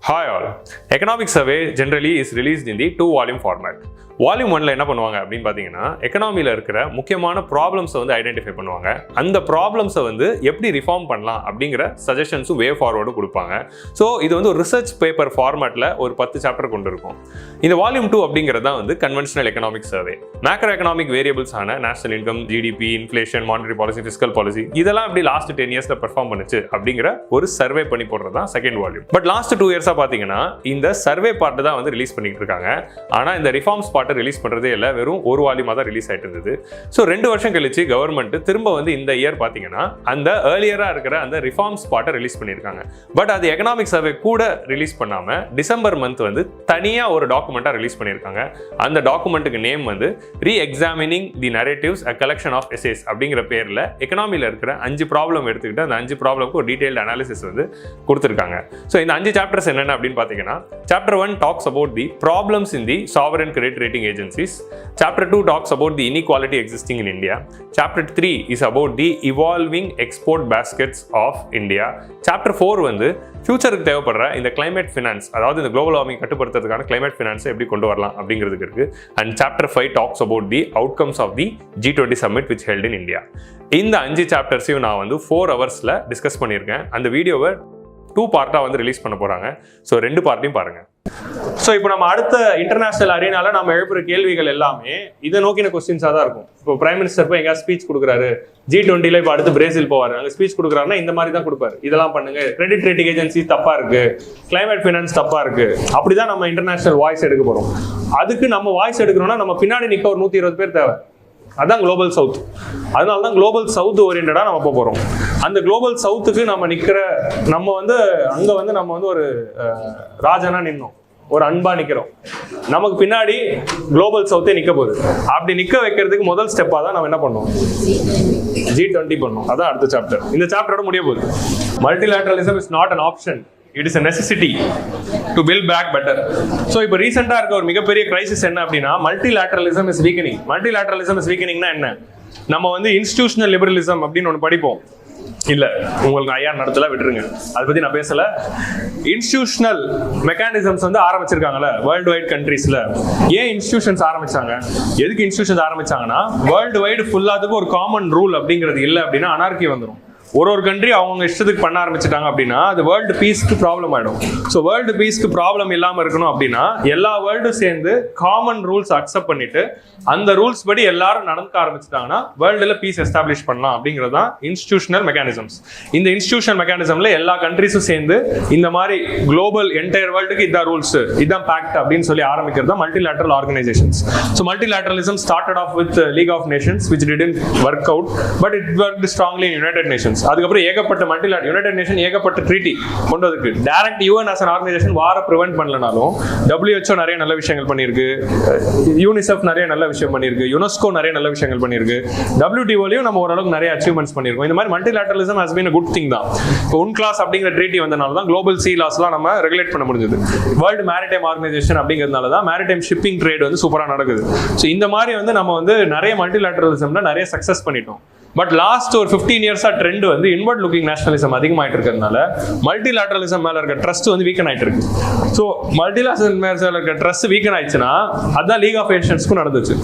Hi all. Economic survey generally is released in the 2-volume format. Volume 1ல என்ன பண்ணுவாங்க அப்படின்னு பார்த்தீங்கன்னா எக்கனாமியில் இருக்கிற முக்கியமான ப்ராப்ளம்ஸை வந்து ஐடென்டிஃபை பண்ணுவாங்க. அந்த ப்ராப்ளம்ஸை வந்து எப்படி ரிஃபார்ம் பண்ணலாம் அப்படிங்கிற சஜஷன்ஸும் வே ஃபார்வர்டும் கொடுப்பாங்க. ஸோ இது வந்து ஒரு ரிசர்ச் பேப்பர் ஃபார்மேட்டில் ஒரு 10 சாப்டர் கொண்டு இருக்கும். இந்த வால்யூம் 2 அப்படிங்கிறது தான் வந்து conventional economic survey. Macro economic வேரியபிள்ஸான national income, GDP, inflation, monetary policy, fiscal policy இதெல்லாம் எப்படி லாஸ்ட் 10 இயர்ஸில் பெர்ஃபார்ம் பண்ணுச்சு அப்படிங்கிற ஒரு சர்வே பண்ணி போடுறது தான் செகண்ட் வால்யூம். பட் லாஸ்ட் 2 இயர்ஸாக பார்த்தீங்கன்னா இந்த சர்வே பார்ட் தான் வந்து ரிலீஸ் பண்ணிட்டு இருக்காங்க. ஆனால் இந்த ரிஃபார்ம்ஸ் பார்ட் ரிலீஸ் பண்றதே இல்லை, வெறும் ஒரு வால்யூமா தான் ரிலீஸ் ஆயிட்டு இருந்தது. ஸோ 2 வருஷம் கழிச்சு கவர்மெண்ட் திரும்ப வந்து இந்த இயர் பார்த்தீங்கன்னா அந்த ஏர்லியரா இருக்கிற அந்த ரிஃபார்ம்ஸ் பார்ட்டை ரிலீஸ் பண்ணியிருக்காங்க. பட் அது எக்கனாமிக் சர்வே கூட ரிலீஸ் பண்ணாம டிசம்பர் மந்த் வந்து தனியா ஒரு டாக்குமெண்டா ரிலீஸ் பண்ணியிருக்காங்க. அந்த டாக்குமெண்ட்டுக்கு நேம் வந்து reexamining the narratives a collection of essays அப்படிங்கிற பேர்ல எக்கனாமியில் இருக்கிற 5 ப்ராப்ளம் எடுத்துக்கிட்டு அந்த 5 ப்ராப்ளம்க்கு ஒரு டீடைல்டு அனாலிசிஸ் வந்து கொடுத்துருக்காங்க. ஸோ இந்த 5 சாப்டர்ஸ் என்னென்ன அப்படின்னு பார்த்தீங்கன்னா, chapter 1 tax about the problems in the sovereign credit rating agency. Chapter 2 talks about the inequality existing in India. Chapter 3 is about the evolving export baskets of India. Chapter 4 வந்து ஃபியூச்சருக்கு தேவைப்படுற இந்த climate finance, அதாவது இந்த global warming கட்டுப்படுத்துறதுக்கான climate ஃபினான்ஸை எப்படி கொண்டு வரலாம் அப்படிங்கிறதுக்கு இருக்கு. And chapter 5 talks about the outcomes of the G20 Summit which held in India. இந்த 5 சாப்டர்ஸையும் நான் வந்து 4 ஹவர்ஸ்ல டிஸ்கஸ் பண்ணியிருக்கேன். அந்த வீடியோவை 2 பார்ட்டாக வந்து ரிலீஸ் பண்ண போறாங்க. ஸோ 2 பார்ட்டையும் பாருங்க. ஸோ இப்போ நம்ம அடுத்த இன்டர்நேஷனல் அரீனால நம்ம எழுப்புற கேள்விகள் எல்லாமே இதை நோக்கின கொஸ்டின்ஸாக தான் இருக்கும். இப்போ பிரைம் மினிஸ்டர் போய் எங்கேயா ஸ்பீச் கொடுக்குறாரு, G20ல இப்போ அடுத்து பிரேசில் போவார், அங்கே ஸ்பீச் கொடுக்குறாருன்னா இந்த மாதிரி தான் கொடுப்பாரு. இதெல்லாம் பண்ணுங்க, கிரெடிட் ரேட்டிங் ஏஜென்சி தப்பா இருக்கு, கிளைமேட் ஃபினான்ஸ் தப்பா இருக்கு, அப்படிதான் நம்ம இன்டர்நேஷனல் வாய்ஸ் எடுக்க போறோம். அதுக்கு நம்ம வாய்ஸ் எடுக்கணும்னா நம்ம பின்னாடி நிற்க ஒரு 120 பேர் தேவை. அதான் குளோபல் சவுத். அதனால தான் குளோபல் சவுத் ஓரியன்டா நம்ம போக போறோம். அந்த குளோபல் சவுத்துக்கு நம்ம நிக்கிற நம்ம வந்து அங்க வந்து நம்ம வந்து ஒரு ராஜனா நின்னோம், ஒரு அன்பா நிக்கிறோம். நமக்கு பின்னாடி குளோபல் சவுத்தே நிக்க போகுது. அப்படி நிக்க வைக்கிறதுக்கு முதல் ஸ்டெப்பா தான் நம்ம என்ன பண்ணோம், G20 பண்ணோம். அதான் அடுத்த சாப்டர். இந்த சாப்டரோட முடிய போகுது. Multilateralism is not an option, it is a necessity to build back better. So இப்போ ரீசெண்டா இருக்க ஒரு மிகப்பெரிய கிரைசிஸ் என்ன அப்படின்னா, மல்டிலேட்டரலிசம் இஸ் வீக்கனிங். மல்டிலேட்டரலிசம் இஸ் வீக்கனிங்னா என்ன? நம்ம வந்து இன்ஸ்டிடியூஷனல் லிபரலிசம் அப்படின்னு ஒன்று படிப்போம். இல்ல, உங்களுக்கு ஐயா நடத்தல, விட்டுருங்க, அதை பத்தி நான் பேசல. இன்ஸ்டிடியூஷனல் மெக்கானிசம்ஸ் வந்து ஆரம்பிச்சிருக்காங்கல்ல வேர்ல்டு வைட் கண்ட்ரீஸ்ல. ஏன் இன்ஸ்டிடியூஷன்ஸ் ஆரம்பிச்சாங்க? எதுக்கு இன்ஸ்டிடியூஷன்ஸ் ஆரம்பிச்சாங்கன்னா, வேர்ல்டு வைடு ஃபுல்லாத்துக்கு ஒரு காமன் ரூல் அப்படிங்கிறது இல்லை அப்படின்னா அனார்கி வந்துடும். ஒரு கண்ட்ரி அவங்க இஷ்டத்துக்கு பண்ண ஆரம்பிச்சிட்டாங்க அப்படின்னா அது வேர்ல்டு பீஸ்க்கு ப்ராப்ளம் ஆயிடும். ஸோ வேர்ல்டு பீஸ்க்கு ப்ராப்ளம் இல்லாமல் இருக்கணும் அப்படின்னா எல்லா வேர்ல்டும் சேர்ந்து காமன் ரூல்ஸ் அக்செப்ட் பண்ணிட்டு அந்த ரூல்ஸ் படி எல்லாரும் நடக்க ஆரம்பிச்சிட்டாங்கன்னா வேர்ல்டுல பீஸ் எஸ்டாப்ளிஷ் பண்ணலாம் அப்படிங்கிறது தான் இன்ஸ்டிடியூஷனல் மெக்கானிசம்ஸ். இந்த இன்ஸ்டிடியூஷனல் மெக்கானிசம்ல எல்லா கண்ட்ரிஸும் சேர்ந்து இந்த மாதிரி குளோபல் என்டையர் வேர்ல்டுக்கு இதான் ரூல்ஸ், இதான் பேக்ட் அப்படின்னு சொல்லி ஆரம்பிக்கிறது தான் multilateral organisations. So multilateralism started off with League of Nations which didn't work out but it worked strongly in United Nations. அதுக்கப்புறம் ஏகப்பட்ட மல்டிலேட்டரல் யுனைடெட் நேஷன் ஏகப்பட்ட ட்ரீட்டி கொண்டு வந்து direct UN as an organisation வார ப்ரிவென்ட் பண்ணலனாலும் WHO நிறைய நல்ல விஷயங்கள் பண்ணியிருக்கு, யூனிசெஃப் நிறைய நல்ல விஷயம் பண்ணியிருக்கு, யுனெஸ்கோ நிறைய நல்ல விஷயங்கள் பண்ணியிருக்கு, WTOலையும் நம்ம ஓரளவுக்கு நிறைய அச்சீவ்மெண்ட்ஸ் பண்ணியிருக்கோம். இந்த மாதிரி மல்டிலேட்டரலிசம் has been a good thing தான். இப்போ UNCLOS அப்படிங்கிற ட்ரீட்டி வந்தனால தான் குளோபல் சீ லாஸ்லாம் நம்ம ரெகுலேட் பண்ண முடிஞ்சது. வேர்ல்டு மேரிடைம் ஆர்கனைசேஷன் அப்படிங்கிறதுனால தான் மேரிடைம் ஷிப்பிங் ட்ரேட் வந்து சூப்பராக நடக்குது. ஸோ இந்த மாதிரி வந்து நம்ம வந்து நிறைய மல்டிலேட்டரலிசம்ல நிறைய சக்ஸஸ் பண்ணிட்டோம். பட் லாஸ்ட் ஒரு 15 இயர்ஸா ட்ரெண்ட் வந்து இன்வர்ட் லுக்கிங் நேஷனலிசம் அதிகமாயிட்டு இருக்கிறதுனால மல்டிலேட்டரலிசம் மேல இருக்க ட்ரஸ்ட் வந்து வீக்கன் ஆயிட்டு இருக்கு. ஸோ மல்டிலேட்டரலிசம் மேல இருக்க ட்ரஸ்ட் வீக்கன் ஆயிடுச்சுன்னா அதான் லீக் ஆஃப் நேஷன்ஸ்க்கும் நடந்துச்சு.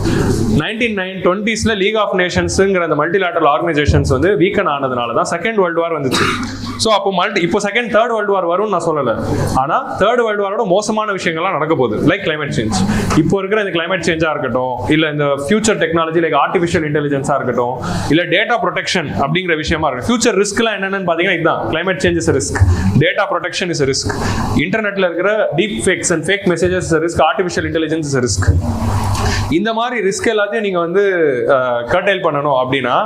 1920s லீக் ஆஃப் நேஷன்ஸ்ங்கிற அந்த மல்டிலேட்டரல் ஆர்கனைசேஷன்ஸ் வந்து வீக்கன் ஆனதுனால தான் செகண்ட் வேர்ல்டு வார் வந்துச்சு. ஸோ அப்போ இப்போ தேர்ட் வேர்ல்டு வார் வரும்னு நான் சொல்லலை, ஆனால் தேர்ட் வேர்ல்டு வாரோட மோசமான விஷயங்கள்லாம் நடக்க போகுது. Like climate change. இப்போ இருக்கிற இந்த கிளைமேட் சேஞ்சா இருக்கட்டும், இல்லை இந்த ஃபியூச்சர் டெக்னாலஜி லைக் ஆர்டிஃபிஷியல் இன்டெலிஜென்ஸா இருக்கட்டும், இல்லை டேட்டா ப்ரொடெக்ஷன் அப்படிங்கிற விஷயமா இருக்கு. ஃபியூச்சர் ரிஸ்க்லாம் என்னென்னு பார்த்தீங்கன்னா இதுதான். Climate change is risk, data protection is risk, இன்டர்நெட்ல இருக்கிற deep fakes and fake messages is risk, artificial intelligence is risk. இந்த மாதிரி ரிஸ்க் எல்லாத்தையும் நீங்க வந்து கர்டைல் பண்ணணும் அப்படின்னா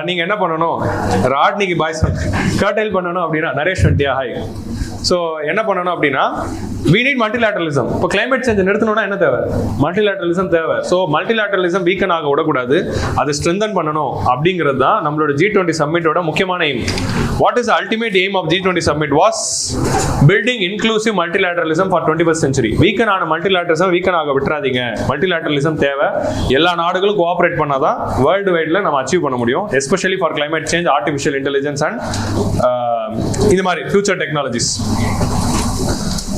நீங்க என்ன பண்ணணும், ராட்னிக்கு பாய்ஸ் கர்டைல் பண்ணணும் அப்படின்னா நரேஷ் வண்டியா ஹாய். ஸோ என்ன பண்ணணும் அப்படின்னா we need multilateralism. இப்போ கிளைமேட் சேஞ்ச் நிறுத்தணும்னா என்ன தேவை, மல்டிலேட்டரலிசம் தேவை. ஸோ மல்டிலேட்டரலிசம் வீக்கன் ஆக விடக்கூடாது, அதை ஸ்ட்ரென்தன் பண்ணணும் அப்படிங்கிறது தான் நம்மளோட G20 சம்மிட்டோட முக்கியமான aim. What is ultimate aim of G20 summit was building inclusive multilateralism for 21st century. Weaken ஆன மல்டிலேட்டரலிசம் வீக்கன் ஆக விட்டுறாதீங்க. மல்டிலேட்டரலிசம் தேவை. எல்லா நாடுகளும் கோஆபரேட் பண்ணாதான் வேர்ல்டு வைட்ல நம்ம அச்சீவ் பண்ண முடியும், especially for climate change, artificial intelligence and இந்த மாதிரி ஃபியூச்சர் டெக்னாலஜிஸ்.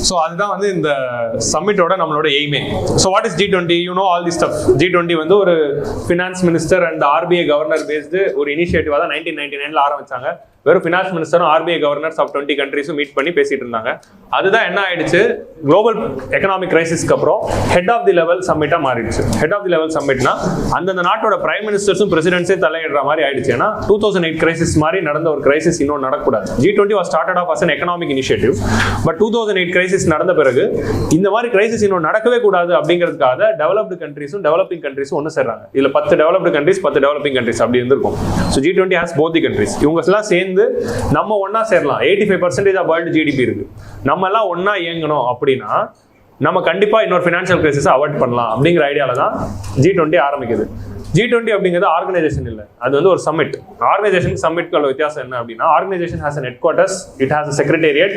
ஸோ அதுதான் வந்து இந்த சம்மிட்டோட நம்மளோட எய்மே. So what is G20? You know all the stuff. G20 வந்து ஒரு finance minister and RBI governor based ஒரு இனிஷியேட்டிவா தான் 1999ல ஆரம்பிச்சாங்க. வெறும் ஃபினான்ஸ் மினிஸ்டரும் RBI கவர்னர்ஸ் ஆஃப் 20 கண்ட்ரீஸும் மீட் பண்ணி பேசிட்டு இருந்தாங்க. அதுதான் என்ன ஆயிடுச்சு, குளோபல் எக்கனாமிக் கிரைசிஸ்க்கு அப்புறம் ஹெட் ஆஃப் தி லெவல் சம்மிட்டா மாறிடுச்சு. ஹெட் ஆஃப் தி லெவல் சம்மிட்னா அந்தந்த நாட்டோட பிரைம் மினிஸ்டர்ஸும் பிரசிடென்ட்ஸே தலையிடுற மாதிரி ஆயிடுச்சு. ஏன்னா 2008 கிரைசிஸ் மாதிரி நடந்த ஒரு கிரைசிஸ் இன்னும் நடக்கூடாது. G20 was started off as an economic initiative, but 2008 crisis நடந்த பிறகு இந்த மாதிரி கிரைசிஸ் இன்னும் நடக்கவே கூடாது அப்படிங்கிறதுக்காக டெவலப்டு கண்ட்ரீஸும் டெவலப்பிங் கண்ட்ரீஸும் ஒன்று சேர்றாங்க. இதுல 10 டெவலப்டு கண்ட்ரீஸ் 10 டெவலப்பிங் கண்ட்ரீஸ் அப்படி இருந்திருக்கும். So G20 has both the countries. இவங்க எல்லாம் சேர்ந்து நம்ம ஒன்னா சேரலாம். 85% ஆஃப் வேர்ல்டு ஜிடிபி இருக்கு. நம்ம எல்லாம் ஒன்னா இயங்கணும் அப்படின்னா நம்ம கண்டிப்பா இன்னொரு ஃபினான்ஷியல் கிரைசிஸை அவாய்ட் பண்ணலாம் அப்படிங்கிற ஐடியால தான் G20 ஆரம்பிக்குது. G20 அப்படிங்கிறது ஆர்கனைசேஷன் இல்லை, அது வந்து ஒரு சம்மிட். ஆர்கனைசேஷன் சம்மிட்களோட வித்தியாசம் என்ன அப்படின்னா, organisation has an headquarters, it has a secretariat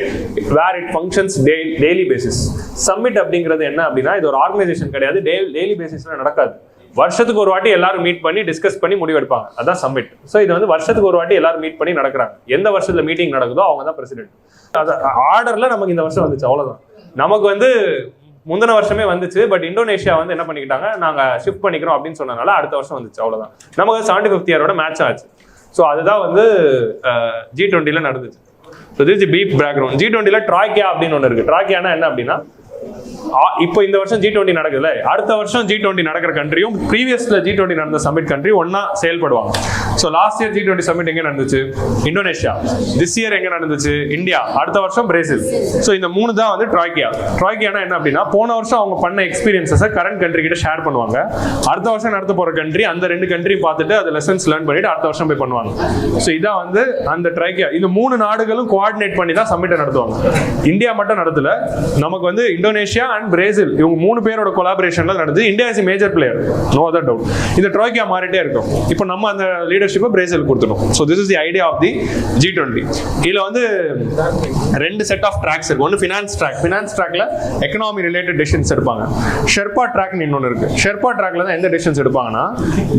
where it functions daily basis. Summit அப்படிங்கிறது என்ன அப்படின்னா, இது ஒரு ஆர்கனைசேஷன் கிடையாது, டெய்லி பேசிஸ்ல நடக்காது. வருஷத்துக்கு ஒரு வாட்டி எல்லாரும் மீட் பண்ணி டிஸ்கஸ் பண்ணி முடிவெடுப்பாங்க, அதான் சம்மிட். ஸோ இது வந்து வருஷத்துக்கு ஒரு வாட்டி எல்லாரும் மீட் பண்ணி நடக்கிறாங்க. எந்த வருஷத்துல மீட்டிங் நடக்குதோ அவங்க தான் பிரசிடென்ட். அது ஆர்டர்ல நமக்கு இந்த வருஷம் வந்துச்சு, அவ்வளவுதான். நமக்கு வந்து முந்தின வருஷமே வந்துச்சு, பட் இந்தோனேஷியா வந்து என்ன பண்ணிக்கிட்டாங்க, நாங்க ஷிஃப்ட் பண்ணிக்கிறோம் அப்படின்னு சொன்னதுனால அடுத்த வருஷம் வந்துச்சு, அவ்வளவுதான். நமக்கு 75th இயரோட மேட்ச் ஆச்சு. ஸோ அதுதான் வந்து G20ல நடந்துச்சு. ஸோ திஸ் இஸ் பீப் பேக்ரவுண்ட். G20ல ட்ராய்க்கியா அப்படின்னு ஒன்று இருக்கு. ட்ராய்க்கியானா என்ன அப்படின்னா, இப்போ இந்த வருஷம் G20 நடக்குதுல, அடுத்த வருஷம் G20 நடக்கிற கண்ட்ரியும் ப்ரீவியஸ்ல G20 நடந்த சமிட் கண்ட்ரி ஒன்னா செயல்படுவாங்க. So last year G20 summit எங்க நடந்துச்சு, இந்தோனேஷியா. திஸ் இயர் எங்க நடந்துச்சு, இந்தியா. அடுத்த வருஷம் பிரேசில். ஸோ இந்த 3 தான் வந்து ட்ராய்க்கியா. ட்ராய்க்கியானா என்ன அப்படின்னா, போன வருஷம் அவங்க பண்ண எக்ஸ்பீரியன்ஸை கரண்ட் கண்ட்ரி கிட்ட ஷேர் பண்ணுவாங்க. அடுத்த வருஷம் நடத்த போற கண்ட்ரி அந்த 2 கண்ட்ரியும் பார்த்துட்டு அது லெசன்ஸ் லேர்ன் பண்ணிட்டு அடுத்த வருஷம் போய் பண்ணுவாங்க. ஸோ இதான் வந்து அந்த ட்ராய்க்கியா. இந்த 3 நாடுகளும் கோஆர்டினேட் பண்ணி தான் சமிட்டை நடத்துவாங்க. இந்தியா மட்டும் நடத்தல, நமக்கு வந்து இந்தோனேஷியா அண்ட் பிரேசில் இவங்க 3 பேரோட கொலாபரேஷன்ல நடந்து. India is major player, no other doubt. இந்த ட்ராய்க்கியா மாறிட்டே இருக்கும். இப்போ நம்ம அந்த லீடர்ஷிப்பை பிரேசில் கொடுத்துடும். So this is the idea of the G20. இதுல வந்து 2 செட் ஆஃப் ட்ராக்ஸ் இருக்கு. ஒன்று ஃபினான்ஸ் ட்ராக். ஃபினான்ஸ் ட்ராக்ல எக்கனாமி ரிலேட்டட் டெசிஷன்ஸ் எடுப்பாங்க. ஷெர்பா ட்ராக்னு இன்னொன்று இருக்கு. ஷெர்பா ட்ராக்ல தான் எந்த டெசிஷன்ஸ் எடுப்பாங்கன்னா,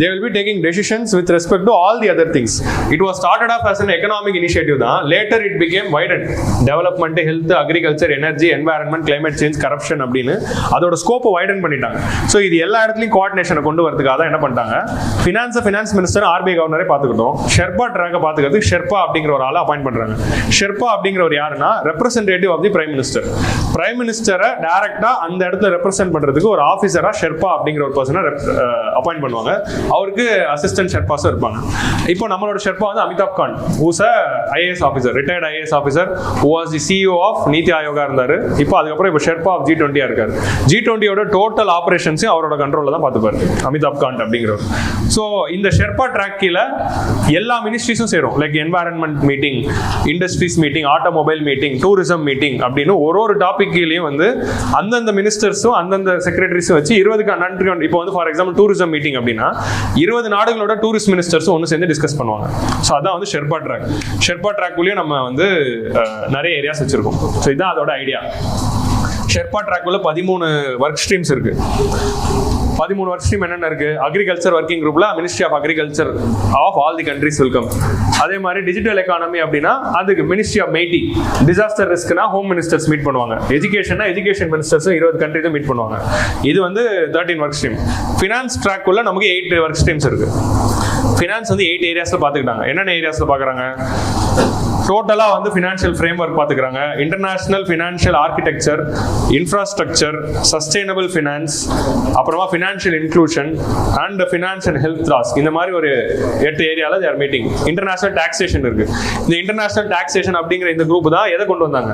they will be taking decisions with respect to all the other things. It was started off as an economic initiative தான். Later it became widened. Development, health, agriculture, energy, environment, climate change, corruption அப்படின்னு அதோட ஸ்கோப்பை widen பண்ணிட்டாங்க. So இது எல்லா இடத்துலையும் கோஆர்டினேஷனை கொண்டு வரதுக்காக தான் என்ன பண்ணிட்டாங்க, ஃபினான்ஸ் மினிஸ்டர் RBI கவர்னரே பார்த்துக்கிட்டோம். ஷெர்பா ட்ராக்கை பார்த்துக்கிறதுக்கு ஷெர்பா அப்படிங்கிற ஒரு ஆளை அப்பாயிண்ட் பண்றாங்க. ஷெர்பா அப்படிங்கிற ஒரு யாருன்னா, representative of the prime minister. Prime மினிஸ்டரை டைரக்டா அந்த இடத்துல ரெப்ரசென்ட் பண்றதுக்கு ஒரு ஆஃபீஸரா ஷெர்பா அப்படிங்கிற ஒரு பர்சனை அப்பாயிண்ட் பண்ணுவாங்க. அவருக்கு அசிஸ்டன்ட் ஷெர்பாஸும் இருப்பாங்க. இப்போ நம்மளோட ஷெர்பா வந்து Amitabh Kant, whose IAS officer, retired IAS officer, who was the CEO of NITI ஆயோகா இருந்தாரு. இப்போ அதுக்கப்புறம் இப்போ ஷெர்பா ஆஃப் G20 இருக்காரு. G20யோட டோட்டல் ஆபரேஷன்ஸையும் அவரோட கண்ட்ரோல்ல தான் பார்த்துப்பாரு அமிதாப் காண்ட் அப்படிங்கிறவர். ஸோ இந்த ஷெர்பா ட்ராக் கீழே எல்லா மினிஸ்ட்ரிஸும் சேரும். Like environment meeting, industries meeting, automobile meeting, tourism meeting அப்படின்னு ஒரு டாபிக் கீழேயும் வந்து அந்தந்த மினிஸ்டர்ஸும் அந்தந்த செக்ரட்டரிஸும் வச்சு 20 கண்ட்ரி. இப்போ வந்து ஃபார் எக்ஸாம்பிள் டூரிசம் மீட்டிங் அப்படின்னா 20 நாடுகளோட டூரிஸ்ட் மினிஸ்டர்ஸும் ஒன்று சேர்ந்து டிஸ்கஸ் பண்ணுவாங்க. ஸோ அதான் வந்து ஷெர்பா ட்ராக். ஷெர்பா ட்ராக்குள்ளேயும் நம்ம வந்து நிறைய ஏரியாஸ் வச்சிருக்கோம். ஸோ இதுதான் அதோட ஐடியா. ஷெர்பா ட்ராக்குள்ள 13 ஒர்க் ஸ்ட்ரீம்ஸ் இருக்கு. 13 ஒர்க் ஸ்ட்ரீம் என்னென்ன இருக்கு? அக்ரிகல்ச்சர் ஒர்க்கிங் குரூப்ல ministry of agriculture of all the countries welcome. அதே மாதிரி டிஜிட்டல் எக்கானமி அப்படின்னா அதுக்கு மினிஸ்ட்ரி ஆஃப் மெய்டி. டிசாஸ்டர் ரிஸ்க்னா ஹோம் மினிஸ்டர்ஸ் மீட் பண்ணுவாங்க. எஜுகேஷன்னா எஜுகேஷன் மினிஸ்டர்ஸும் 20 கண்ட்ரிஸும் மீட் பண்ணுவாங்க. இது வந்து 13 ஒர்க் ஸ்ட்ரீம். ஃபினான்ஸ் ட்ராக்குள்ள நமக்கு 8 ஒர்க் ஸ்ட்ரீம்ஸ் இருக்கு. ஃபினான்ஸ் வந்து 8 ஏரியாஸ்ல பார்த்துக்கிட்டாங்க. என்னென்ன ஏரியாஸ்ல பார்க்குறாங்க? டோட்டலா வந்து ஃபினான்ஷியல் ஃப்ரேம் ஒர்க் பார்த்துக்கிறாங்க. International financial architecture, infrastructure, sustainable finance, அப்புறமா financial inclusion and finance and health laws. இந்த மாதிரி ஒரு 8 ஏரியால தேர் மீட்டிங். இன்டர்நேஷனல் டாக்ஸேஷன் இருக்கு. இந்த இன்டர்நேஷனல் டாக்ஸேஷன் அப்படிங்கிற இந்த குரூப் தான் எதை கொண்டு வந்தாங்க?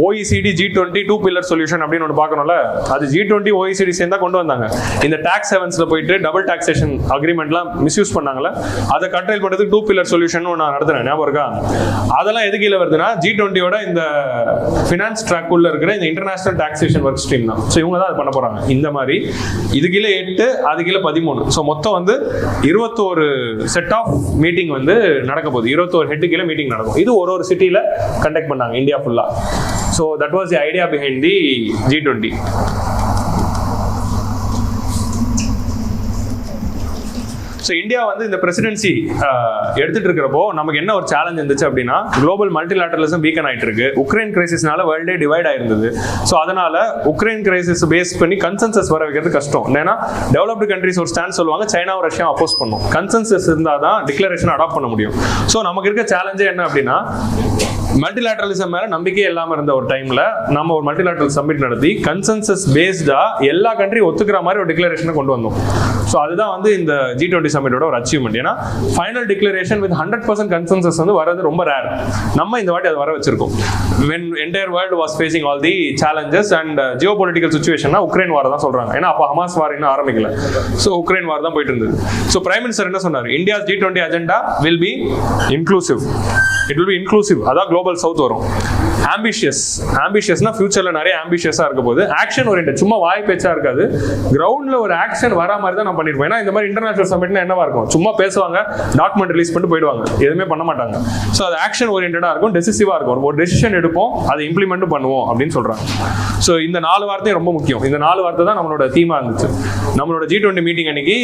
OECD G20 2 பில்லர் சொல்யூஷன் அப்படின்னு ஒன்று பார்க்கணும்ல, அது G20 OECD சேர்ந்தா கொண்டு வந்தாங்க. இந்த டாக்ஸ் ஹெவன்ஸ்ல போயிட்டு டபுள் டாக்ஸேஷன் அக்ரிமெண்ட்லாம் மிஸ்யூஸ் பண்ணாங்கல்ல, அதை கண்ட்ரோல் பண்றதுக்கு 2 பில்லர் சொல்யூஷன் நான் நடத்துறேன், ஞாபகம் இருக்கா? அதெல்லாம் எது கீழே வருதுன்னா G20யோட இந்த ஃபினான்ஸ் ட்ராக் உள்ள இருக்கிற இந்த இன்டர்நேஷனல் டாக்ஸேஷன் ஒர்க் ஸ்ட்ரீம் தான். ஸோ இவங்க தான் அது பண்ண போறாங்க. இந்த மாதிரி இது கீழே 8, அது கீழே 13. ஸோ மொத்தம் வந்து 21 செட் ஆஃப் மீட்டிங் வந்து நடக்க போகுது. 21 ஹெட் கீழே மீட்டிங் நடக்கும். இது ஒரு சிட்டியில கண்டக்ட் பண்ணாங்க இந்தியா ஃபுல்லா. So that was the idea behind the G20. So India வந்து இந்த பிரசிடென்சி எடுத்துட்டு இருக்கிறப்போ நமக்கு என்ன ஒரு சேலஞ்ச் இருந்துச்சு அப்படின்னா, குளோபல் மல்டிலேட்டரலிசம் வீக்கன் ஆயிட்டு இருக்கு. உக்ரைன் கிரைசிஸ்னால வேர்ல்டே டிவைட் ஆயிருந்தது. ஸோ அதனால உக்ரைன் கிரைசிஸ் பேஸ் பண்ணி கன்சென்சஸ் வர வைக்கிறது கஷ்டம். ஏன்னா டெவலப்டு கண்ட்ரிஸ் ஒரு ஸ்டாண்ட் சொல்லுவாங்க, சைனாவும் ரஷ்யா அப்போஸ் பண்ணும். கன்சென்சஸ் இருந்தால் தான் டிக்ளரேஷன் அடாப்ட் பண்ண முடியும். ஸோ நமக்கு இருக்க சேலஞ்சே என்ன அப்படின்னா, மல்டிலேட்டரலிசம் மேல நம்பிக்கையே இல்லாம இருந்த ஒரு டைம்ல நம்ம ஒரு மல்டிலேட்டரல் சம்மிட் நடத்தி கன்சென்சஸ் பேஸ்டா எல்லா கண்ட்ரி ஒத்துக்கிற மாதிரி ஒரு டிக்ளரேஷனை கொண்டு வந்தோம். ஸோ அதுதான் வந்து இந்த G20 சம்மிட்டோட ஒரு அச்சீவ்மெண்ட். ஏன்னா ஃபைனல் டிக்ளரேஷன் வித் 100% கன்சென்சஸ் வந்து வரது ரொம்ப ரேர். நம்ம இந்த வாட்டி அதை வர வச்சிருக்கோம். when entire world was facing all the challenges and geopolitical situation, Ukraine வார் தான் சொல்றாங்க. ஏன்னா அப்போ ஹமாஸ் வார் இன்னும் ஆரம்பிக்கல. ஸோ உக்ரைன் வார் தான் போயிட்டு இருந்தது. ஸோ பிரைம் மினிஸ்டர் என்ன சொன்னார், India's G20 agenda will be inclusive. It will be inclusive. அதான் குளோபல் சவுத் வரும். ஆம்பிஷியஸ்னா ஃபியூச்சர்ல நிறைய ஆம்பிஷியஸா இருக்க போது. ஆக்ஷன் ஓரியன்டட், சும்மா வாய் பேச்சா இருக்காது. கிரவுண்ட்ல ஒரு ஆக்ஷன் வரா மாதிரி தான் நம்ம பண்ணிருப்போம். ஏன்னா இந்த மாதிரி இன்டர்நேஷனல் சமிட்னா என்னவா இருக்கும், சும்மா பேசுவாங்க, டாக்குமெண்ட் ரிலீஸ் பண்ணிட்டு போயிடுவாங்க, எதுவுமே பண்ண மாட்டாங்க. ஸோ அது ஆக்ஷன் ஓரியன்டா இருக்கும், டெசிசிவா இருக்கும். ஒரு டெசிஷன் எடுப்போம், அதை இம்ப்ளிமெண்ட் பண்ணுவோம் அப்படின்னு சொல்றாங்க. ஸோ இந்த 4 வார்த்தையும் ரொம்ப முக்கியம். இந்த 4 வார்த்தை தான் நம்மளோட தீமா இருந்துச்சு. நம்மளோட G20 மீட்டிங் அன்னைக்கு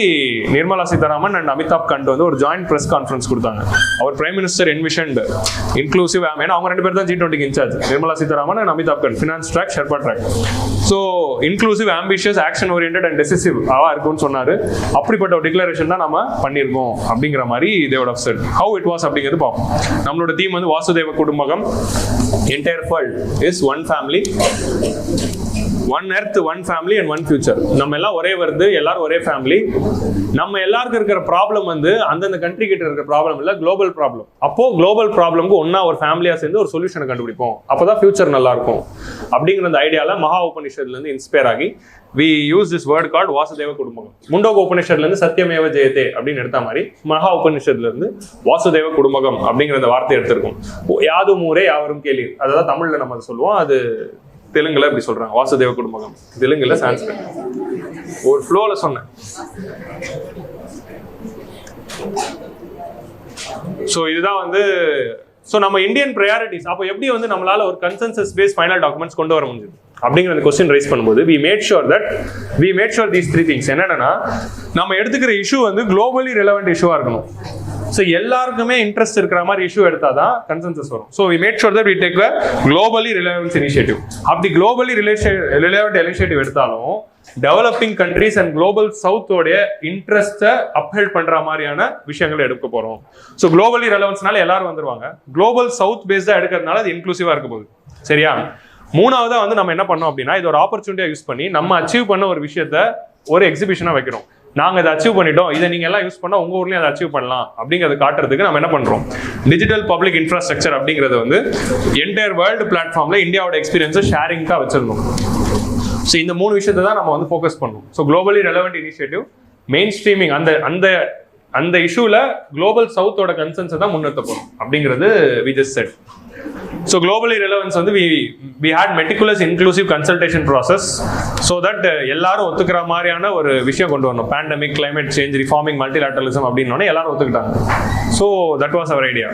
நிர்மலா சீதாராமன் அண்ட் அமிதாப் கண்ட் வந்து ஒரு ஜாயிண்ட் பிரஸ் கான்ஃபரன்ஸ் கொடுத்தாங்க. அவர் பிரைம் மினிஸ்டர் என்விஷன்ட் இன்க்ளூசிவ், ஏன்னா அவங்க 2 பேர் தான் G20 in charge, Nirmala Sitharaman and Amitabh Kant, finance track, sherpa track. So inclusive, ambitious, action oriented and decisive இருக்கும்னு சொன்னாரு. அப்படிப்பட்ட ஒரு டிக்ளரேஷன் தான் நம்ம பண்ணியிருக்கோம் அப்படிங்கிற மாதிரி they would have said. How it was அப்படிங்கிறது பார்ப்போம். நம்மளோட தீம் வந்து Vasudeva குடும்பகம், entire world is one family, one earth, one family and one future. நம்ம எல்லாம் ஒரே வருது, எல்லாரும் ஒரே ஃபேமிலி. நம்ம எல்லாருக்கும் இருக்கிற ப்ராப்ளம் வந்து அந்தந்த கண்ட்ரி கிட்ட இருக்கிற ப்ராப்ளம் இல்ல, குளோபல் ப்ராப்ளம். அப்போ குளோபல் ப்ராப்ளம்க்கு ஒன்னா ஒரு ஃபேமிலியா சேர்ந்து ஒரு சொல்யூஷனை கண்டுபிடிப்போம், அப்பதான் ஃபியூச்சர் நல்லா இருக்கும் அப்படிங்கிற அந்த ஐடியால மகா உபனிஷத்ல இருந்து இன்ஸ்பயர் ஆகி we use this word called Vasudeva குடும்பகம். முண்டோக உபனிஷத்ல இருந்து சத்தியமேவ ஜெயதே அப்படின்னு எடுத்த மாதிரி மகா உபனிஷத்ல இருந்து வாசுதேவ குடும்பகம் அப்படிங்கிற அந்த வார்த்தை எடுத்திருக்கும். யாதும் ஊரே யாவரும் கேளீர், அதாவது தமிழ்ல நம்ம சொல்லுவோம், அது தெலுங்குல இப்படி சொல்றாங்க, வாசுதேவ குடும்பகம். தெலுங்குல சான்ஸ்கிரிட். ஒரு ஃப்ளோல சொன்னேன். ஸோ இதுதான் வந்து நம்ம இந்தியன் ப்ரையாரிட்டிஸ். அப்போ எப்படி வந்து நம்மளால ஒரு கன்சென்சஸ் பேஸ் ஃபைனல் டாக்குமெண்ட்ஸ் கொண்டு வர முடியுது அப்படிங்கிற கொஸ்டின் ரைஸ் பண்ணும்போது we made sure these 3 things. என்னன்னா, நம்ம எடுத்துக்கிற இஷ்யூ வந்து குளோபலி ரெலவெண்ட் இஷ்யூவா இருக்கணும். ஸோ எல்லாருக்குமே இன்ட்ரெஸ்ட் இருக்கிற மாதிரி இஷ்யூ எடுத்தால் தான் கன்சென்சஸ் வரும். So we made sure that we take a globally relevant initiative. அப்படி globally relevant initiative எடுத்தாலும் டெவலப்பிங் கண்ட்ரிஸ் அண்ட் குளோபல் சவுத்தோடைய இன்ட்ரெஸ்ட்டை அப்ஹெல்ட் பண்ற மாதிரியான விஷயங்களை எடுக்க போறோம். ஸோ குளோபலி ரெலவன்ஸ்னால எல்லாரும் வந்துருவாங்க. குளோபல் சவுத் பேஸ்டா எடுக்கிறதுனால அது இன்க்ளூசிவா இருக்க போகுது. சரியா? மூணாவதா வந்து நம்ம என்ன பண்ணோம் அப்படின்னா, இது ஒரு ஆப்பர்ச்சுனிட்டியா யூஸ் பண்ணி நம்ம அச்சீவ் பண்ண ஒரு விஷயத்த ஒரு எக்ஸிபிஷனா வைக்கிறோம். நாங்கள் இதை அச்சீவ் பண்ணிட்டோம், இதை நீங்கள் எல்லாம் யூஸ் பண்ணால் உங்கள் ஊர்லேயும் அதை அச்சீவ் பண்ணலாம் அப்படிங்கிறத காட்டுறதுக்கு நம்ம என்ன பண்ணுறோம், டிஜிட்டல் பப்ளிக் இன்ஃப்ராஸ்ட்ரக்சர் அப்படிங்கிறது வந்து என்டையர் வேர்ல்டு பிளாட்ஃபார்மில் இந்தியாவோட எக்ஸ்பீரியன்ஸை ஷேரிங்காக வச்சிருந்தோம். ஸோ இந்த 3 விஷயத்தை தான் நம்ம வந்து ஃபோக்கஸ் பண்ணுவோம். So globally relevant initiative, main streaming, அந்த இஷ்யூவில் குளோபல் சவுத்தோட கன்சென்ஸை தான் முன்னெடுத்த போகிறோம் அப்படிங்கிறது we just said. So globally relevance வந்து we had meticulous inclusive consultation process so that எல்லாரும் ஒத்துக்கிற மாதிரியான ஒரு விஷயம் கொண்டு வரணும். Pandemic, climate change, reforming multilateralism அப்படின்னோடனே எல்லாரும் ஒத்துக்கிட்டாங்க. So that was our idea.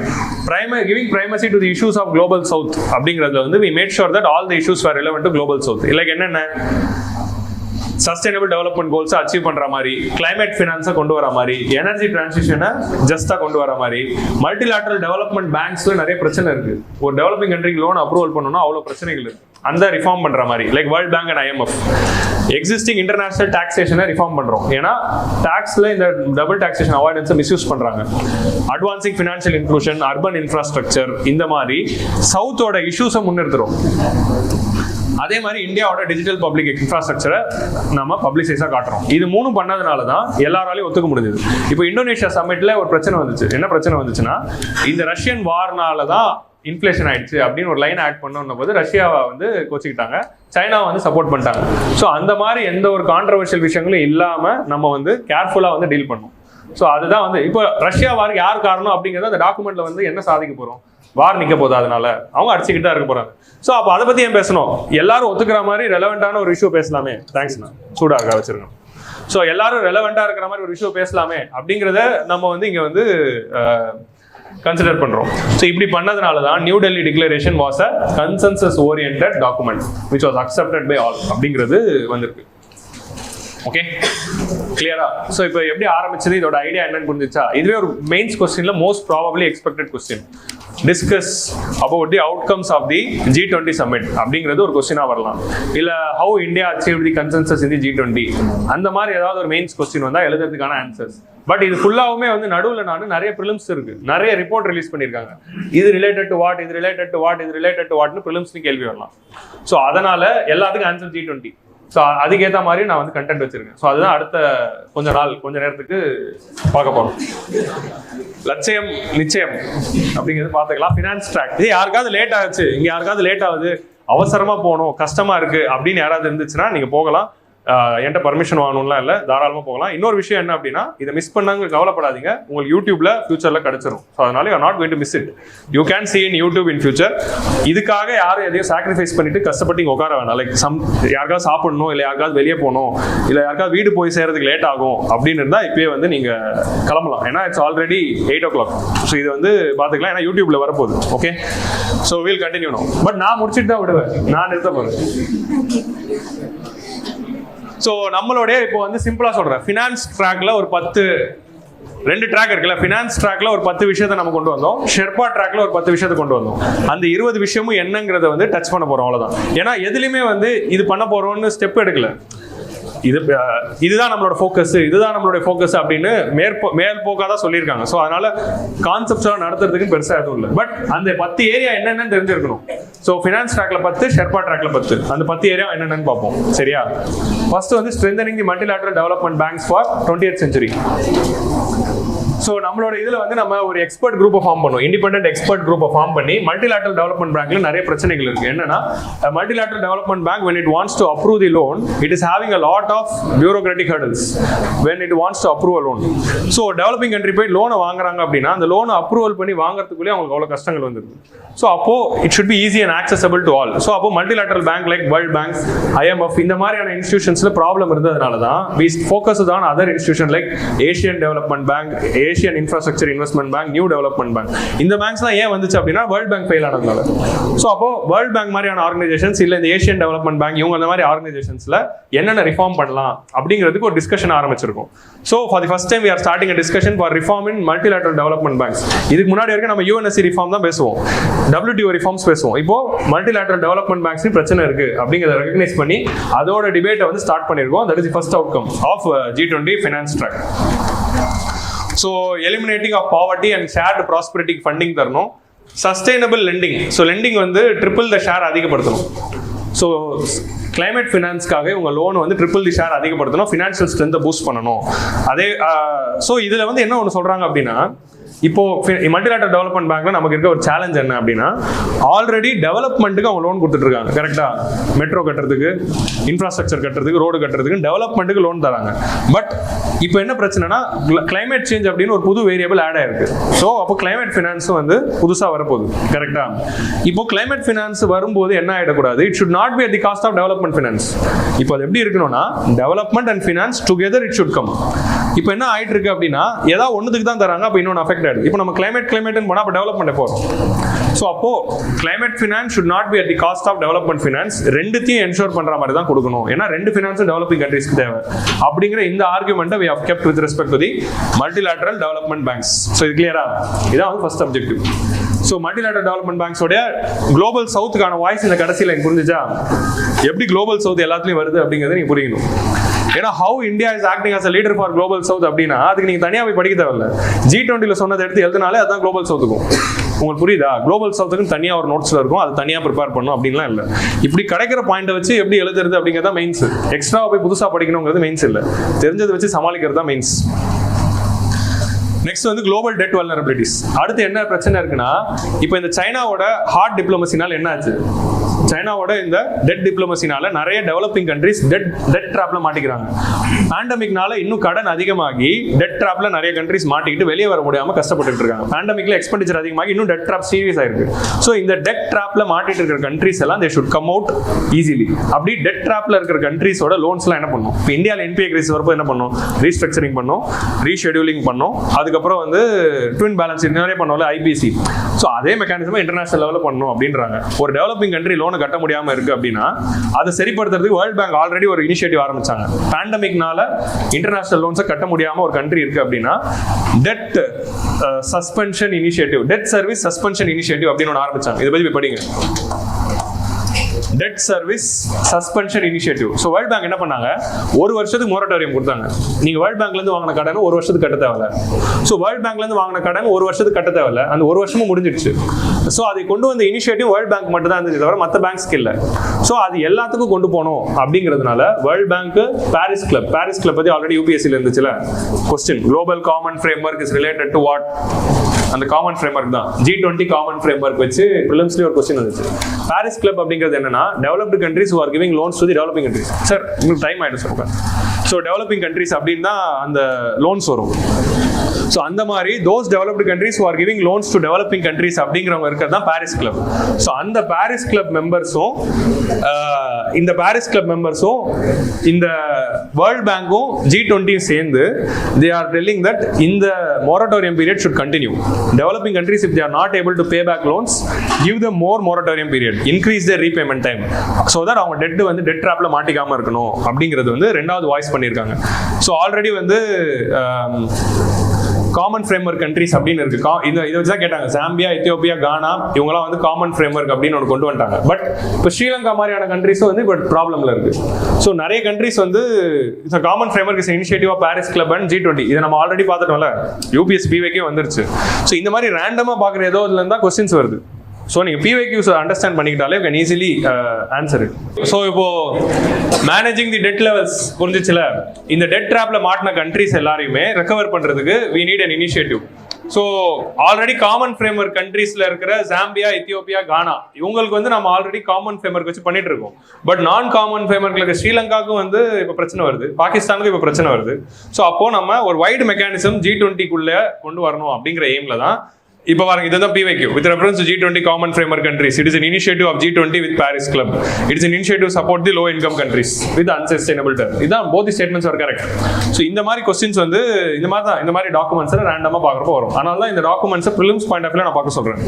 Giving primacy to the issues of global south அப்படிங்கிறதுல வந்து we made sure that all the issues were relevant to global south. like என்னென்ன sustainable development கோல்ஸை achieve பண்ற மாதிரி, climate ஃபினான்ஸை கொண்டு வர மாதிரி, எனர்ஜி டிரான்சிஷனை ஜஸ்டா கொண்டு வர மாதிரி, மல்டிலேட்டரல் டெவலப்மெண்ட் பேங்க்ஸ்ல நிறைய பிரச்சனை இருக்கு. ஒரு டெவலப்பிங் கண்ட்ரிக்கு லோன் அப்ரூவல் பண்ணணும்னா அவ்வளோ பிரச்சனைகள் இருக்கு. அந்த ரிஃபார்ம் பண்ற மாதிரி, like World Bank and IMF. Existing international டாக்ஸேஷனை ரிஃபார்ம் பண்றோம். ஏன்னா டாக்ஸ்ல இந்த டபுள் டாக்ஸேஷன் அவாய்டன்ஸை மிஸ்யூஸ் பண்றாங்க. Advancing financial inclusion, urban infrastructure, இந்த மாதிரி சவுத்தோட இஷ்யூஸை முன்னிறுத்துறோம். அதே மாதிரி இந்தியாவோட டிஜிட்டல் பப்ளிக் இன்ஃப்ராஸ்ட்ரக்சரை நம்ம பப்ளிசைஸா காட்டுறோம். இது 3 பண்ணதுனால தான் எல்லாராலையும் ஒத்துக்க முடிஞ்சது. இப்போ இந்தோனேஷியா சம்மிட்ல ஒரு பிரச்சனை வந்துச்சு. என்ன பிரச்சனை வந்துச்சுன்னா, இந்த ரஷ்யன் வார்னால தான் இன்ஃப்ளேஷன் ஆயிடுச்சு அப்படின்னு ஒரு லைன் ஆட் பண்ணோம் போது ரஷ்யாவை வந்து கோச்சிக்கிட்டாங்க, சைனாவை வந்து சப்போர்ட் பண்ணிட்டாங்க. ஸோ அந்த மாதிரி எந்த ஒரு கான்ட்ரவர்ஷியல் விஷயங்களும் இல்லாம நம்ம வந்து கேர்ஃபுல்லா வந்து டீல் பண்ணோம். ஸோ அதுதான் வந்து இப்போ ரஷ்யா வாருக்கு யார் காரணம் அப்படிங்கிறத அந்த டாக்குமெண்ட்ல வந்து என்ன சாதிக்க போறோம், வார் நிக்க போதா, அதனால அவங்க அடிச்சுக்கிட்டு தான் இருக்க போறாங்க. ஸோ அப்போ அதை பத்தி ஏன் பேசணும், எல்லாரும் ஒத்துக்கிற மாதிரி ரெலவெண்டான ஒரு இஷ்யூ பேசலாமே. தேங்க்ஸ்ண்ணா, சூடா இருக்கா வச்சிருக்கோம். ஸோ எல்லாரும் ரெலவெண்டா இருக்கிற மாதிரி ஒரு இஷ்யூ பேசலாமே அப்படிங்கிறத நம்ம வந்து இங்க வந்து கன்சிடர் பண்றோம். ஸோ இப்படி பண்ணதுனால தான் new Delhi declaration was a consensus oriented document which was accepted by all அப்படிங்கிறது வந்திருக்கு. ஓகே, கிளியரா? ஸோ இப்போ எப்படி ஆரம்பிச்சது, இதோட ஐடியா என்னன்னு புரிஞ்சிச்சா? இதுவே ஒரு மெயின்ஸ் கொஸ்டின்ல most probably expected question. Discuss about the outcomes of the G20 Summit அப்படிங்கிறது ஒரு கொஸ்டினா வரலாம். இல்ல how India achieve the consensus in the G20, அந்த மாதிரி ஏதாவது ஒரு மெயின்ஸ் கொஸ்டின் வந்தா எழுதுறதுக்கான ஆன்சர்ஸ். பட் இது ஃபுல்லாவுமே வந்து நடுவில் நிறைய ப்ரிலிம்ஸ் இருக்கு, நிறைய ரிப்போர்ட் ரிலீஸ் பண்ணியிருக்காங்க. இது ரிலேட்டட் டு வாட், இது ரிலேட்டட் டு வாட், இது ரிலேட்டட் டு வாட்னு ப்ரிலிம்ஸ்னு கேள்வி வரலாம். ஸோ அதனால எல்லாத்துக்கும் ஆன்சர் G20. ஸோ அதுக்கேற்ற மாதிரி நான் வந்து கண்டென்ட் வச்சிருக்கேன். ஸோ அதுதான் அடுத்த கொஞ்ச நேரத்துக்கு பார்க்க போறோம். லட்சியம் நிச்சயம் அப்படிங்கிறது பார்த்துக்கலாம். ஃபினான்ஸ் ட்ராக், இது யாருக்காவது லேட் ஆச்சு, இங்கே யாருக்காவது லேட் ஆகுது, அவசரமா போகணும், கஷ்டமா இருக்கு அப்படின்னு யாராவது இருந்துச்சுன்னா நீங்க போகலாம். என்கிட்ட பர்மிஷன் வாங்கணும்லாம் இல்லை, தாராளமாக போகலாம். இன்னொரு விஷயம் என்ன அப்படின்னா, இதை மிஸ் பண்ணாங்க கவலைப்படாதீங்க, உங்களுக்கு யூடியூப்ல ஃபியூச்சர்ல கிடைச்சிரும். ஸோ அதனால you are not going to miss it. You can see in YouTube in future. இதுக்காக யாரும் எதையும் சாக்ரிஃபைஸ் பண்ணிட்டு கஷ்டப்பட்டு இங்கே உட்கார வேணாம். லைக் யாருக்காவது சாப்பிடணும், இல்லை யாருக்காவது வெளியே போகணும், இல்லை யாருக்காவது வீடு போய் சேர்றதுக்கு லேட் ஆகும் அப்படின்னு இருந்தால் இப்பயே வந்து நீங்க கிளம்பலாம். ஏன்னா இட்ஸ் ஆல்ரெடி 8 o'clock. ஸோ இது வந்து பார்த்துக்கலாம், ஏன்னா யூடியூப்ல வரப்போகுது. Okay, so will continue no. But நான் முடிச்சுட்டு தான் விடுவேன், நான் நிறுத்த போறேன். ஸோ நம்மளுடைய இப்போ வந்து சிம்பிளா சொல்றேன், ஃபினான்ஸ் ட்ராக்ல ஒரு 2 ட்ராக் இருக்குல்ல. ஃபினான்ஸ் ட்ராக்ல ஒரு 10 விஷயத்தை நம்ம கொண்டு வந்தோம், ஷெர்பா ட்ராக்ல ஒரு 10 விஷயத்தை கொண்டு வந்தோம். அந்த 20 விஷயமும் என்னங்கிறத வந்து டச் பண்ண போறோம், அவ்வளவுதான். ஏன்னா எதுலையுமே வந்து இது பண்ண போறோம்னு ஸ்டெப் எடுக்கல. இதுதான் நம்மளோட ஃபோக்கஸ், இதுதான் நம்மளுடைய ஃபோக்கஸ் அப்படின்னு மேற்போக்காக தான் சொல்லியிருக்காங்க. ஸோ அதனால கான்செப்ட்ஸ் நடத்துறதுக்கு பெருசாக எதுவும் இல்லை. பட் அந்த 10 ஏரியா என்னென்னு தெரிஞ்சிருக்கணும். ஸோ ஃபினான்ஸ் ட்ராக்ல 10, ஷெர்பா ட்ராக்ல 10, அந்த 10 ஏரியா என்னென்னு பார்ப்போம். சரியா? ஃபர்ஸ்ட் வந்து strengthening the multilateral development banks for 20th century. So நம்மளோட இதில் வந்து நம்ம ஒரு எக்ஸ்பர்ட் குரூப்பை ஃபார்ம் பண்ணுவோம், இண்டிபெண்டன்ட் எக்ஸ்பர்ட் குரூப்பை ஃபார்ம் பண்ணி மல்டிலேட்டரல் டெவலப்மெண்ட் பேங்க்ல நிறைய பிரச்சனைகள் இருக்கு. என்னன்னா, multilateral development bank when it wants to approve the loan, it is having a lot of bureaucratic hurdles when it wants to approve a loan. So developing country போய் லோனை வாங்குறாங்க அப்படின்னா, அந்த லோனை அப்ரூவல் பண்ணி வாங்குறதுக்குள்ளே அவங்களுக்கு அவ்வளோ கஷ்டங்கள் வந்துருக்கு. ஸோ அப்போ it should be easy and accessible to all. So அப்போ multilateral bank like World Bank, IMF இந்த மாதிரியான இன்ஸ்டிடியூஷன்ஸ்ல ப்ராப்ளம் இருந்ததுனால தான் we focused on other institution like Asian Development Bank, Asian Infrastructure Investment Bank, New Development Bank. இந்த பேங்க்ஸ்லாம் ஏன் வந்துச்சு அப்படின்னா, world bank fail ஆனதுனால. ஸோ அப்போ வேர்ல்ட் பேங்க் மாதிரியான ஆர்கனைசேஷன்ஸ் இல்லை இந்த ஏஷியன் டெவலப்மெண்ட் பேங்க், இவங்க அந்த மாதிரி ஆர்கனைசேஷன்ஸ்ல என்னென்ன ரிஃபார்ம் பண்ணலாம் அப்படிங்கிறதுக்கு ஒரு டிஸ்கஷன் ஆரம்பிச்சிருக்கோம். So for the first time we are starting a discussion for reform in multilateral development banks. இதுக்கு முன்னாடி வரைக்கும் நம்ம UNSC ரிஃபார்ம் தான் பேசுவோம், WTO ரிஃபார்ம்ஸ் பேசுவோம். இப்போ மல்டிலேட்டரல் டெவலப்மெண்ட் பேங்க்ஸ் பிரச்சனை இருக்கு அப்படிங்கிறத ரெகக்னைஸ் பண்ணி அதோட டிபேட்டை வந்து ஸ்டார்ட் பண்ணிருக்கோம். That is the first outcome of G20 finance track. So eliminating of poverty and shared ப்ராஸ்பரிட்டிக்கு ஃபண்டிங் தரணும். சஸ்டைனபிள் லெண்டிங், ஸோ லெண்டிங் வந்து ட்ரிபிள் த ஷேர் அதிகப்படுத்தணும். ஸோ கிளைமேட் ஃபினான்ஸ்க்காக உங்கள் லோன் வந்து ட்ரிபிள் தி ஷேர் அதிகப்படுத்தணும், ஃபினான்ஷியல் ஸ்ட்ரென்த்தை பூஸ்ட் பண்ணணும். அதே ஸோ இதில் வந்து என்ன ஒன்று சொல்கிறாங்க அப்படின்னா, இப்போ மல்டிலேட்டரல் டெவலப்மெண்ட் பேங்க்ல நமக்கு இருக்க ஒரு சேலஞ்ச் என்ன அப்படின்னா, ஆல்ரெடி டெவலப்மெண்ட்டுக்கு அவங்க லோன் கொடுத்துட்டு இருக்காங்க. கரெக்டா? மெட்ரோ கட்டுறதுக்கு, இன்ஃப்ராஸ்ட்ரக்சர் கட்டுறதுக்கு, ரோடு கட்டுறதுக்கு டெவலப்மெண்ட்டுக்கு லோன் தராங்க. பட் இப்போ என்ன பிரச்சனைனா, கிளைமேட் சேஞ்ச் அப்படின்னு ஒரு புது வேரியபிள் ஆட் ஆயிருக்கு. ஸோ அப்போ கிளைமேட் ஃபினான்ஸும் வந்து புதுசாக வரப்போகுது. கரெக்டா? இப்போ கிளைமேட் ஃபினான்ஸ் வரும்போது என்ன ஆகிடக்கூடாது, it should not be at the cost of development finance. இப்போ அது எப்படி இருக்கணும்னா, development and finance together it should come. இப்போ என்ன ஆயிட்டு இருக்கு அப்படின்னா, ஏதாவது ஒன்றுக்கு தான் தராங்க, அப்போ இன்னொன்று அஃபெக்ட் ஆயிடுது. இப்போ நம்ம கிளைமேட்னு போனால் அப்போ டெவலப்மெண்ட் போகிறோம். ஸோ அப்போ climate finance should not be at the cost of development finance. ரெண்டுத்தையும் என்ஷோர் பண்ற மாதிரி தான் கொடுக்கணும். ஏன்னா ரெண்டு ஃபினான்ஸும் டெவலப்பிங் கண்ட்ரீஸ்க்கு தேவை. அப்படிங்கிற இந்த ஆர்குமெண்ட்டை we have kept with respect to the multilateral development banks. So இது கிளியரா? இதான் வந்து first objective. So multilateral development பேங்க்ஸோட குளோபல் சவுத்துக்கான வாய்ஸ் இந்த கடைசியில் எனக்கு புரிஞ்சுச்சா? எப்படி குளோபல் சவுத் எல்லாத்துலையும் வருது அப்படிங்கிறது நீங்க புரியணும். ஏன்னா how India is acting as a leader for global south அப்படின்னா அதுக்கு நீங்க தனியாக போய் படிக்க தேவையில்ல. G20 சொன்னதை எடுத்து எழுதினாலே அதான் குளோபல் சவுத்துக்கும். உங்களுக்கு புரியுதா? குளோபல் சவுத்துக்கு தனியாக ஒரு நோட்ஸ்ல இருக்கும், அது தனியாக ப்ரிப்பேர் பண்ணும் அப்படின்லாம் இல்லை. இப்படி கிடைக்கிற பாயிண்ட்டை வச்சு எப்படி எழுதுறது அப்படிங்கிறதா மெயின்ஸ். எக்ஸ்ட்ரா போய் புதுசாக படிக்கணுங்கிறது மெயின்ஸ் இல்லை, தெரிஞ்சதை வச்சு சமாளிக்கிறது தான் மெயின்ஸ். நெக்ஸ்ட் வந்து குளோபல் டெட் வல்னரபிலிட்டிஸ். அடுத்து என்ன பிரச்சனை இருக்குன்னா, இப்போ இந்த சைனாவோட ஹார்ட் டிப்ளமசினால என்ன ஆச்சு? சைனாவோட இந்த டெட் டிப்ளமசினால நிறைய டெவலப்பிங் கண்ட்ரிஸ் டெட் ட்ராப்ல மாட்டிக்கிறாங்க. பேண்டமிக்னால இன்னும் கடன் அதிகமாகி டெட் ட்ராப்ல நிறைய கண்ட்ரிஸ் மாட்டிக்கிட்டு வெளியே வர முடியாம கஷ்டப்பட்டு இருக்காங்க. பேண்டமிக்ல எக்ஸ்பெண்டிச்சர் அதிகமாகி இன்னும் டெட் ட்ராப் சீரியஸ் ஆயிருக்கு. ஸோ இந்த டெட் ட்ராப்ல மாட்டிட்டு இருக்கிற கண்ட்ரிஸ் எல்லாம் they should come out easily. அப்படி டெட் ட்ராப்ல இருக்கிற கண்ட்ரிஸோட லோன்ஸ்லாம் என்ன பண்ணும்? இப்போ இந்தியாவில் NPA கிரைசிஸ் வரப்போ என்ன பண்ணும்? ரீஸ்ட்ரக்சரிங் பண்ணும், ரீஷெடியூலிங் பண்ணும், அதுக்கப்புறம் வந்து ட்வின் பேலன்ஸ் நிறைய பண்ணுவோம்ல, IPC. ஸோ அதே மெக்கானிசம் இன்டர்நேஷனல் லெவலில் பண்ணணும் அப்படின்றாங்க. ஒரு டெவலப்பிங் கண்ட்ரி லோனை கட்ட முடியாமல் இருக்கு அப்படின்னா அதை சரிப்படுத்துறதுக்கு வேர்ல்ட் பேங்க் ஆல்ரெடி ஒரு இனிஷியேட்டிவ் ஆரம்பிச்சாங்க. பேண்டமிக்னால இன்டர்நேஷனல் லோன்ஸை கட்ட முடியாமல் ஒரு கண்ட்ரி இருக்கு அப்படின்னா debt suspension initiative, debt service suspension initiative அப்படின்னு ஒன்று ஆரம்பிச்சாங்க. இதை பற்றி படிங்க. Debt service suspension initiative. So world bank என்ன பண்ணாங்க, ஒரு வருஷத்துக்கு மொரட்டோரியம் கொடுத்தாங்க. நீங்க வேர்ல்ட் பேங்க்லேருந்து வாங்கின கடன் ஒரு வருஷத்துக்கு கட்ட தேவையில்ல. ஸோ வேர்ல்ட் பேங்க்லேருந்து வாங்கின கடன் ஒரு வருஷத்துக்கு கட்ட தேவையில்ல, அந்த ஒரு வருஷமும் முடிஞ்சிடுச்சு. ஸோ அதை கொண்டு வந்த இனிஷியேட்டிவ் வேர்ல்ட் பேங்க் மட்டும் தான் இருந்துச்சு தவிர மற்ற பேங்க்ஸ்க்கு இல்லை. ஸோ அது எல்லாத்துக்கும் கொண்டு போகணும் அப்படிங்கிறதுனால வேர்ல்ட் பேங்க் பாரிஸ் கிளப் பற்றி ஆல்ரெடி யூபிஎஸ்சியில் இருந்துச்சுல question, global common framework is related to what, அந்த காமன் ஃப்ரேம்வொர்க் தான் G20 காமன் ஃப்ரேம்வொர்க் வச்சு பிலிம்ஸ்லயே ஒரு கொஸ்டின் வந்துச்சு. பாரிஸ் கிளப் அப்படிங்கிறது என்னன்னா developed countries who are giving loans to the developing countries. Sir உங்களுக்கு டைம் ஆயிடும் சார். ஸோ டெவலப்பிங் கண்ட்ரீஸ் அப்படின்னு தான் அந்த லோன்ஸ் வரும். ஸோ அந்த மாதிரி those developed countries who are giving loans to developing countries அப்படிங்கிறவங்க இருக்கிறது தான் பாரிஸ் கிளப். ஸோ அந்த பாரிஸ் கிளப் மெம்பர்ஸும் இந்த பாரிஸ் கிளப் மெம்பர்ஸும் இந்த வேர்ல்ட் பேங்க்கும் G20 சேர்ந்து they are telling that இந்த moratorium period should continue. Developing countries, if they are not able to pay back loans, give them more moratorium period, increase their repayment time, so that அவங்க dead வந்து dead ட்ராப்ல மாட்டிக்காம இருக்கணும் அப்படிங்கிறது வந்து ரெண்டாவது voice பண்ணியிருக்காங்க. So already வந்து common framework countries அப்படின்னு இருக்கு. இதை வச்சு தான் கேட்டாங்க. ஜாம்பியா, எத்தியோப்பியா, கானா இவங்கலாம் வந்து காமன் ஃப்ரேம்வொர்க் அப்படின்னு ஒன்று கொண்டு வந்துட்டாங்க. பட் இப்போ ஸ்ரீலங்கா மாதிரியான கண்ட்ரிஸும் வந்து இப்போ ப்ராப்ளம்ல இருக்கு. ஸோ நிறைய கண்ட்ரிஸ் வந்து common framework is initiative of Paris club and G20. இதை நம்ம ஆல்ரெடி பார்த்துட்டோம்ல, UPSC PYK வந்துருச்சு. ஸோ இந்த மாதிரி ரேண்டமா பார்க்குற ஏதோ இதுல இருந்தா கொஸ்டின்ஸ் வருது. ஸோ நீங்கள் PYQs அண்டர்ஸ்டாண்ட் பண்ணிக்கிட்டாலே you can easily answer it. So இப்போ மேனேஜிங் தி டெட் லெவல்ஸ் புரிஞ்சிச்சுல, இந்த டெட் ட்ராப்ல மாட்டின கண்ட்ரிஸ் எல்லாரையுமே ரெக்கவர் பண்றதுக்கு we need an initiative. So already common framework கண்ட்ரீஸ்ல இருக்கிற ஜாம்பியா, எத்தியோப்பியா, கானா இவங்களுக்கு வந்து நம்ம ஆல்ரெடி காமன் ஃப்ரேம்வொர்க் வச்சு பண்ணிட்டு இருக்கோம். பட் நான் காமன் ஃப்ரேம்வொர்க்ல இருக்க ஸ்ரீலங்காவுக்கும் வந்து இப்போ பிரச்சனை வருது, பாகிஸ்தானுக்கும் இப்போ பிரச்சனை வருது. ஸோ அப்போ நம்ம ஒரு வைடு மெக்கானிசம் G20க்குள்ள கொண்டு வரணும் அப்படிங்கிற எய்ம்ல தான் இப்போ பாருங்க. இதுதான் PYQ with reference to G20 common framework countries. It is an initiative of G20 with Paris Club. It is an initiative to support the low income countries with unsustainable term. இதான் both the statements are correct. So இந்த மாதிரி questions வந்து இந்த மாதிரி தான், இந்த மாதிரி documents ரேண்டமாக பார்க்குறப்போ வரும். அதனால தான் இந்த டாக்குமெண்ட்ஸை ப்ரிலிம்ஸ் பாயிண்ட் ஆஃப் வியூல நான் பார்க்க சொல்றேன்.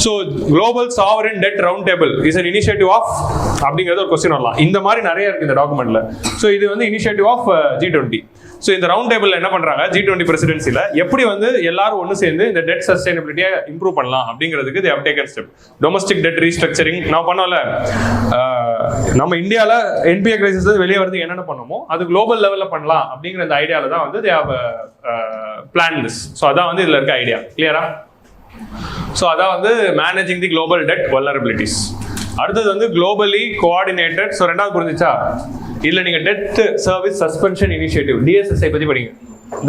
So global sovereign debt round table is an initiative of அப்படிங்கிறது ஒரு கொஸ்டின் வரலாம். இந்த மாதிரி நிறைய இருக்கு இந்த டாக்குமெண்ட்ல. ஸோ இது வந்து இனிஷியேட்டிவ் ஆஃப் G20. ஸோ இந்த ரவுண்ட் டேபிள் என்ன பண்றாங்க, G20 பிரசிடென்சில எப்படி வந்து எல்லாரும் ஒன்று சேர்ந்து இந்த டெட் சஸ்டைனபிலிட்டியை இம்ப்ரூவ் பண்ணலாம் அப்படிங்கிறதுக்கு they have taken step. Domestic debt restructuring நான் பண்ணோம்ல, நம்ம இந்தியாவில் NPA கிரைசிஸ் வெளியே வரது என்னென்ன பண்ணுமோ அது குளோபல் லெவலில் பண்ணலாம் அப்படிங்கிற இந்த ஐடியால தான் வந்து they have planned this. So அதான் வந்து இதுல இருக்க ஐடியா. கிளியரா? ஸோ அதான் வந்து managing the global debt vulnerabilities. அடுத்தது வந்து குளோபலி கோஆர்டினேட்டட். ஸோ ரெண்டாவது புரிஞ்சிச்சா? இல்ல நீங்க debt service suspension initiative DSSI பத்தி படிங்க.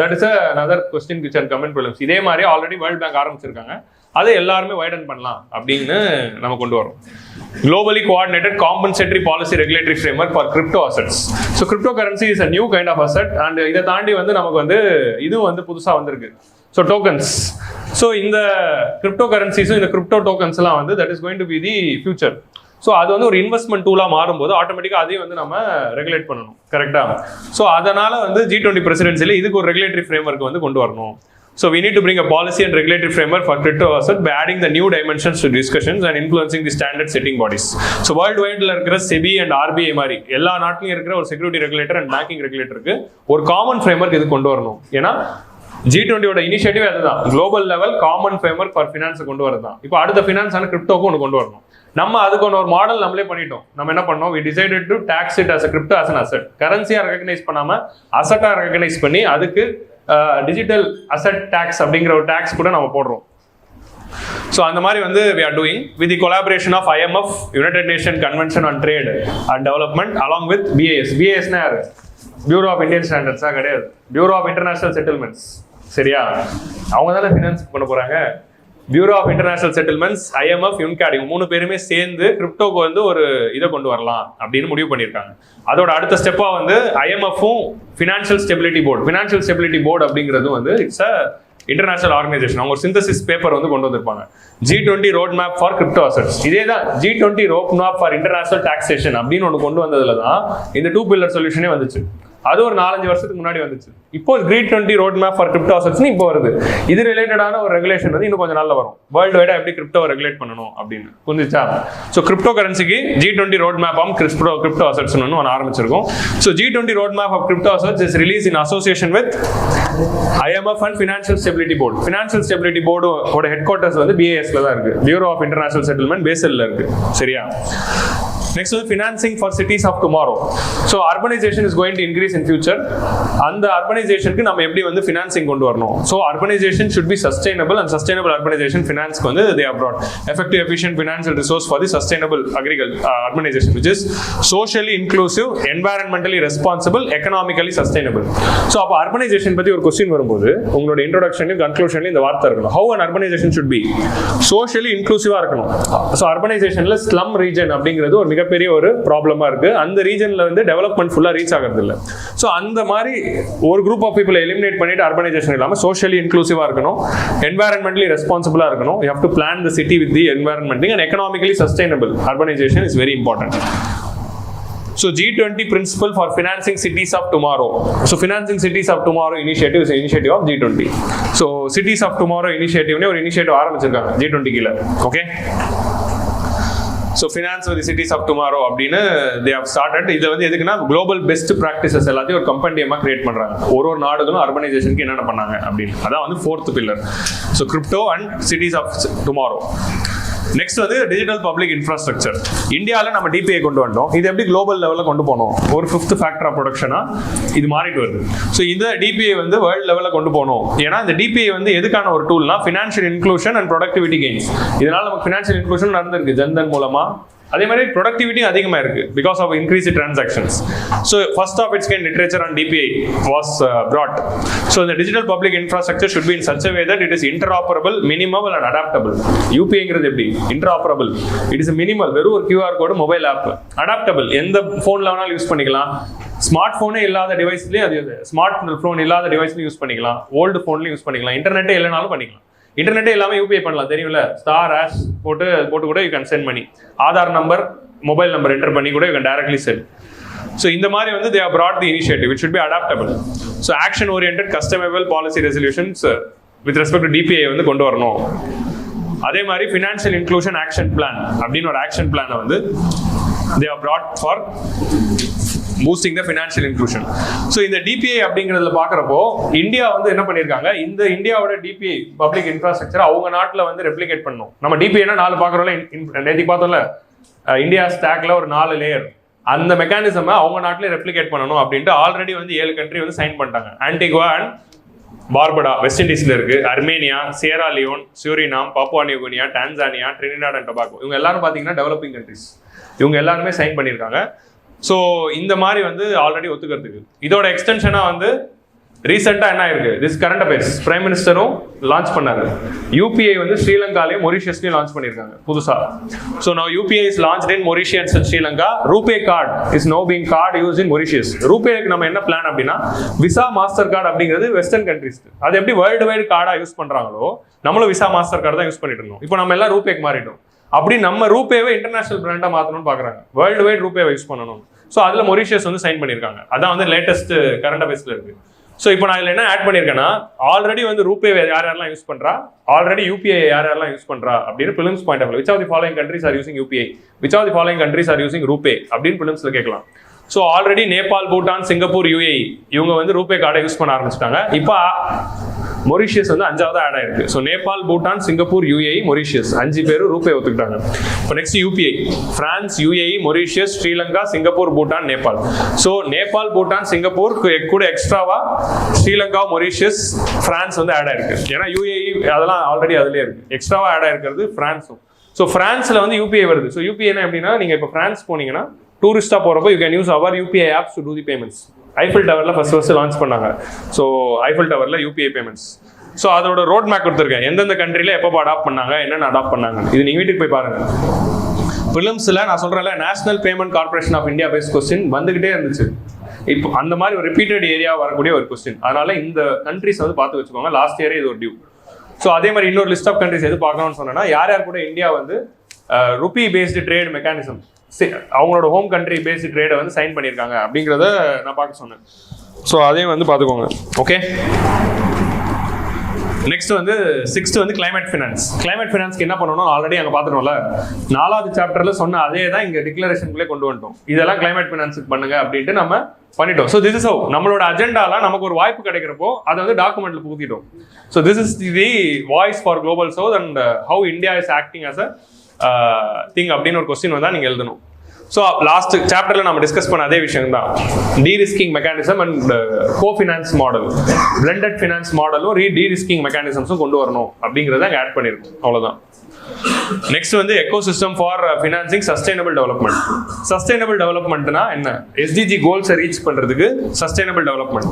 That is another question which are common problems. இதே மாதிரி ஆல்ரெடி வேர்ல்ட் பேங்க் ஆரம்பிச்சிருக்காங்க, அதை எல்லாருமே வைடன் பண்ணலாம் அப்படின்னு நம்ம கொண்டு வரோம். Globally coordinated compensatory policy regulatory framework for crypto assets. So cryptocurrency is a new kind of asset and இதை தாண்டி வந்து நமக்கு வந்து இது வந்து புதுசா வந்திருக்கு. So tokens. ஸோ இந்த கிரிப்டோ கரன்சிஸும் இந்த கிரிப்டோ டோக்கன்ஸ் எல்லாம் வந்து that is going to be the future. So அது வந்து ஒரு இன்வெஸ்ட்மெண்ட் டூலாக மாறும்போது ஆட்டோமேட்டிக்காக அதையும் வந்து நம்ம ரெகுலேட் பண்ணணும். கரெக்டாக? ஸோ அதனால வந்து G20 பிரசிடென்சியில் இதுக்கு ஒரு ரெகுலேட்டரி ஃப்ரேம்வொர்க் வந்து கொண்டு வரணும். So we need to bring a policy and regulatory framework for crypto asset by adding the new dimensions to discussions and influencing the standard setting bodies. So worldwide இருக்கிற SEBI and RBI மாதிரி எல்லா நாட்டிலையும் இருக்கிற ஒரு security regulator and banking ரெகுலேட்டருக்கு ஒரு common framework இது கொண்டு வரணும். ஏன்னா G20 இனிஷியேட்டிவ் அதுதான், global level common framework for finance கொண்டு வரதான். இப்போ அடுத்த ஃபினான்ஸ் ஆன கிரிப்டோக்கும் ஒன்று கொண்டு வரணும். நம்ம அதுக்கு ஒரு மாடல் நம்மளே பண்ணிட்டோம். நம்ம என்ன பண்ணோம், we decided to tax it as a crypto as an asset. கரன்சியா ரெகக்னைஸ் பண்ணாம அசட்டா ரெகக்னைஸ் பண்ணி அதுக்கு டிஜிட்டல் அசட் டாக்ஸ் அப்படிங்கிற ஒரு டாக்ஸ் கூட நம்ம போடுறோம். ஸோ அந்த மாதிரி வந்து we are doing with the collaboration of IMF, United Nations Convention on Trade and Development along with BIS. BIS-னா யாரு? பியூரோ ஆஃப் இந்தியன் ஸ்டாண்டர்ட்ஸா? கிடையாது, பியூரோ ஆஃப் இன்டர்நேஷனல் செட்டில்மெண்ட்ஸ். சரியா? அவங்க தானே ஃபினான்ஸ் பண்ண போறாங்க. Bureau of international settlements, IMF, UNCTAD இவங்க 3 பேருமே சேர்ந்து கிரிப்டோக்கு வந்து ஒரு இதை கொண்டு வரலாம் அப்படின்னு முடிவு பண்ணியிருக்காங்க. அதோட அடுத்த ஸ்டெப்பா வந்து IMF-உம் ஃபினான்ஷியல் ஸ்டெபிலிட்டி போர்டு அப்படிங்கிறது வந்து இட்ஸ் அ இன்டர்நேஷனல் ஆர்கனைசேஷன். அவங்க ஒரு சிந்தசிஸ் பேப்பர் வந்து கொண்டு வந்திருப்பாங்க, G20 road map for crypto assets. இதே தான் G20 road map for international taxation அப்படின்னு ஒன்று கொண்டு வந்ததுல தான் இந்த 2 பில்லர் சொல்யூஷனே வந்துச்சு. அது ஒரு 4-5 வருஷத்துக்கு முன்னாடி வந்துச்சு. இப்போ G20 road map for crypto அசெட்ஸ்னு இப்போ வருது. இது ரிலேட்டடான ஒரு ரெகுலேஷன் வந்து இன்னும் கொஞ்சம் நாள்ல வரும். வேர்ல்டு வைடா எப்படி கிரிப்டோ ரெகுலேட் பண்ணணும் அப்படின்னு புரிஞ்சுச்சா? ஸோ கிரிப்டோ கரன்சிக்கு G20 road map of crypto assets ஒன்று ஆரம்பிச்சிருக்கோம். So G20 road map of crypto assets is release in association with IMF and financial stability board. Financial stability போர்டோட ஹெட் குவார்ட்டர்ஸ் வந்து BISல தான் இருக்கு. பியூரோ ஆஃப் இன்டர்நேஷனல் செட்டில்மெண்ட் பேசல்ல இருக்கு. சரியா? Next is financing for cities of tomorrow. So urbanization is going to increase in future. And the urbanization ku நம்ம எப்படி வந்து financing கொண்டு வரணும். So urbanization should be sustainable, and sustainable urbanization finance க்கு வந்து they have brought effective efficient financial resource for the sustainable urbanization, which is socially inclusive, environmentally responsible, economically sustainable. So அப்ப urbanization பத்தி ஒரு question வரும்போது உங்களோட இன்ட்ரோடக்ஷன்லயும் கன்க்ளூஷன்லயும் இந்த வார்த்தை இருக்கணும். How an urbanization should be socially inclusive இருக்கணும். So urbanizationல slum region அப்படிங்கிறது ஒரு பெரிய ஒரு ப்ராப்ளமா இருக்கு. அந்த ரீஜன்ல வந்து டெவலப்மெண்ட் ஃபுல்லா ரீச் ஆகிறது இல்ல. சோ அந்த மாதிரி ஒரு குரூப் ஆஃப் பீப்புளை எலிமினேட் பண்ணிட்டு அர்பனைசேஷன் இல்லாம சோஷியலி இன்க்ளூசிவா இருக்கணும், என்வாயரன்மெண்டலி ரெஸ்பான்சிபிளா இருக்கணும். You have to plan the city with the environment and economically sustainable. Urbanisation is very important. So G20 principle for financing cities of tomorrow. So financing cities of tomorrow initiative is an initiative of G20. So cities of tomorrow initiative ne ஒரு initiative ஆரம்பிச்சிருக்காங்க G20 கீழ. Okay? So finance with the cities of tomorrow அப்படின்னு they have started. இது வந்து எதுக்குன்னா global best practices எல்லாத்தையும் ஒரு கம்பெனியமா create பண்றாங்க. ஒரு நாடுகளும் அர்பனைசேஷனுக்கு என்னென்ன பண்ணாங்க அப்படின்னு. அதான் வந்து 4th pillar. So crypto and cities of tomorrow. Next வந்து டிஜிட்டல் பப்ளிக் இன்ஃப்ராஸ்ட்ரக்சர். இந்தியாவில் நம்ம டிபிஐ கொண்டு வந்தோம். இது எப்படி குளோபல் லெவலில் கொண்டு போனோம்? ஒரு 5th ஃபேக்டர் ஆஃப் ப்ரொடக்ஷனா இது மாறிட்டு வருது. ஸோ இந்த டிபிஐ வந்து வேர்ல்டு லெவலில் கொண்டு போகணும். ஏன்னா இந்த டிபிஐ வந்து எதுக்கான ஒரு டூல்னா financial inclusion and productivity gains. இதனால நமக்கு ஃபினான்ஷியல் இன்க்ளூஷன் நடந்திருக்கு ஜன்தன் மூலமா. அதே மாதிரி ப்ரொடக்டிவிட்டி அதிகமாக இருக்கு because of increase transactions. So first of its kind literature on DPI was brought. So the digital public infrastructure should be in such a way that it is interoperable, minimal and adaptable. UPIங்கிறது எப்படி? interoperable. It is a minimal, வெறும் ஒரு QR கோடு mobile app. adaptable, எந்த ஃபோன்ல வேணாலும் use பண்ணிக்கலாம். Smart போனே இல்லாத டிவைஸ்லயே அது ஸ்மார்ட் போன் இல்லாத டிவைஸ்லயும் யூஸ் பண்ணிக்கலாம். ஓல்டு போன்லயும் யூஸ் பண்ணிக்கலாம். இன்டர்நெட்டே இல்லைனாலும் பண்ணிக்கலாம். இன்டர்நெட்டே இல்லாமல் யூபிஐ பண்ணலாம், தெரியும்ல? ஸ்டார் போட்டு கூட you can send money. Aadhaar number, mobile number enter பண்ணி கூட you can directly send. So இந்த மாதிரி வந்து they have brought the initiative, it should be adaptable. So action oriented customizable policy resolutions with respect to DPI வந்து கொண்டு வரணும். அதே மாதிரி ஃபினான்ஷியல் இன்க்ளூஷன் ஆக்ஷன் பிளான் அப்படின்னு ஒரு ஆக்ஷன் பிளானை வந்து they have brought for boosting the financial inclusion. So இந்த DPI அப்படிங்கிறதுல பார்க்குறப்போ இந்தியா வந்து என்ன பண்ணியிருக்காங்க, இந்த இந்தியாவோட DPI பப்ளிக் இன்ஃப்ராஸ்ட்ரக்சர் அவங்க நாட்டில் வந்து ரெப்ளிகேட் பண்ணணும். நம்ம டிபிஐனா 4 பார்க்குறோம்ல, நேற்று பார்த்தோம்ல இந்தியா ஸ்டாக்ல ஒரு 4 லேயர். அந்த மெக்கானிசமை அவங்க நாட்டிலே ரெப்ளிகேட் பண்ணணும் அப்படின்ட்டு ஆல்ரெடி வந்து 7 கண்ட்ரி வந்து சைன் பண்ணிட்டாங்க. ஆன்டிகுவா அண்ட் பார்படா வெஸ்ட் இண்டீஸ்ல இருக்கு, Armenia, Sierra Leon, Suriname, Papua New Guinea, Tanzania, Trinidad and Tobago. இவங்க எல்லாரும் பார்த்தீங்கன்னா டெவலப்பிங் கண்ட்ரிஸ். இவங்க எல்லாருமே சைன் பண்ணியிருக்காங்க. ஸோ இந்த மாதிரி வந்து ஆல்ரெடி ஒத்துக்கிறதுக்கு இதோட எக்ஸ்டென்ஷனாக வந்து ரீசெண்டாக என்ன ஆயிருக்கு, திஸ் கரண்ட் அஃபேர்ஸ் பிரைம் மினிஸ்டரும் லான்ச் பண்ணாரு. யூபிஐ வந்து ஸ்ரீலங்காலையும் மொரிஷியஸ்லையும் லான்ச் பண்ணியிருக்காங்க புதுசாக. So now UPI is launch in Mauritius and Sri Lanka. RuPay card is no being card use in Mauritius. ரூபேக்கு நம்ம என்ன பிளான் அப்படின்னா, விசா மாஸ்டர் கார்டு அப்படிங்கிறது வெஸ்டர்ன் கண்ட்ரிஸ். அது எப்படி வேர்ல்டு வைடு கார்டாக யூஸ் பண்ணுறாங்களோ நம்மளும் விசா மாஸ்டர் கார்டு தான் யூஸ் பண்ணிட்டு இருந்தோம். இப்போ நம்ம எல்லாம் ரூபேக்கு மாறிட்டோம். அப்படி நம்ம ரூபேவை இன்டர்நேஷனல் பிராண்டாக மாற்றணும்னு பார்க்குறாங்க, வேர்ல்டு வைடு ரூபேவை யூஸ் பண்ணணும். ஸோ அதில் மொரிஷியஸ் வந்து சைன் பண்ணியிருக்காங்க. அதான் வந்து லேட்டஸ்ட் கரண்ட் அஃபேர்ஸ்ல இருக்கு. ஸோ இப்போ நான் இதில் என்ன ஆட் பண்ணியிருக்கேன்னா, ஆல்ரெடி வந்து ரூபே யாரெல்லாம் யூஸ் பண்றா, ஆல்ரெடி யூபிஐ யாரெல்லாம் யூஸ் பண்றா அப்படின்னு prelims point of view, which of the following countries are using UPI, which of the following countries are using RuPay அப்படின்னு பிலிம்ஸ்ல கேட்கலாம். So already Nepal, Bhutan, Singapore, UAE இவங்க வந்து ரூபே கார்டை யூஸ் பண்ண ஆரம்பிச்சிட்டாங்க. இப்போ மொரிஷியஸ் வந்து 5வது ஆட் ஆயிருக்கு. So Nepal, Bhutan, Singapore, UAE, Mauritius 5 பேரும் ரூபே ஒத்துக்கிட்டாங்க. இப்போ next UPI, France, UAE, Mauritius, Sri Lanka, Singapore, Bhutan, Nepal. So Nepal, Bhutan, Singapore கூட எக்ஸ்ட்ராவா ஸ்ரீலங்கா, மொரிஷியஸ், பிரான்ஸ் வந்து ஆட் ஆயிருக்கு. ஏன்னா யுஏஇ அதெல்லாம் ஆல்ரெடி அதுலேயே இருக்கு. எக்ஸ்ட்ராவா ஆட் ஆயிருக்கிறது பிரான்ஸும். ஸோ பிரான்ஸ்ல வந்து யூபிஐ வருது. ஸோ யூபிஐ என்ன அப்படின்னா, நீங்க இப்போ பிரான்ஸ் போனீங்கன்னா டூரிஸ்டா போறப்போ you can use our UPI apps to do the payments. Eiffel டவர்ல ஃபர்ஸ்ட் லான்ச் பண்ணாங்க. ஸோ ஐஃபில் டவர்ல யூபிஐ பேமெண்ட்ஸ். ஸோ அதோட ரோட் மேப் கொடுத்துருக்கேன், எந்தெந்த கண்ட்ரில எப்போ அடாப்ட் பண்ணாங்க, என்னென்ன அடாப்ட் பண்ணாங்க. இது நீங்க வீட்டுக்கு போய் பாருங்க. பிலிம்ஸ்ல நான் சொல்றேன்ல, national payment corporation of India based question வந்துகிட்டே இருந்துச்சு. இப்போ அந்த மாதிரி ஒரு ரிப்பீட்டட் ஏரியா வரக்கூடிய ஒரு கொஸ்டின். அதனால இந்த கண்ட்ரிஸ் வந்து பார்த்து வச்சுக்கோங்க. லாஸ்ட் இயரே இது ஒரு டியூ. ஸோ அதே மாதிரி இன்னொரு லிஸ்ட் ஆஃப் கண்ட்ரிஸ் எது பார்க்கணும்னு சொன்னா, யார் யார் கூட இந்தியா வந்து ருபி பேஸ்டு ட்ரேட் மெக்கானிசம் அவங்களோட ஹோம் கண்ட்ரி பேஸ்ட் ட்ரேடை வந்து சைன் பண்ணியிருக்காங்க அப்படிங்கிறத நான் பார்க்க சொன்னேன். ஸோ அதையும் வந்து பார்த்துக்கோங்க. ஓகே, நெக்ஸ்ட் வந்து 6th வந்து கிளைமேட் ஃபினான்ஸ். கிளைமேட் ஃபினான்ஸ்க்கு என்ன பண்ணணும் ஆல்ரெடி அங்கே பார்த்துட்டோம்ல, 4வது சாப்டர்ல சொன்ன அதே தான் இங்கே டிக்ளரேஷனுக்குள்ளே கொண்டு வந்துட்டோம். இதெல்லாம் கிளைமேட் ஃபினான்ஸுக்கு பண்ணுங்க அப்படின்ட்டு நம்ம பண்ணிட்டோம். ஸோ திஸ் இஸ் ஹவ் நம்மளோட அஜெண்டால நமக்கு ஒரு வாய்ப்பு கிடைக்கிறப்போ அதை வந்து டாக்குமெண்ட்ல புகுத்திட்டோம். So this is the voice for global south and how India is acting as a thing அப்படின்னு ஒரு கொஸ்டின் வந்தால் நீங்கள் எழுதணும். ஸோ லாஸ்ட் சாப்டர்ல நம்ம டிஸ்கஸ் பண்ண அதே விஷயம் தான், derisking mechanism and cofinance model, blended finance மாடலும் டீரிஸ்கிங் மெக்கானிசம்ஸும் கொண்டு வரணும் அப்படிங்கிறத அங்கே ஆட் பண்ணியிருக்கோம். அவ்வளோதான். நெக்ஸ்ட் வந்து ecosystem for financing sustainable development. Sustainable டெவலப்மெண்ட்னா என்ன? எஸ்டிஜி கோல்ஸை ரீச் பண்றதுக்கு சஸ்டைனபிள் டெவலப்மெண்ட்,